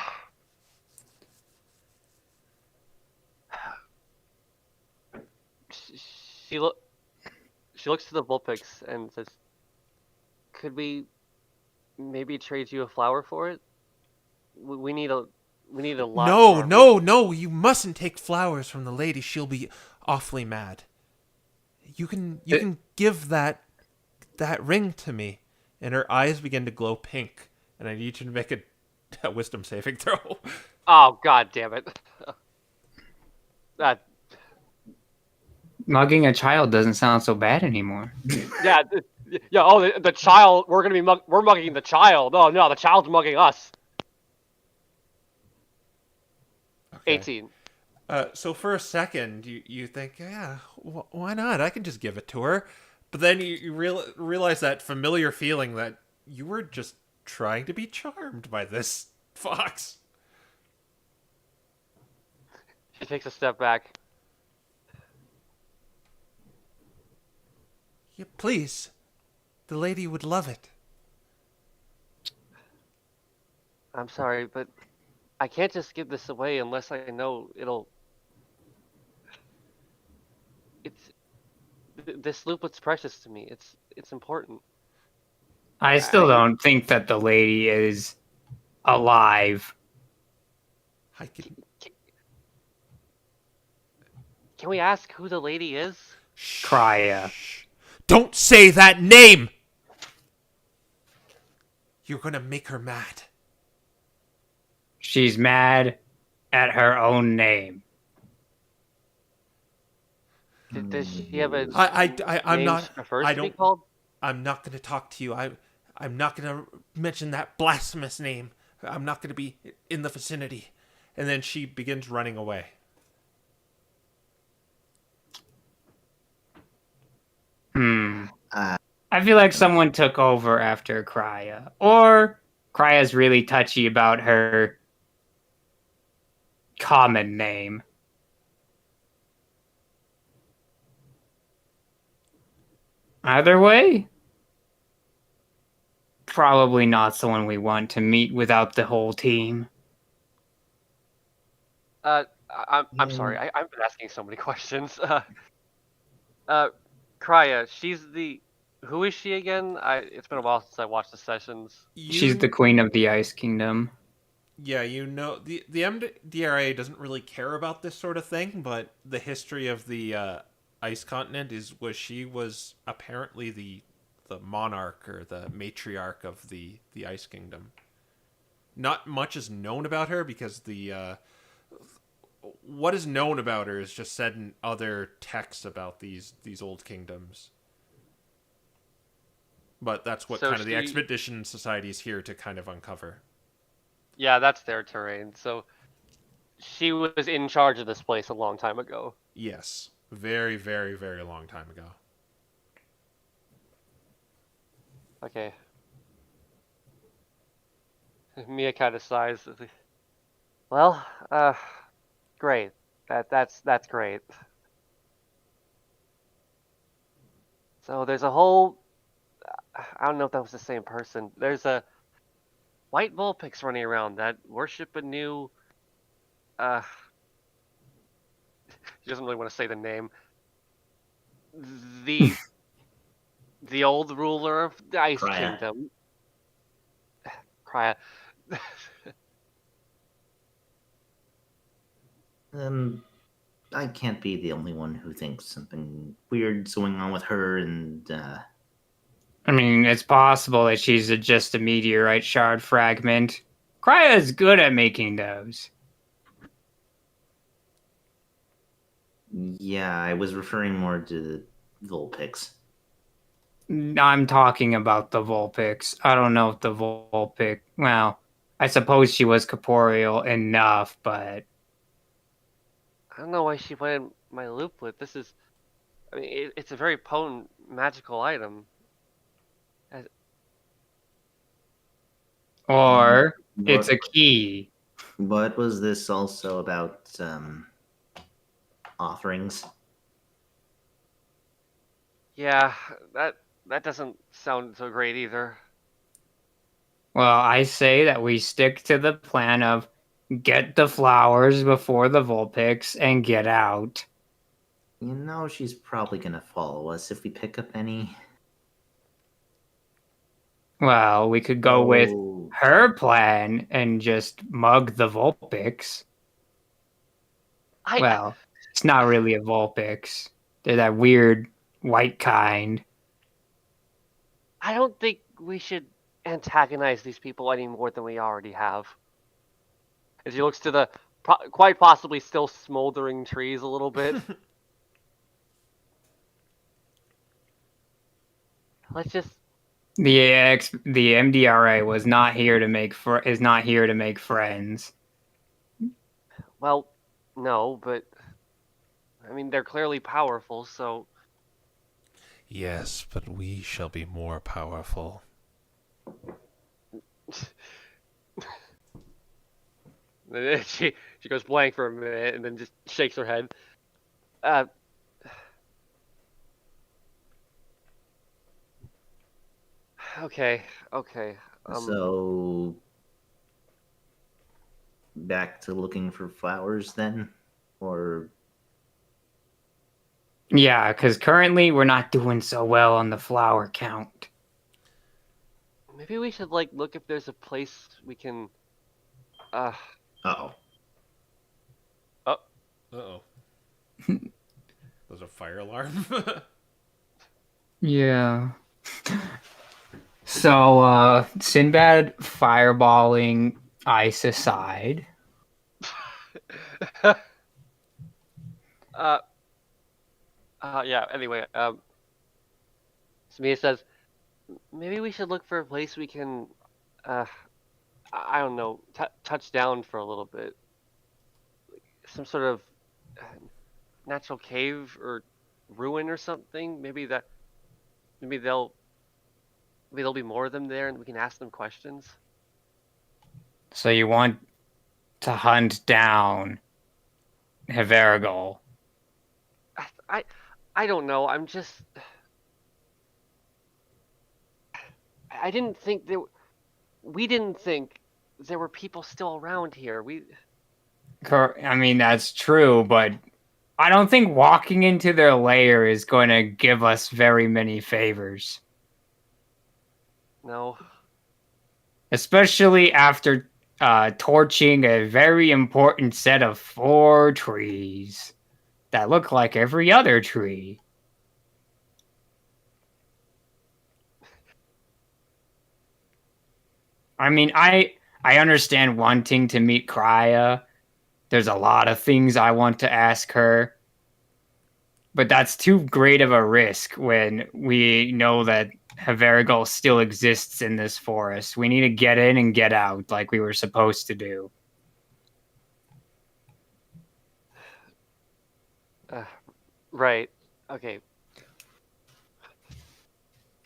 She looks to the Vulpix and says, "Could we maybe trade you a flower for it? We need a lot." No, you mustn't take flowers from the lady. She'll be awfully mad. You can give that ring to me. And her eyes begin to glow pink, and I need you to make a wisdom saving throw. Oh, god damn it. That Mugging a child doesn't sound so bad anymore. yeah, oh, the child, we're mugging the child. Oh no, the child's mugging us. Okay. 18. So for a second, you think, yeah, why not? I can just give it to her. But then you realize that familiar feeling that you were just trying to be charmed by this fox. She takes a step back. Yeah, please. The lady would love it. I'm sorry, but I can't just give this away unless I know it'll. This looplet's precious to me. It's important. I still don't think that the lady is alive. I can... Can we ask who the lady is? Krya. Don't say that name! You're gonna make her mad. She's mad at her own name. Does she have a I'm name not. she prefers I to be don't. called? I'm not gonna talk to you. I'm not gonna mention that blasphemous name. I'm not gonna be in the vicinity. And then she begins running away. I feel like someone took over after Krya. Or Krya's really touchy about her common name. Either way, probably not someone we want to meet without the whole team. I'm sorry. I've been asking so many questions. Krya, she's the. Who is she again? It's been a while since I watched the sessions. She's the queen of the Ice Kingdom. Yeah, you know, the MDRA doesn't really care about this sort of thing, but the history of the Ice Continent she was apparently the monarch or the matriarch of the Ice Kingdom. Not much is known about her because what is known about her is just said in other texts about these old kingdoms. But that's what kind of the Expedition Society is here to kind of uncover. Yeah, that's their terrain. So she was in charge of this place a long time ago. Yes. Very, very, very long time ago. Okay. Mia kind of sighs. Well, great. That's great. So there's a whole. I don't know if that was the same person. There's a white Vulpix running around that worship a new. She doesn't really want to say the name. The old ruler of the Ice Kingdom. Krya. I can't be the only one who thinks something weird's going on with her, and I mean, it's possible that she's just a meteorite shard fragment. Krya is good at making those. yeah, I was referring more to the Vulpix. I'm talking about the Vulpix. I don't know if the Vulpix... Well, I suppose she was corporeal enough, but... I don't know why she wanted my looplet. This is... I mean, it's a very potent magical item. Or it's a key. But was this also about offerings? Yeah, that doesn't sound so great either. Well, I say that we stick to the plan of get the flowers before the Vulpix and get out. You know, she's probably gonna follow us if we pick up any. Well, we could go with her plan and just mug the Vulpix. Well, it's not really a Vulpix. They're that weird white kind. I don't think we should antagonize these people any more than we already have. As he looks to the quite possibly still smoldering trees a little bit. Let's just... The MDRA was not here to make is not here to make friends. Well, no, but I mean they're clearly powerful, so Yes, but we shall be more powerful. She goes blank for a minute and then just shakes her head. Uh, okay, okay. So back to looking for flowers then, or Yeah, because currently we're not doing so well on the flower count. Maybe we should like look if there's a place we can. Uh, oh, Uh-oh. There's a fire alarm. Yeah. So, Sinbad fireballing ice aside. uh, yeah. Anyway, Samia says maybe we should look for a place we can. Uh, I don't know, touch down for a little bit. Some sort of uh, natural cave or ruin or something. Maybe there'll be more of them there, and we can ask them questions. So you want to hunt down Haverigal. I don't know. I didn't think we didn't think there were people still around here. I mean, that's true, but I don't think walking into their lair is going to give us very many favors. No. Especially after torching a very important set of 4 trees that look like every other tree. I mean, I understand wanting to meet Krya. There's a lot of things I want to ask her. But that's too great of a risk when we know that Haverigal still exists in this forest. We need to get in and get out like we were supposed to do. Right. Okay.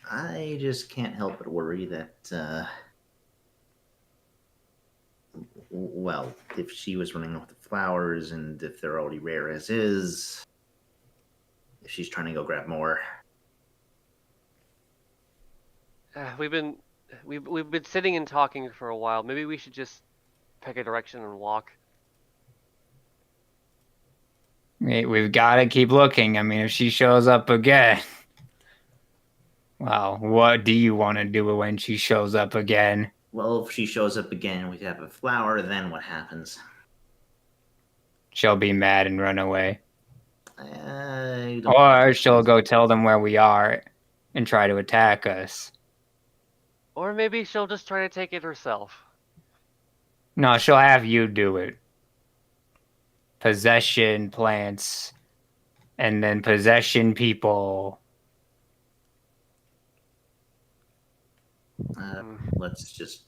I just can't help but worry that, well, if she was running off the flowers and if they're already rare as is, if she's trying to go grab more. We've been sitting and talking for a while. Maybe we should just pick a direction and walk. We've got to keep looking. I mean, if she shows up again, well, what do you want to do when she shows up again? Well, if she shows up again and we have a flower, then what happens? She'll be mad and run away. I don't Or she'll go tell them where we are and try to attack us. Or maybe she'll just try to take it herself. No, she'll have you do it. Possession plants, and then possession people. Let's just...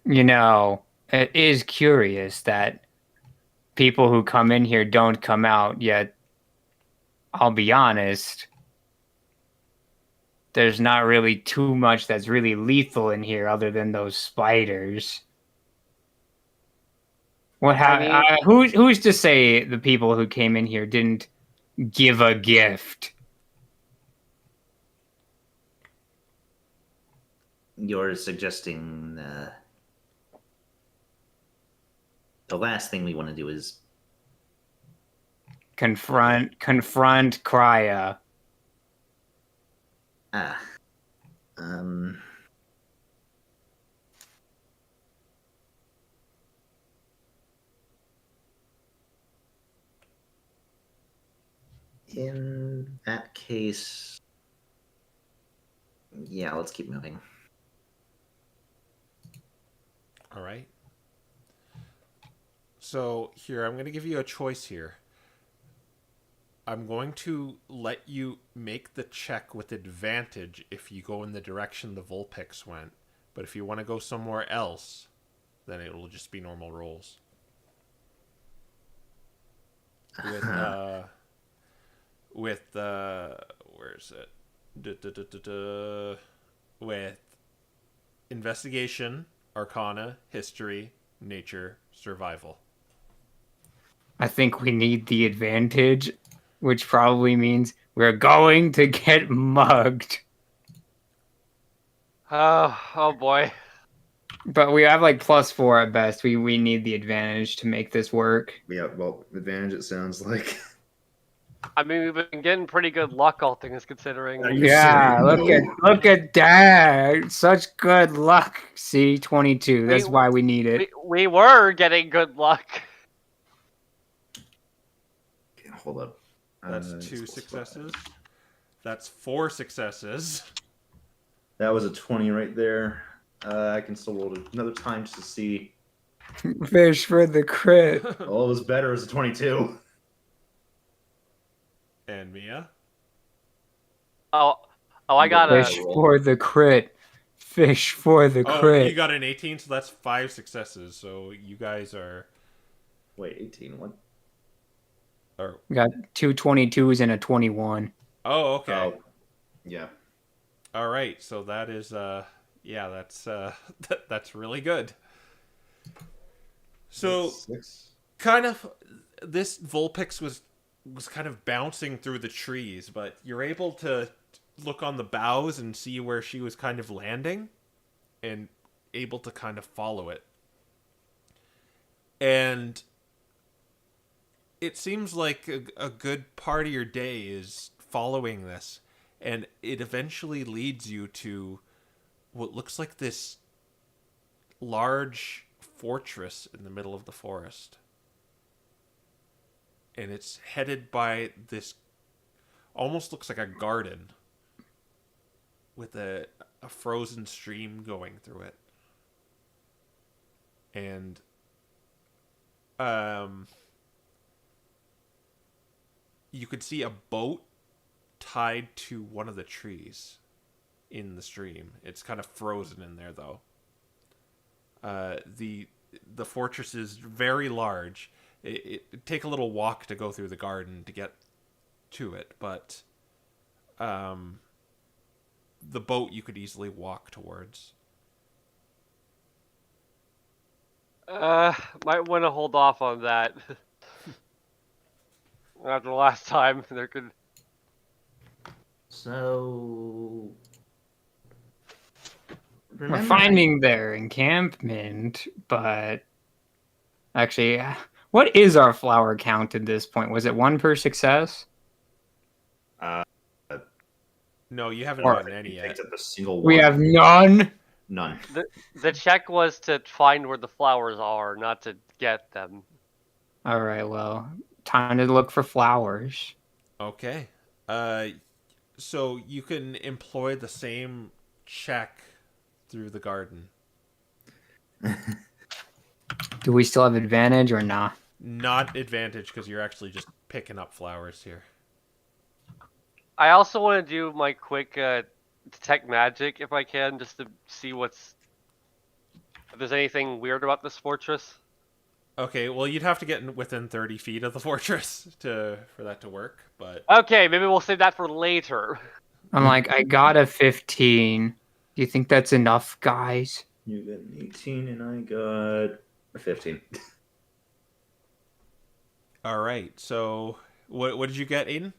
You know, it is curious that people who come in here don't come out, yet I'll be honest, there's not really too much that's really lethal in here other than those spiders. Who's to say the people who came in here didn't give a gift? You're suggesting the last thing we want to do is confront Krya. Um, in that case, yeah, let's keep moving. All right. So here, I'm going to give you a choice here. I'm going to let you make the check with advantage if you go in the direction the Vulpix went. But if you want to go somewhere else, then it will just be normal rolls. Where is it? with investigation, arcana, history, nature, survival. I think we need the advantage, which probably means we're going to get mugged. Oh boy. But we have like +4 at best. We need the advantage to make this work. Yeah, well, advantage it sounds like. I mean, we've been getting pretty good luck, all things considering. Are you Yeah, serious? look at that. Such good luck. See, 22. That's why we need it. We were getting good luck. Okay, hold up. That's 2 successes. That's 4 successes. That was a 20 right there. I can still roll it another time just to see. Fish for the crit. All it was better as a 22. And Mia? Oh, I got a. Fish for the crit. Fish for the Oh, crit. you got an 18, so that's 5 successes. So you guys are... Wait, 18, what? Or... We got 2 22s and a 21. Oh, okay. Oh, yeah. All right, so that is... Yeah, that's that's really good. So, Six. kind of... This Vulpix was kind of bouncing through the trees, but you're able to look on the boughs and see where she was kind of landing and able to kind of follow it. And it seems like a good part of your day is following this, and it eventually leads you to what looks like this large fortress in the middle of the forest. And it's headed by this, almost looks like a garden with a frozen stream going through it. And you could see a boat tied to one of the trees in the stream. It's kind of frozen in there, though. The fortress is very large. It'd take a little walk to go through the garden to get to it, but the boat you could easily walk towards. Might want to hold off on that. After last time, there could. So We're finding their encampment, but actually, what is our flower count at this point? Was it 1 per success? No, you haven't Or- gotten any yet. Picked up a single one. We have none. None. The check was to find where the flowers are, not to get them. All right, well, time to look for flowers. Okay. So you can employ the same check through the garden. Do we still have advantage or not? Not advantage because you're actually just picking up flowers here. I also want to do my quick detect magic if I can, just to see if there's anything weird about this fortress. Okay, well you'd have to get within 30 feet of the fortress for that to work, but Okay, maybe we'll save that for later. I'm like, I got a 15. Do you think that's enough, guys? You got an 18 and I got a 15. all right. So what did you get, Aiden?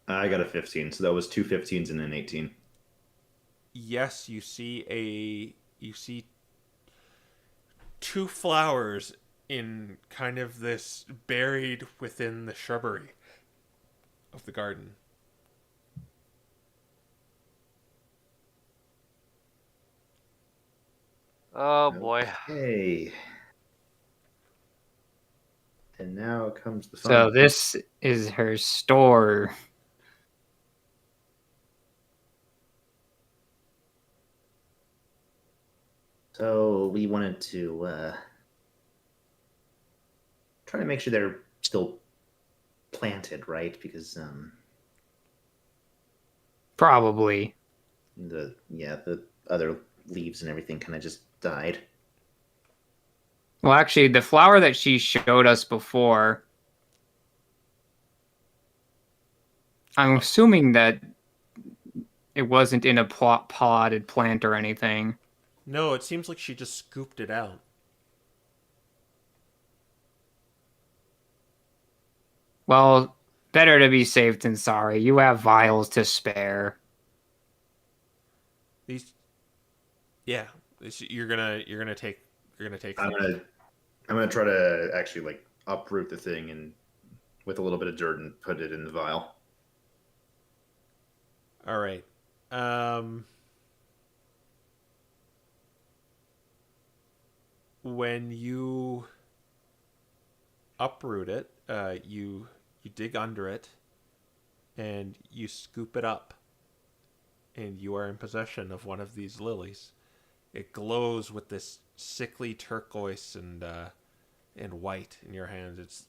I got a 15, so that was 2 15s and an 18. Yes, you see 2 flowers in kind of this buried within the shrubbery of the garden. Oh boy. Hey. And now comes the fun. So this is her store. So we wanted to try to make sure they're still planted, right? Because Probably. the other leaves and everything kind of just died. Well, actually, the flower that she showed us before, I'm assuming that It wasn't in a potted plant or anything. No, it seems like she just scooped it out. Well, better to be safe than sorry. You have vials to spare. These, yeah, you're gonna take I'm gonna try to actually like uproot the thing and with a little bit of dirt and put it in the vial. All right. When you uproot it, you dig under it, and you scoop it up, and you are in possession of one of these lilies. It glows with this sickly turquoise and white in your hands.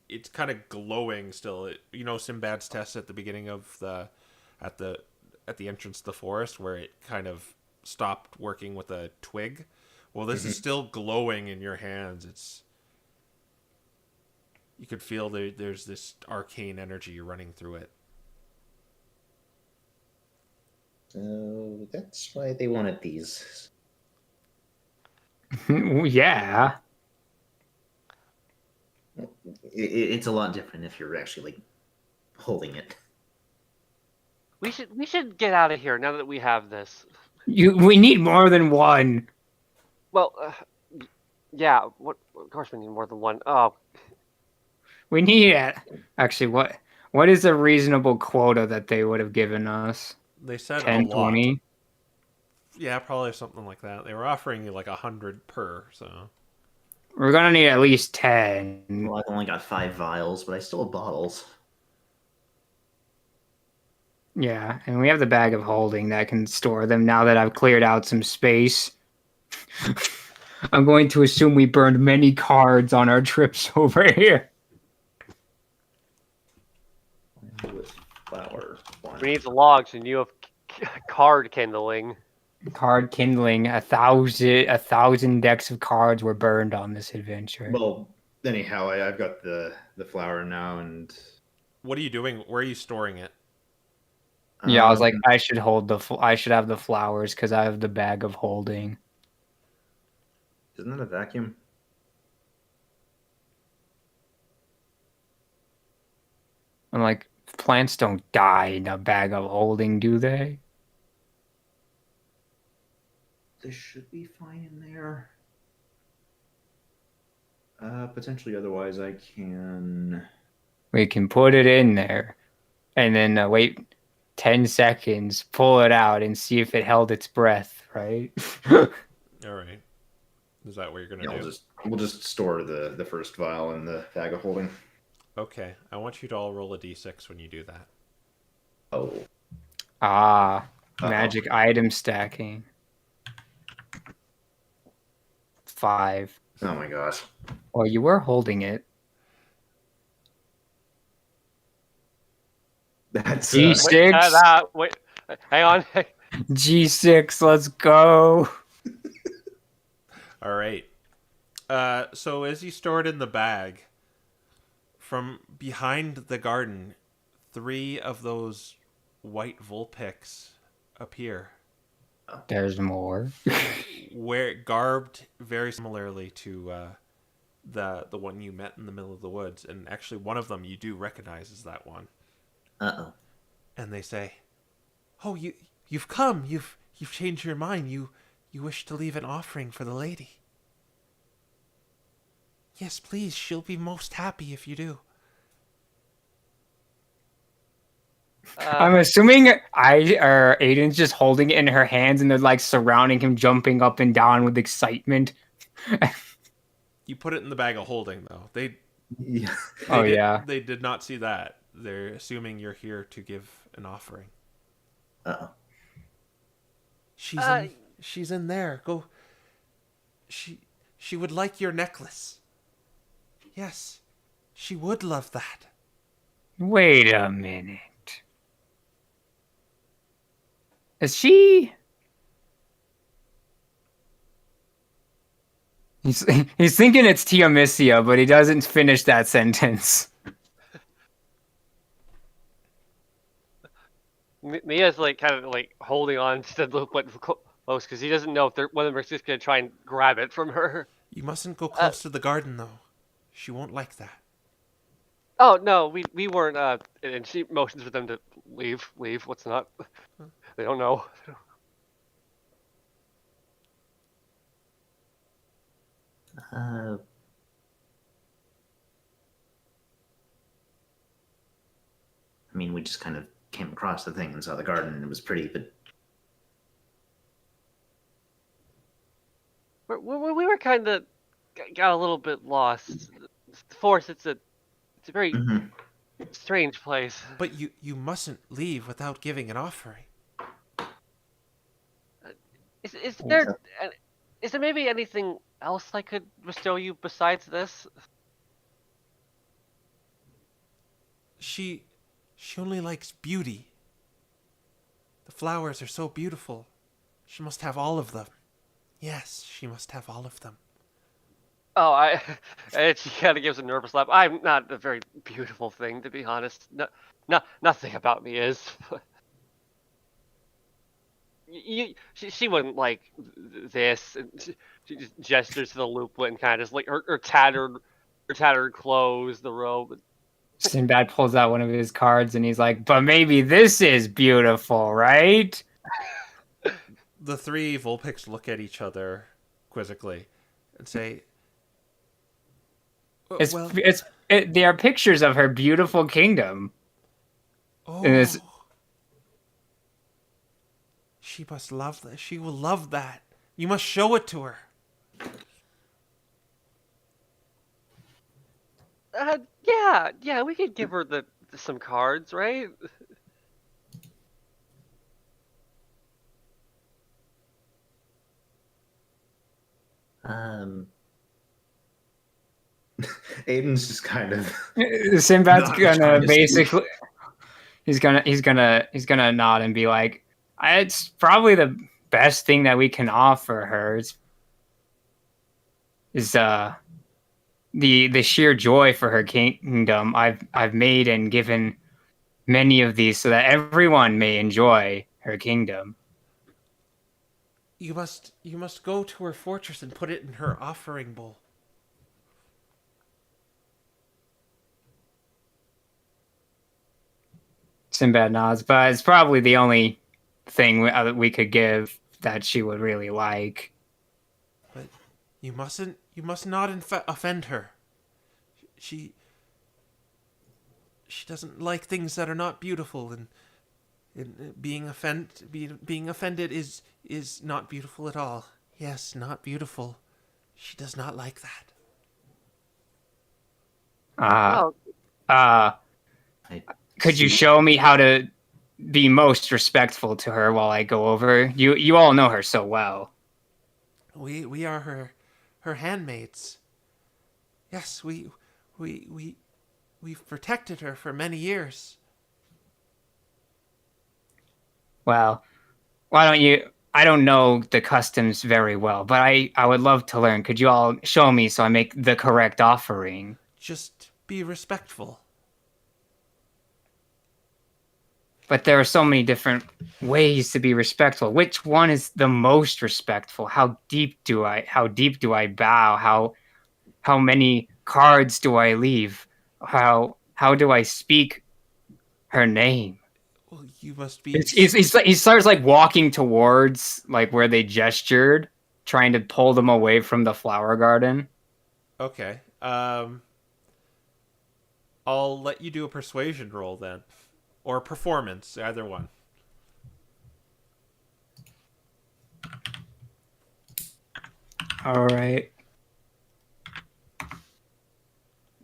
It's kind of glowing still. Sinbad's test at the beginning of at the entrance to the forest where it kind of stopped working with a twig. Well, this is still glowing in your hands. You could feel there's this arcane energy running through it. So that's why they wanted these. Yeah. It's a lot different if you're actually like holding it. We should get out of here now that we have this. We need more than one. Well, yeah. Of course, we need more than one. Oh, We need actually what is a reasonable quota that they would have given us? They said 10, a lot. 20? Yeah, probably something like that. They were offering you like 100 per, so. We're gonna need at least 10. Well, I've only got 5 vials, but I still have bottles. Yeah, and we have the bag of holding that can store them now that I've cleared out some space. I'm going to assume we burned many cards on our trips over here. With flour. we need the logs, and you have card kindling. Card kindling. 1,000 decks of cards were burned on this adventure. Well, anyhow, I've got the flour now, and What are you doing? Where are you storing it? Yeah, I was like, I should have the flowers because I have the bag of holding. Isn't that a vacuum? I'm like, plants don't die in a bag of holding, do they? This should be fine in there. Potentially, otherwise I can. We can put it in there, and then wait 10 seconds, pull it out, and see if it held its breath, right? All right. Is that what you're gonna Yeah, do? we'll just store the first vial in the bag of holding. Okay. I want you to all roll a d6 when you do that. Oh. Magic item stacking. 5. Oh my gosh. Well, you were holding it. That's G6. Wait, hang on. G6, let's go. All right. So as you store it in the bag, from behind the garden, 3 of those white Vulpix appear. There's more. Where garbed very similarly to the one you met in the middle of the woods, and actually one of them you do recognize as that one. Uh-oh. And they say, "Oh, you've come. You've changed your mind. You wish to leave an offering for the lady." "Yes, please. She'll be most happy if you do." I'm assuming Aiden's just holding it in her hands and they're like surrounding him, jumping up and down with excitement. You put it in the bag of holding, though. Yeah. They did not see that. They're assuming you're here to give an offering. Uh-oh. She's in there. Go. She would like your necklace. Yes, she would love that. Wait a minute. Is she? He's thinking it's Tiamicia, but he doesn't finish that sentence. Mia's like kind of like holding on to the looplet close because he doesn't know if one of them is just gonna try and grab it from her. You mustn't go close to the garden, though. She won't like that. Oh no, we weren't. And she motions for them to leave. Leave. What's not? They don't know. Uh, I mean, we just kind of came across the thing and saw the garden, and it was pretty, but We were kind of got a little bit lost. The forest. It's a very Mhm. strange place. But you mustn't leave without giving an offering. Is there is there maybe anything else I could bestow you besides this? She only likes beauty. The flowers are so beautiful. She must have all of them. Yes, she must have all of them. Oh, and she kind of gives a nervous laugh. I'm not a very beautiful thing, to be honest. No, nothing about me is. She wouldn't like this. And she just gestures to the looplet and kind of just like her tattered clothes, the robe. Sinbad pulls out one of his cards and he's like, "But maybe this is beautiful, right?" The three Vulpix look at each other quizzically and say, well, They are pictures of her beautiful kingdom. oh, And it's, she must love that. She will love that. You must show it to her. Yeah, we could give her some cards, right? um, Aiden's just kind of Sinbad's Not gonna trying to basically he's gonna nod and be like, "It's probably the best thing that we can offer her. Is the sheer joy for her kingdom. I've made and given many of these so that everyone may enjoy her kingdom." You must go to her fortress and put it in her offering bowl. Sinbad nods, but it's probably the only thing we could give that she would really like. But you must not offend her. She doesn't like things that are not beautiful, and being offended is not beautiful at all. Yes, not beautiful. She does not like that. Oh, Could you show me how to be most respectful to her while I go over? You all know her so well. We are her handmaids. Yes, we've protected her for many years. Well, why don't you? I don't know the customs very well, but I would love to learn. Could you all show me so I make the correct offering? Just be respectful. But there are so many different ways to be respectful. Which one is the most respectful? How deep do I bow? How many cards do I leave? How do I speak her name? Well, you must be. He starts like walking towards like where they gestured, trying to pull them away from the flower garden. Okay. I'll let you do a persuasion roll then. Or performance, either one. All right.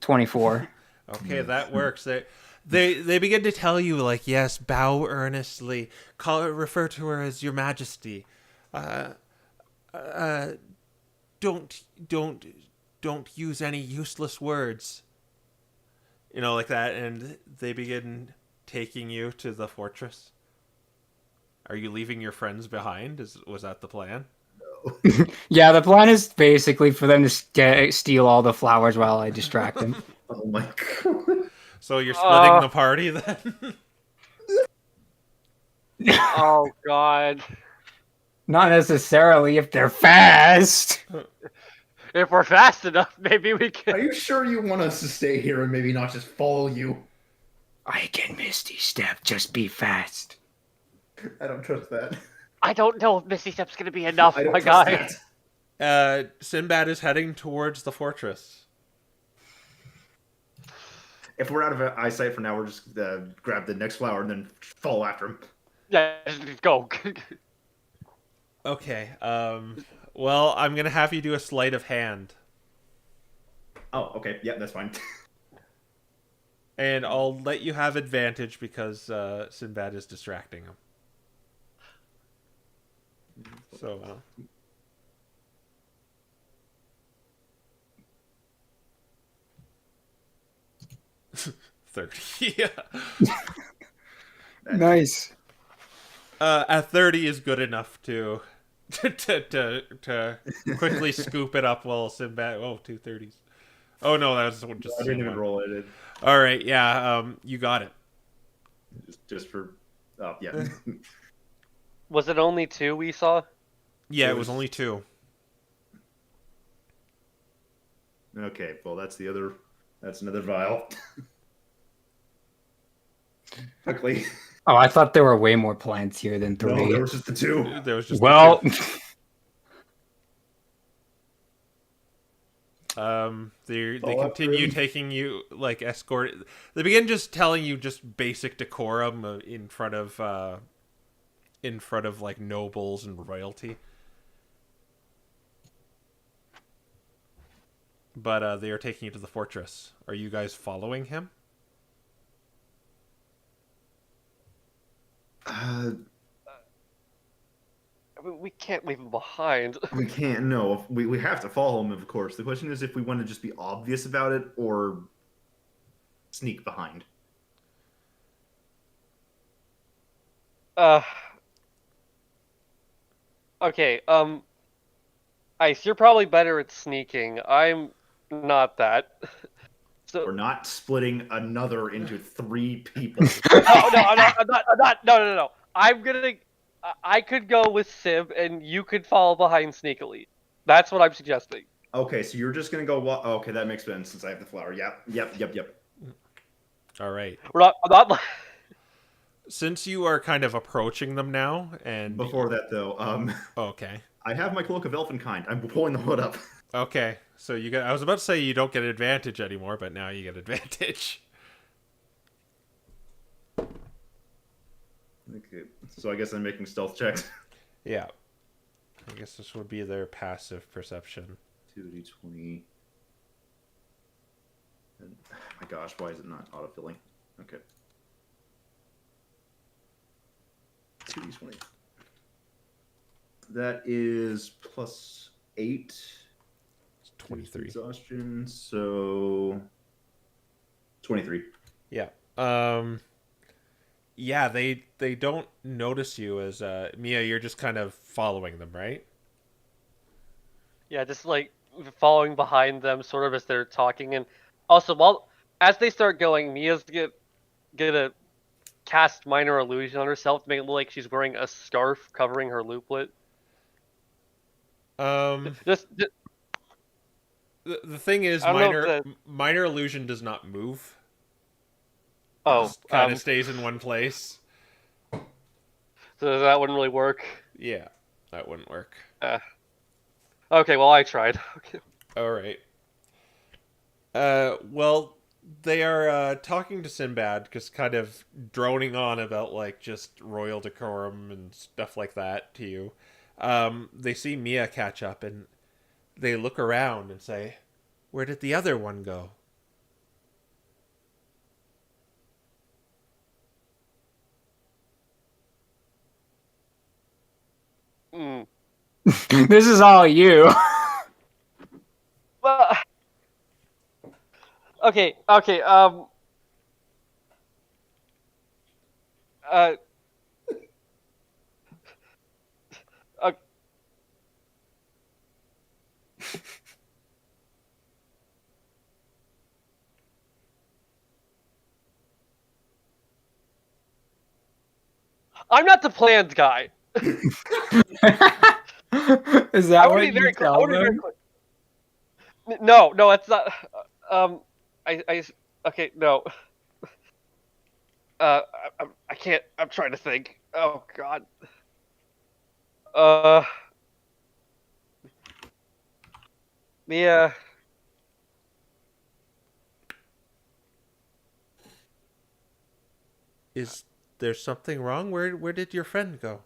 24. Okay, that works. They begin to tell you, like, yes, bow earnestly, refer to her as Your Majesty. Don't use any useless words. You know, like that, and they begin taking you to the fortress. Are you leaving your friends behind? Was that the plan? Yeah, the plan is basically for them to steal all the flowers while I distract them. oh my god. So you're splitting the party then? Oh god. Not necessarily if they're fast. If we're fast enough, maybe we Are can. you sure you want us to stay here and maybe not just follow you? I can Misty Step, just be fast. I don't trust that. I don't know if Misty Step's gonna be enough, I don't my trust guy. that. Sinbad is heading towards the fortress. If we're out of eyesight for now, we're just grab the next flower and then follow after him. Yeah, just go. Okay. Well, I'm gonna have you do a sleight of hand, Oh, okay. Yeah, that's fine. and I'll let you have advantage because Sinbad is distracting him. So. 30. Yeah. Nice. At 30 is good enough to quickly scoop it up while Sinbad. Oh, 230s. Oh no, that was just I the didn't same even one. roll it. All right, yeah, you got it. Just for. Oh, yeah. Was it only 2 we saw? Yeah, It it was was- only 2. Okay, well, that's another vial. Quickly. Oh, I thought there were way more plants here than No, 3. there was just the 2. There was just Well, the 2. They All up continue for him. taking you like escort. They begin just telling you just basic decorum in front of like nobles and royalty. But they are taking you to the fortress. Are you guys following him? I mean, we can't leave him behind. We can't. No, we have to follow him, of course. The question is if we want to just be obvious about it or sneak behind. Okay, Ice, you're probably better at sneaking. I'm not that. We're So not splitting another into 3 people. no, I'm not. No. I could go with Sib, and you could follow behind sneakily. That's what I'm suggesting. Okay, so you're just gonna go. Okay, that makes sense since I have the flower. Yep. All right. I'm not. Since you are kind of approaching them now, and Before that, though, okay, I have my cloak of elfenkind. I'm pulling the hood up. okay. So you get. I was about to say you don't get advantage anymore, but now you get advantage. Okay, so I guess I'm making stealth checks. Yeah. I guess this would be their passive perception. 2d20. And, my gosh, why is it not autofilling? Okay. 2d20. That is plus 8. It's 23. Exhaustion, so 23. Yeah. Yeah, they don't notice you as Mia, you're just kind of following them, right? Yeah, just like following behind them, sort of as they're talking, and also as they start going, Mia's gonna cast minor illusion on herself to make it look like she's wearing a scarf covering her looplet. Just The thing is, I don't know if minor illusion does not move. oh, Kind of stays in one place. so that wouldn't really work. Yeah, that wouldn't work. Okay, well I tried. Okay. All right. Well, they are talking to Sinbad, just kind of droning on about like just royal decorum and stuff like that to you. They see Mia catch up and they look around and say, "Where did the other one go?" Mm. This is all you. Well, okay. Uh, uh, I'm not the planned guy. Is that I what want to you be very clear. I tell want to be very them? clear. No, it's not. I okay, no. I, I can't. I'm trying to think. Oh God. Uh, Mia. Is there something wrong? Where did your friend go?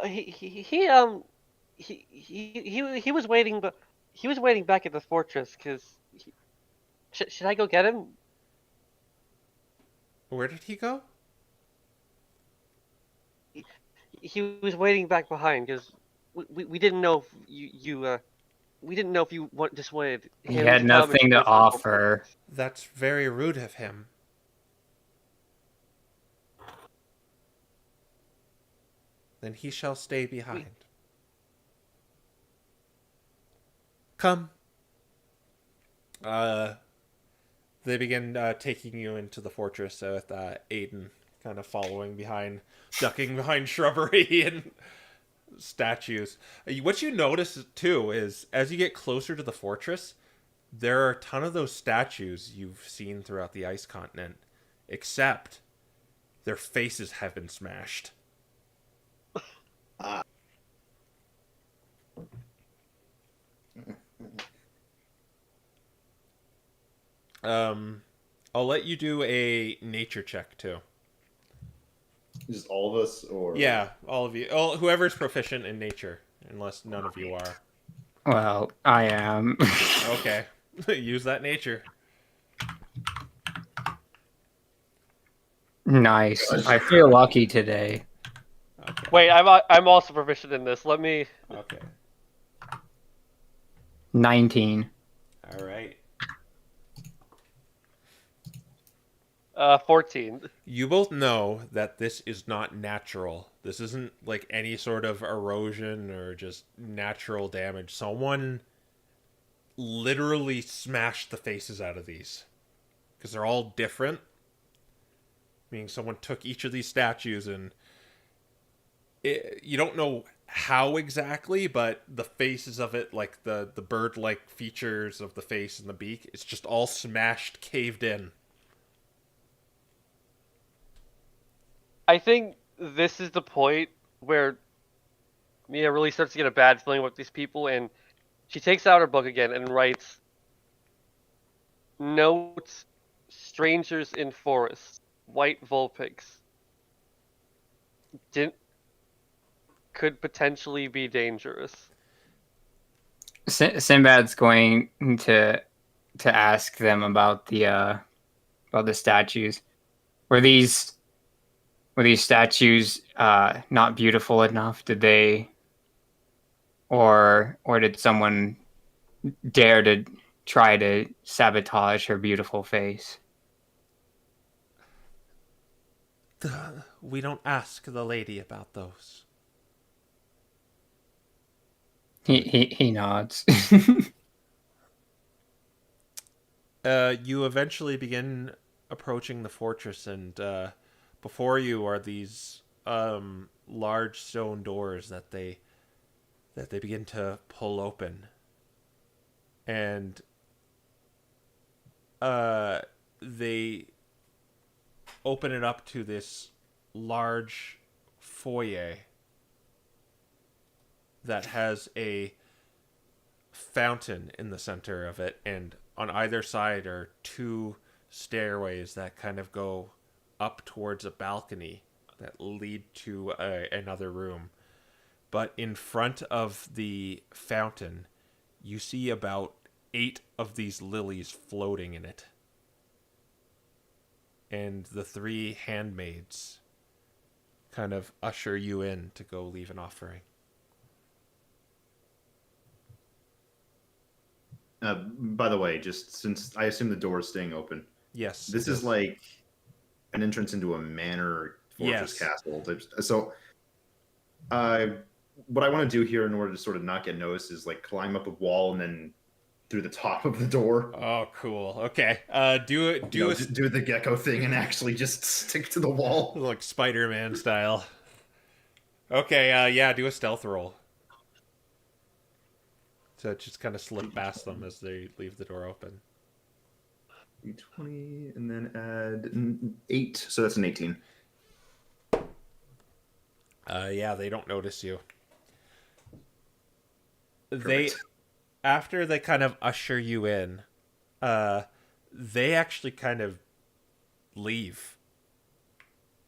He was waiting, but he was waiting back at the fortress. Should I go get him? Where did he go? He was waiting back behind because we didn't know if we didn't know if you just wanted He him had to come and nothing to wait for the whole offer. fortress. That's very rude of him. Then he shall stay behind. Come. They begin taking you into the fortress with Aiden kind of following behind, ducking behind shrubbery and statues. What you notice too is as you get closer to the fortress, there are a ton of those statues you've seen throughout the ice continent, except their faces have been smashed. I'll let you do a nature check too. Just all of us, or Yeah, all of you. Oh, whoever's proficient in nature, unless none of you are. Well, I am. Okay, use that nature. Nice. I feel lucky today. Okay. Wait, I'm also proficient in this. Let me. Okay. 19. All right. 14. You both know that this is not natural. This isn't like any sort of erosion or just natural damage. Someone literally smashed the faces out of these because they're all different. Meaning someone took each of these statues and you don't know how exactly, but the faces of it, like the bird-like features of the face and the beak, it's just all smashed, caved in. I think this is the point where Mia really starts to get a bad feeling with these people, and she takes out her book again and writes, "Note: strangers in forests, white vulpix. Could potentially be dangerous." Sinbad's going to ask them about the statues. Were these statues not beautiful enough? Did they, or did someone dare to try to sabotage her beautiful face? We don't ask the lady about those. He nods. You eventually begin approaching the fortress, and before you are these large stone doors that they begin to pull open, and they open it up to this large foyer that has a fountain in the center of it, and on either side are two stairways that kind of go up towards a balcony that lead to another room. But in front of the fountain, you see about 8 of these lilies floating in it. And the 3 handmaids kind of usher you in to go leave an offering. By the way, just since I assume the door is staying open, Yes. this is like an entrance into a manor, fortress, Yes. castle. So, what I want to do here in order to sort of not get noticed is like climb up a wall and then through the top of the door. Oh, cool. Okay. Do it. Do do the gecko thing and actually just stick to the wall. Like Spider-Man style. Okay. Yeah. Do a stealth roll. So just kind of slip past them as they leave the door open. D20 and then add 8, so that's an 18. Yeah. They don't notice you. Perfect. After they kind of usher you in, they actually kind of leave.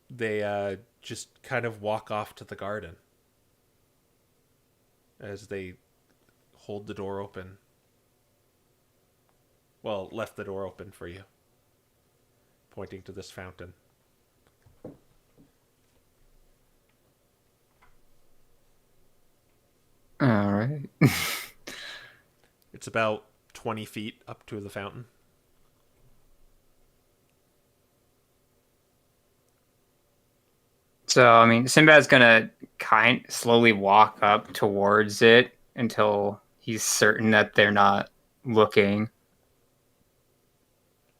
They just kind of walk off to the garden as they hold the door open. Well, left the door open for you, pointing to this fountain. All right. It's about 20 feet up to the fountain. So, I mean, Sinbad's gonna slowly walk up towards it until he's certain that they're not looking.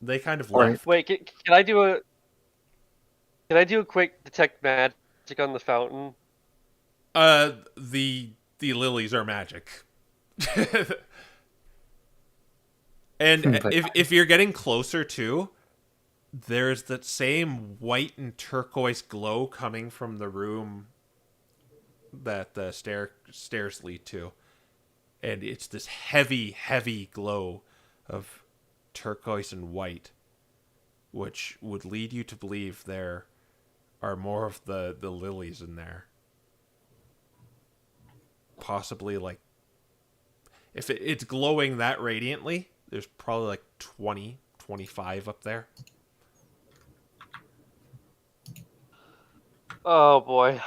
They kind of Or- left. Wait, can I do a quick detect magic on the fountain? The lilies are magic. And But- if you're getting closer too, there's that same white and turquoise glow coming from the room that the stairs lead to. And it's this heavy, heavy glow of turquoise and white, which would lead you to believe there are more of the lilies in there. Possibly like, if it's glowing that radiantly, there's probably like 20, 25 up there. Oh boy.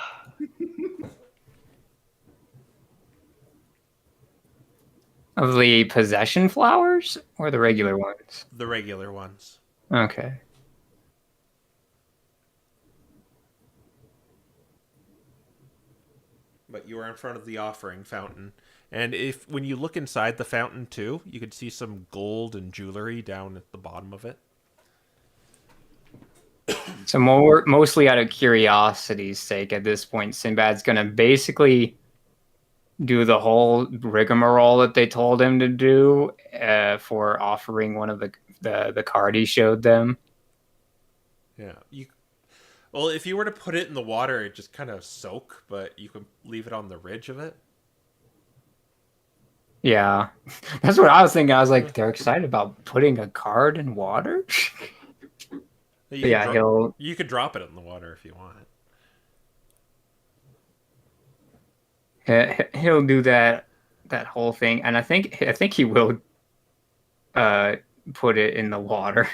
Of the possession flowers or the regular ones? The regular ones. Okay. But you are in front of the offering fountain. And when you look inside the fountain too, you can see some gold and jewelry down at the bottom of it. So mostly out of curiosity's sake at this point, Sinbad's gonna basically do the whole rigmarole that they told him to do for offering one of the card he showed them. Yeah. Well, if you were to put it in the water, it just kind of soak, but you can leave it on the ridge of it. Yeah, that's what I was thinking. I was like, they're excited about putting a card in water. You Yeah, can you could drop it in the water if you want. he'll do that whole thing, and I think he will put it in the water.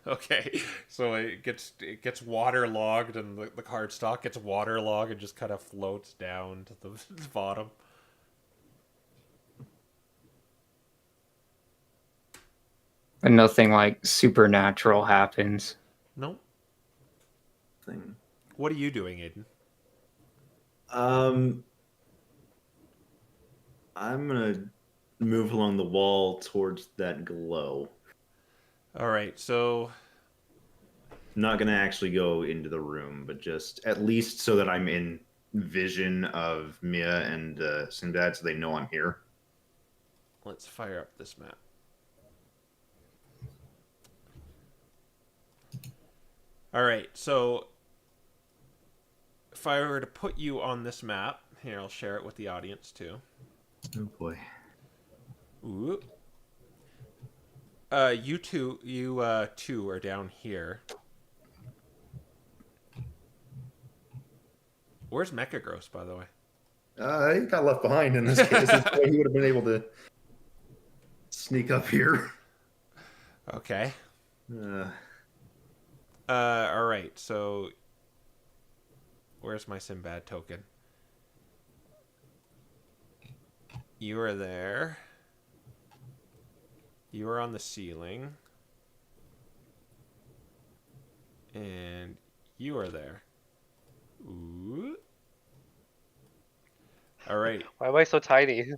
Okay, so it gets waterlogged, and the cardstock gets waterlogged and just kind of floats down to the bottom. And nothing like supernatural happens. Nope. Thing. What are you doing, Aiden? I'm gonna move along the wall towards that glow. All right, so I'm not gonna actually go into the room, but just at least so that I'm in vision of Mia and Sinbad, so they know I'm here. let's fire up this map. All right, so if I were to put you on this map, here, I'll share it with the audience too. Oh boy. Ooh. You two are down here. Where's Mecha Gross, by the way? He got left behind in this case. He would have been able to sneak up here. Okay. Uh, All right. So, where's my Sinbad token? You are there. You are on the ceiling. And you are there. Ooh. All right. Why am I so tiny?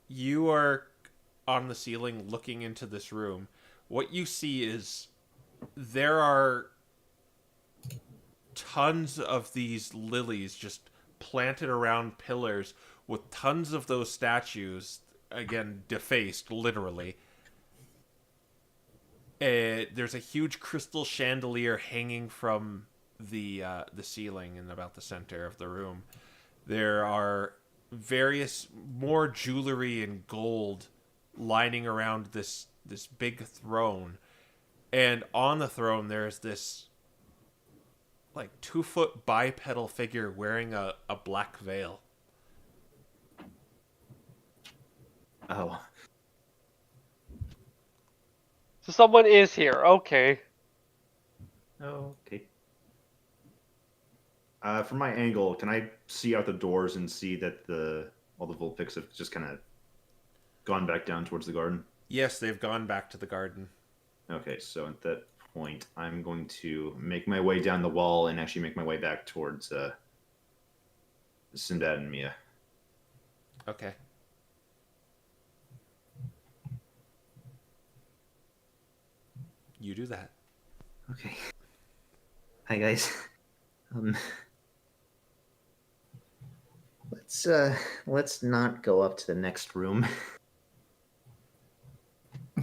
You are on the ceiling looking into this room, what you see is there are tons of these lilies just planted around pillars with tons of those statues, again, defaced, literally. There's a huge crystal chandelier hanging from the ceiling in about the center of the room. There are various more jewelry and gold lining around this big throne, and on the throne there's this like 2-foot bipedal figure wearing a black veil. Oh. So someone is here. Okay. Okay. From my angle, can I see out the doors and see that all the Vulpix have just kind of gone back down towards the garden? Yes, they've gone back to the garden. Okay, so at that point, I'm going to make my way down the wall and actually make my way back towards Sinbad and Mia. Okay. You do that. Okay. Hi guys. Let's not go up to the next room.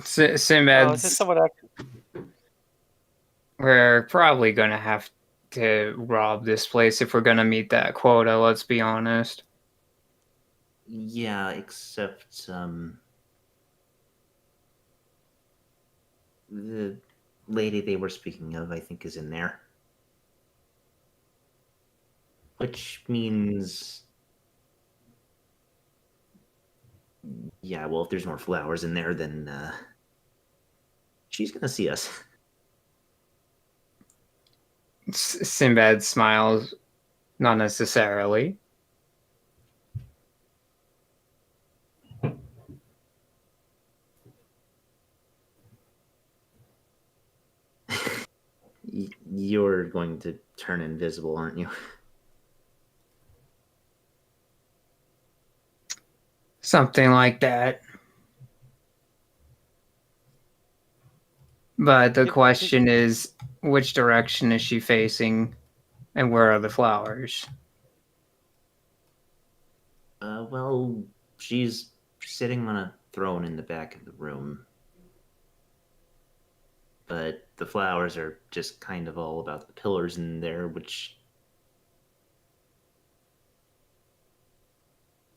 Sinbad, Oh, is this someone acting? we're probably gonna have to rob this place if we're gonna meet that quota. Let's be honest. Yeah, except the lady they were speaking of, I think, is in there. Which means, yeah, well, if there's more flowers in there, then she's gonna see us. Sinbad smiles, not necessarily. You're going to turn invisible, aren't you? Something like that. But the question is, which direction is she facing, and where are the flowers? Well, she's sitting on a throne in the back of the room. But the flowers are just kind of all about the pillars in there, which...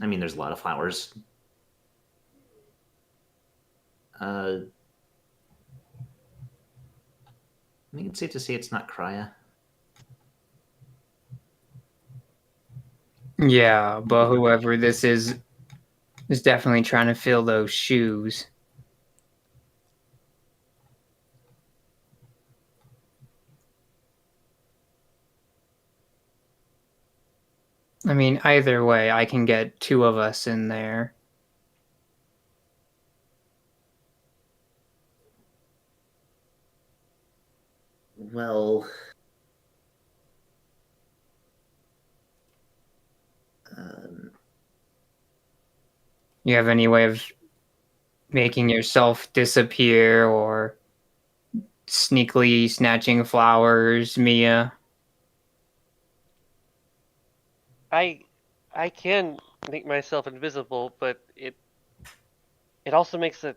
I mean, there's a lot of flowers. I think it's safe to say it's not Krya. Yeah, but whoever this is definitely trying to fill those shoes. I mean, either way, I can get two of us in there. Well... You have any way of making yourself disappear or sneakily snatching flowers, Mia? I can make myself invisible, but it also makes an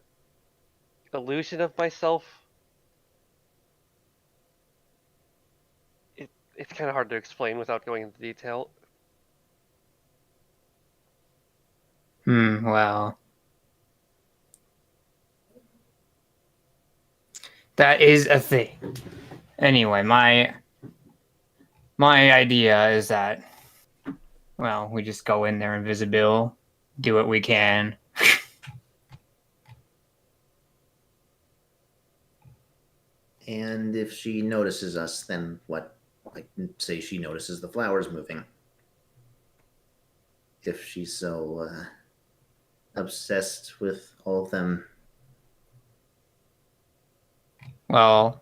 illusion of myself. It's kind of hard to explain without going into detail. Well. That is a thing. Anyway, my idea is that, well, we just go in there invisible, do what we can. And if she notices us, then what? Like, say she notices the flowers moving. If she's so obsessed with all of them. Well,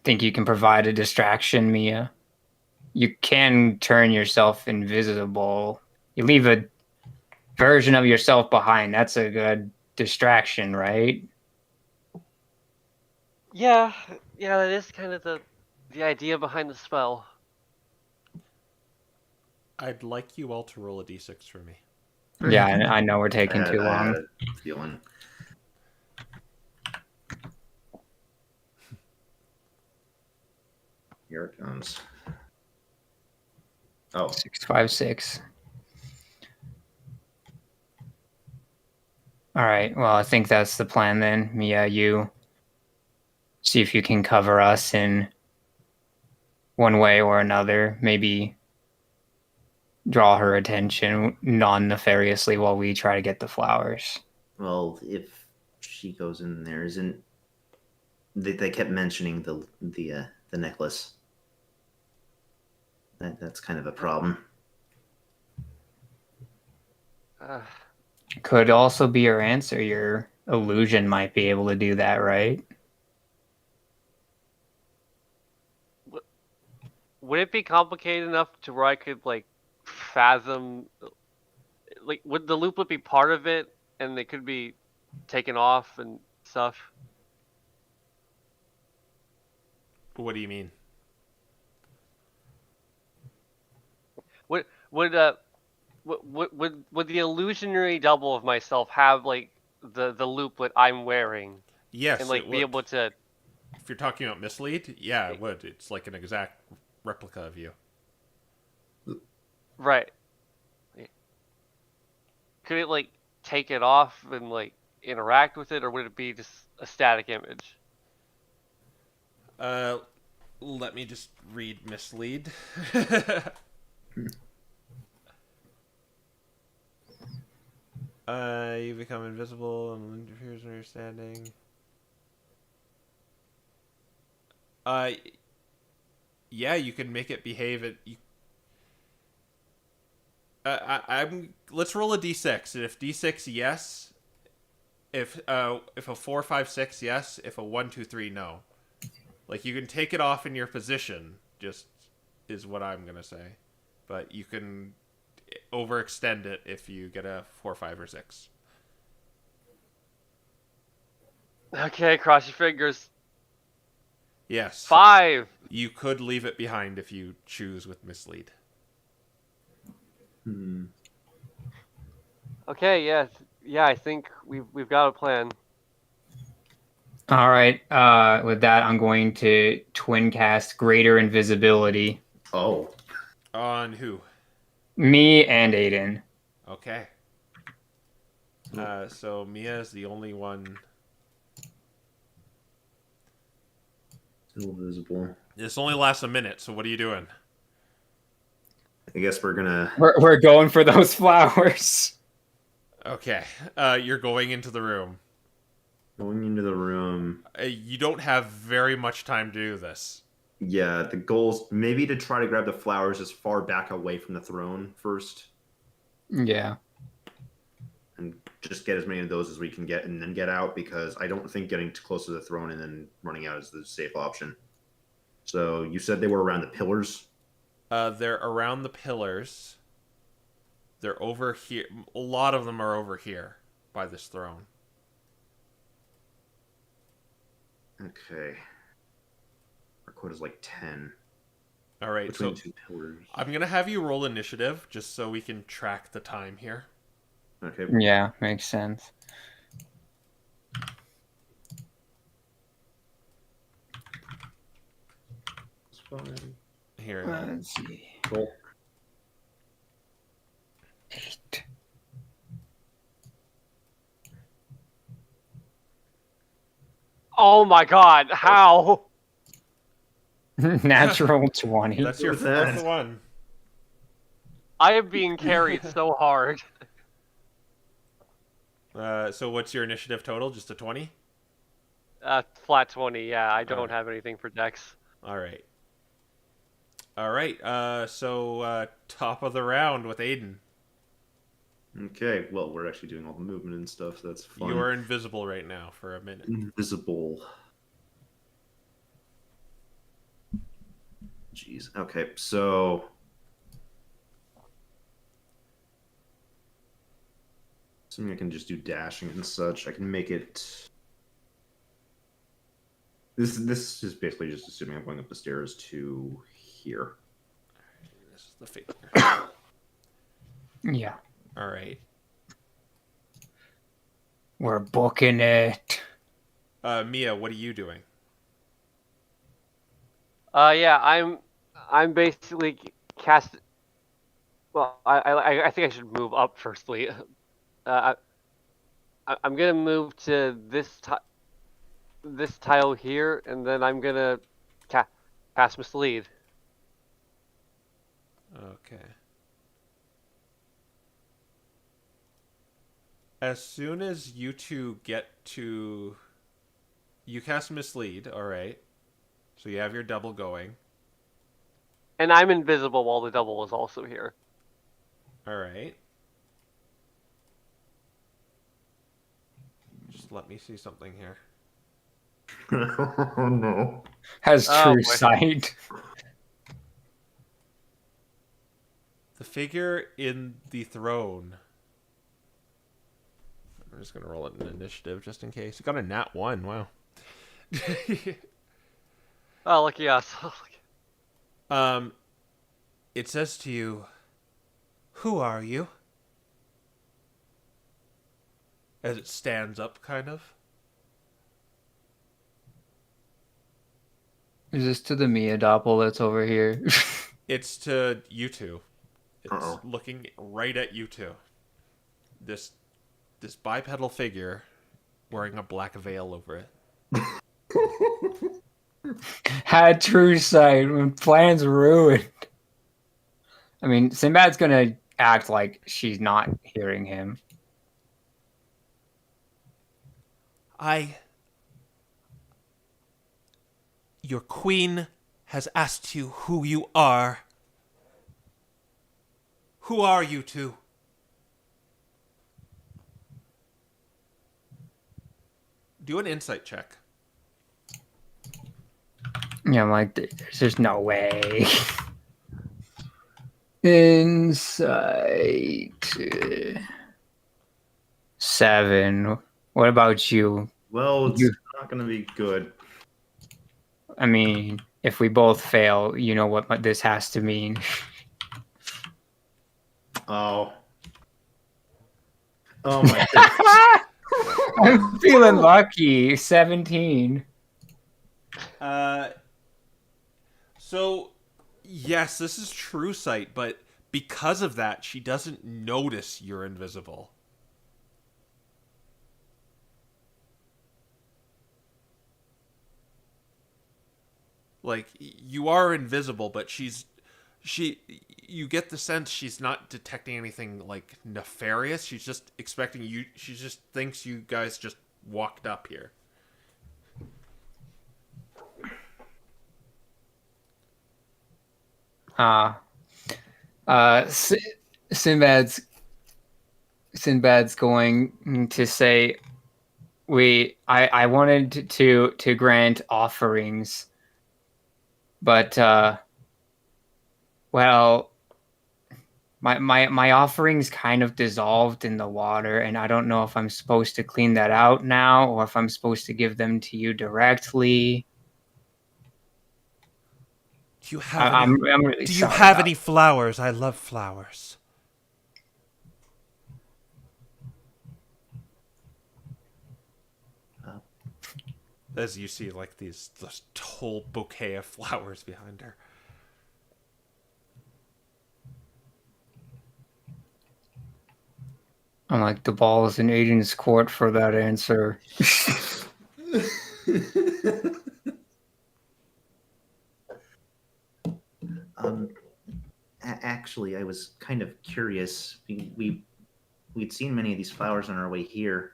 think you can provide a distraction, Mia? You can turn yourself invisible. You leave version of yourself behind. That's a good distraction, right? Yeah, that is kind of the idea behind the spell. I'd like you all to roll a d6 for me. Yeah, I know we're taking too I had long. a feeling. Here it comes. Oh, 656. All right. Well, I think that's the plan then. Mia, you see if you can cover us in one way or another. Maybe draw her attention non-nefariously while we try to get the flowers. Well, if she goes in there, isn't they kept mentioning the necklace? That's kind of a problem. Could also be your answer. Your illusion might be able to do that, right? Would it be complicated enough to where I could like fathom? Like, would the looplet be part of it, and they could be taken off and stuff? What do you mean? Would the illusionary double of myself have like the looplet I'm wearing, Yes, and like it be would. able to? If you're talking about mislead, yeah, it would. It's like an exact replica of you. Right. Could it like take it off and like interact with it, or would it be just a static image? Let me just read mislead. You become invisible and interferes when you're standing. Yeah, you can make it behave. I'm. Let's roll a d6, and if d6 yes, if a 4, 5, 6 yes, if a 1, 2, 3 no. Like you can take it off in your position, just is what I'm gonna say, but you can overextend it if you get a 4, 5, or 6. Okay, cross your fingers. Yes. 5. You could leave it behind if you choose with mislead. Okay, yeah. I think we've got a plan. All right. With that, I'm going to twin cast Greater Invisibility. Oh. On who? Me and Aiden. Okay. So Mia is the only one. Still visible. This only lasts a minute, so what are you doing? I guess we're gonna. We're going for those flowers. Okay. You're going into the room. Going into the room. You don't have very much time to do this. Yeah, the goal's maybe to try to grab the flowers as far back away from the throne first. Yeah. And just get as many of those as we can get and then get out, because I don't think getting too close to the throne and then running out is the safe option. So you said they were around the pillars? They're around the pillars. They're over here. A lot of them are over here by this throne. Okay. Our quota's like 10. All right, Between so two pillars. I'm going to have you roll initiative just so we can track the time here. Okay. Yeah, makes sense. It's fine. Here. Let's see. Cool. 8. Oh my God! How? Natural 20. That's your What's that? fourth one. I am being carried so hard. So what's your initiative total? Just a 20? Flat 20. Yeah, I don't Alright. have anything for Dex. All right. All right. So top of the round with Aiden. Okay, well, we're actually doing all the movement and stuff, so that's fun. You are invisible right now for a minute. Invisible. Jeez. Okay, so Assuming I can just do dashing and such, I can make it. This is basically just assuming I'm going up the stairs to here. This is the figure. Yeah. All right. We're booking it. Mia, what are you doing? Yeah, I'm basically cast. Well, I think I should move up firstly. I'm gonna move to this tile here, and then I'm gonna cast mislead. Okay. As soon as you two get to... You cast mislead, alright. So you have your double going. And I'm invisible while the double is also here. Alright. Just let me see something here. Oh no. Has Oh, true boy. sight. The figure in the throne. I'm just gonna roll it in initiative just in case. You got a nat 1, wow. Oh, lucky us. It says to you, "Who are you?" As it stands up, kind of. Is this to the Mia doppel that's over here? It's to you two. It's Uh-oh. looking right at you two. This bipedal figure wearing a black veil over it. Had true sight when plans ruined. I mean, Sinbad's gonna act like she's not hearing him. Your queen has asked you who you are. Who are you two? Do an insight check. Yeah, I'm like, there's just no way. Insight 7. What about you? Well, it's You- not going to be good. I mean, if we both fail, you know what this has to mean. Oh. Oh my goodness. I'm feeling lucky. 17. So, yes, this is true sight, but because of that, she doesn't notice you're invisible. Like, you are invisible, but you get the sense she's not detecting anything, like, nefarious. She's just expecting you, she just thinks you guys just walked up here. Sinbad's going to say, I wanted to grant offerings, but well, my offerings kind of dissolved in the water, and I don't know if I'm supposed to clean that out now or if I'm supposed to give them to you directly. Do you have any, I'm really do you sorry have about any flowers? I love flowers. As you see, like, this whole bouquet of flowers behind her. I'm like, the ball is in Aiden's court for that answer. Actually, I was kind of curious. We'd seen many of these flowers on our way here.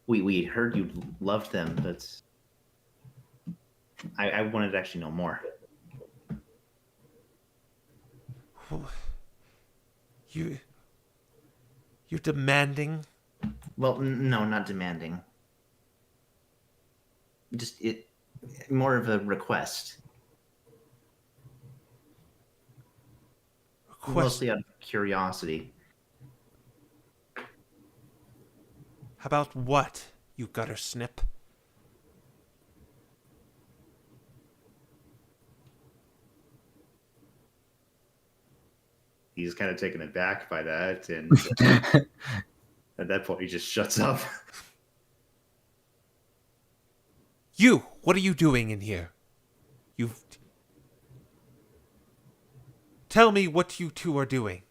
We heard you loved them, but I wanted to actually know more. You're demanding? Well, no, not demanding. Just more of a request. Mostly out of curiosity. About what, you gutter snip? He's kind of taken aback by that, and at that point, he just shuts up. You! What are you doing in here? Tell me what you two are doing.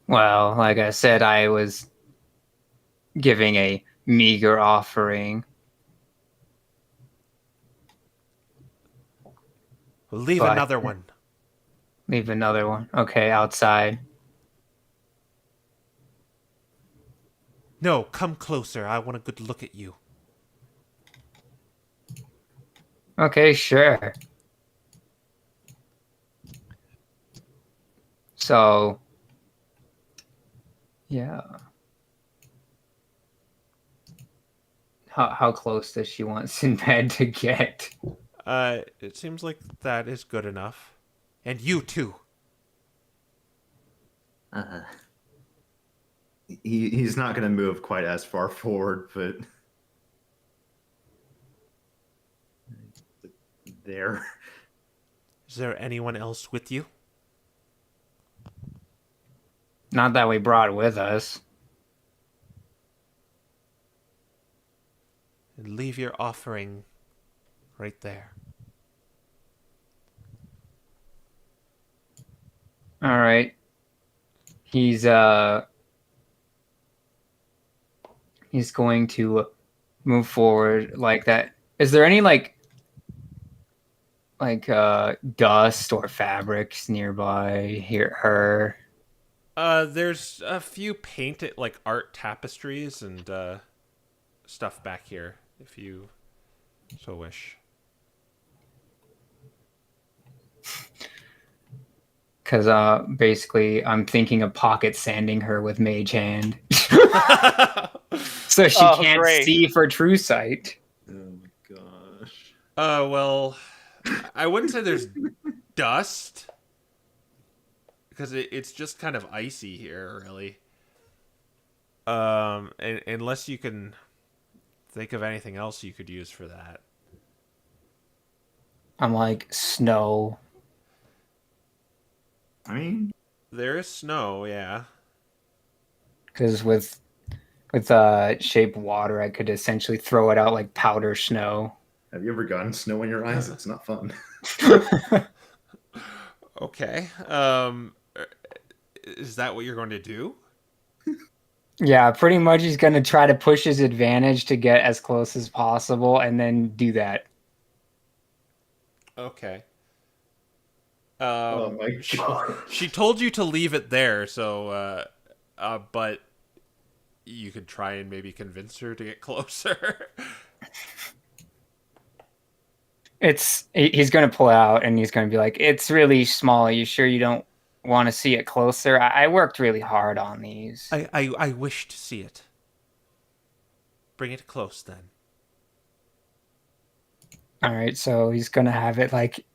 Well, like I said, I was giving a meager offering. Leave But- another one. Leave another one. Okay, outside. No, come closer. I want a good look at you. Okay, sure. So, yeah. How close does she want Sinbad to get? It seems like that is good enough. And you too. He's not going to move quite as far forward, but there. Is there anyone else with you? Not that we brought with us. And leave your offering right there. All right. He's going to move forward like that. Is there any like dust or fabrics nearby her? There's a few painted like art tapestries and stuff back here, if you so wish. Because basically I'm thinking of pocket sanding her with mage hand. So she can't great. see for true sight. Oh my gosh. Well, I wouldn't say there's dust, because it's just kind of icy here, really. And, unless you can think of anything else you could use for that. I'm like, snow. I mean, There is snow, yeah. Because with shape water, I could essentially throw it out like powder snow. have you ever gotten snow in your eyes? It's not fun. Okay. Is that what you're going to do? Yeah, pretty much he's going to try to push his advantage to get as close as possible and then do that. Okay. Oh my god. She told you to leave it there, so but you could try and maybe convince her to get closer. He's going to pull out and he's going to be like, it's really small. Are you sure you don't want to see it closer? I worked really hard on these. I wish to see it. Bring it close then. All right, so he's going to have it like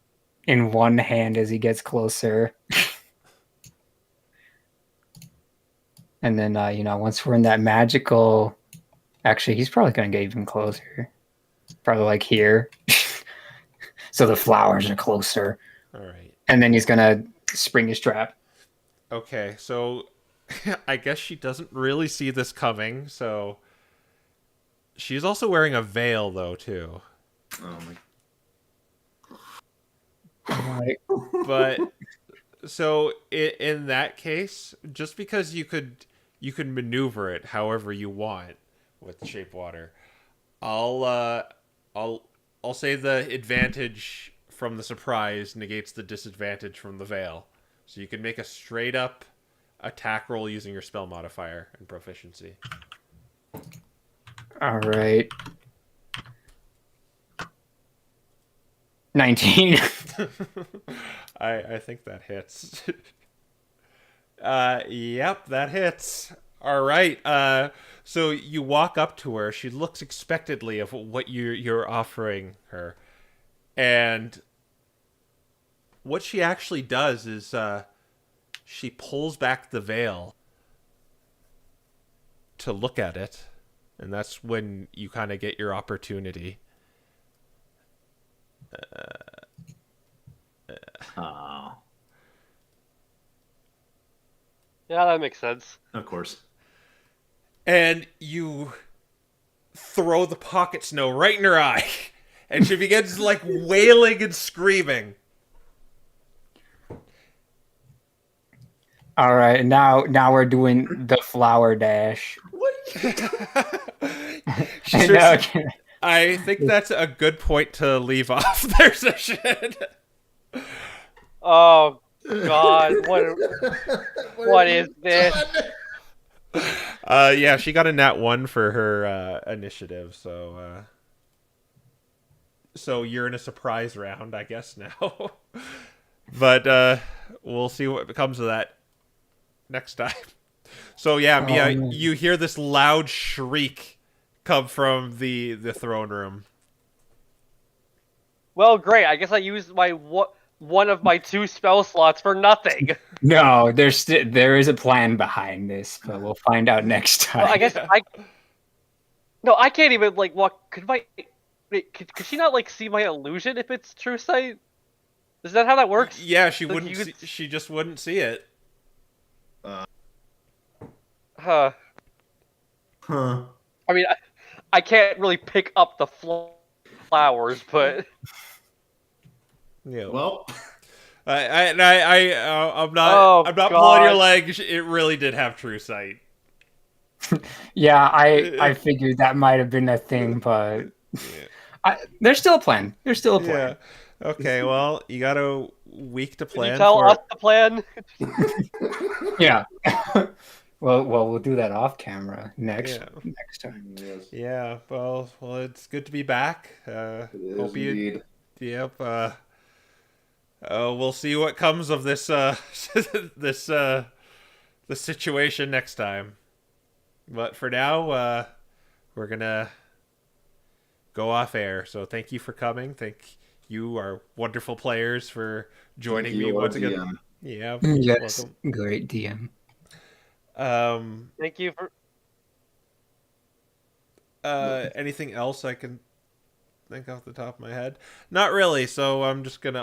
in one hand as he gets closer. And then, once we're in that magical... Actually, he's probably going to get even closer. Probably like here. So the flowers are closer. All right. And then he's going to spring his trap. Okay, so I guess she doesn't really see this coming, so she's also wearing a veil though too. Oh my. Right. But so in that case, just because you could maneuver it however you want with shape water, I'll say the advantage from the surprise negates the disadvantage from the veil. So you can make a straight up attack roll using your spell modifier and proficiency. All right. 19. I think that hits. Yep, that hits. All right. So you walk up to her. She looks expectantly of what you're offering her, and what she actually does is she pulls back the veil to look at it, and that's when you kind of get your opportunity. Oh, Yeah, that makes sense. Of course. And you throw the pocket snow right in her eye, and she begins like wailing and screaming. All right, now we're doing the flower dash. She's No, I think that's a good point to leave off their session. Oh God, what is this? Yeah, she got a nat 1 for her initiative, so you're in a surprise round, I guess now. But we'll see what becomes of that next time. So yeah, Mia, you hear this loud shriek come from the throne room. Well, great. I guess I used my one of my 2 spell slots for nothing. no, there is a plan behind this, but we'll find out next time. Well, I guess I can't even like walk. Could she not like see my illusion if it's true sight? Is that how that works? Yeah, she Like, wouldn't. She just wouldn't see it. Huh. Huh. I mean, I can't really pick up the flowers, but Yeah. Well, I'm not. Oh, I'm not God. pulling your leg. It really did have true sight. Yeah, I figured that might have been a thing, but there's still a plan. There's still a plan. Yeah. Okay. Well, you got a week to can plan. you tell for us the plan? Yeah. well, we'll do that off camera next time. yes. Yeah. Well, it's good to be back. It is Hope you. indeed. Yep. We'll see what comes of this. The situation next time. But for now, we're gonna go off air. So thank you for coming. Thank you, our wonderful players, for joining me once again. DM. Yeah. Yes, Welcome. great DM. Thank you for. Anything else I can think off the top of my head? Not really. So I'm just gonna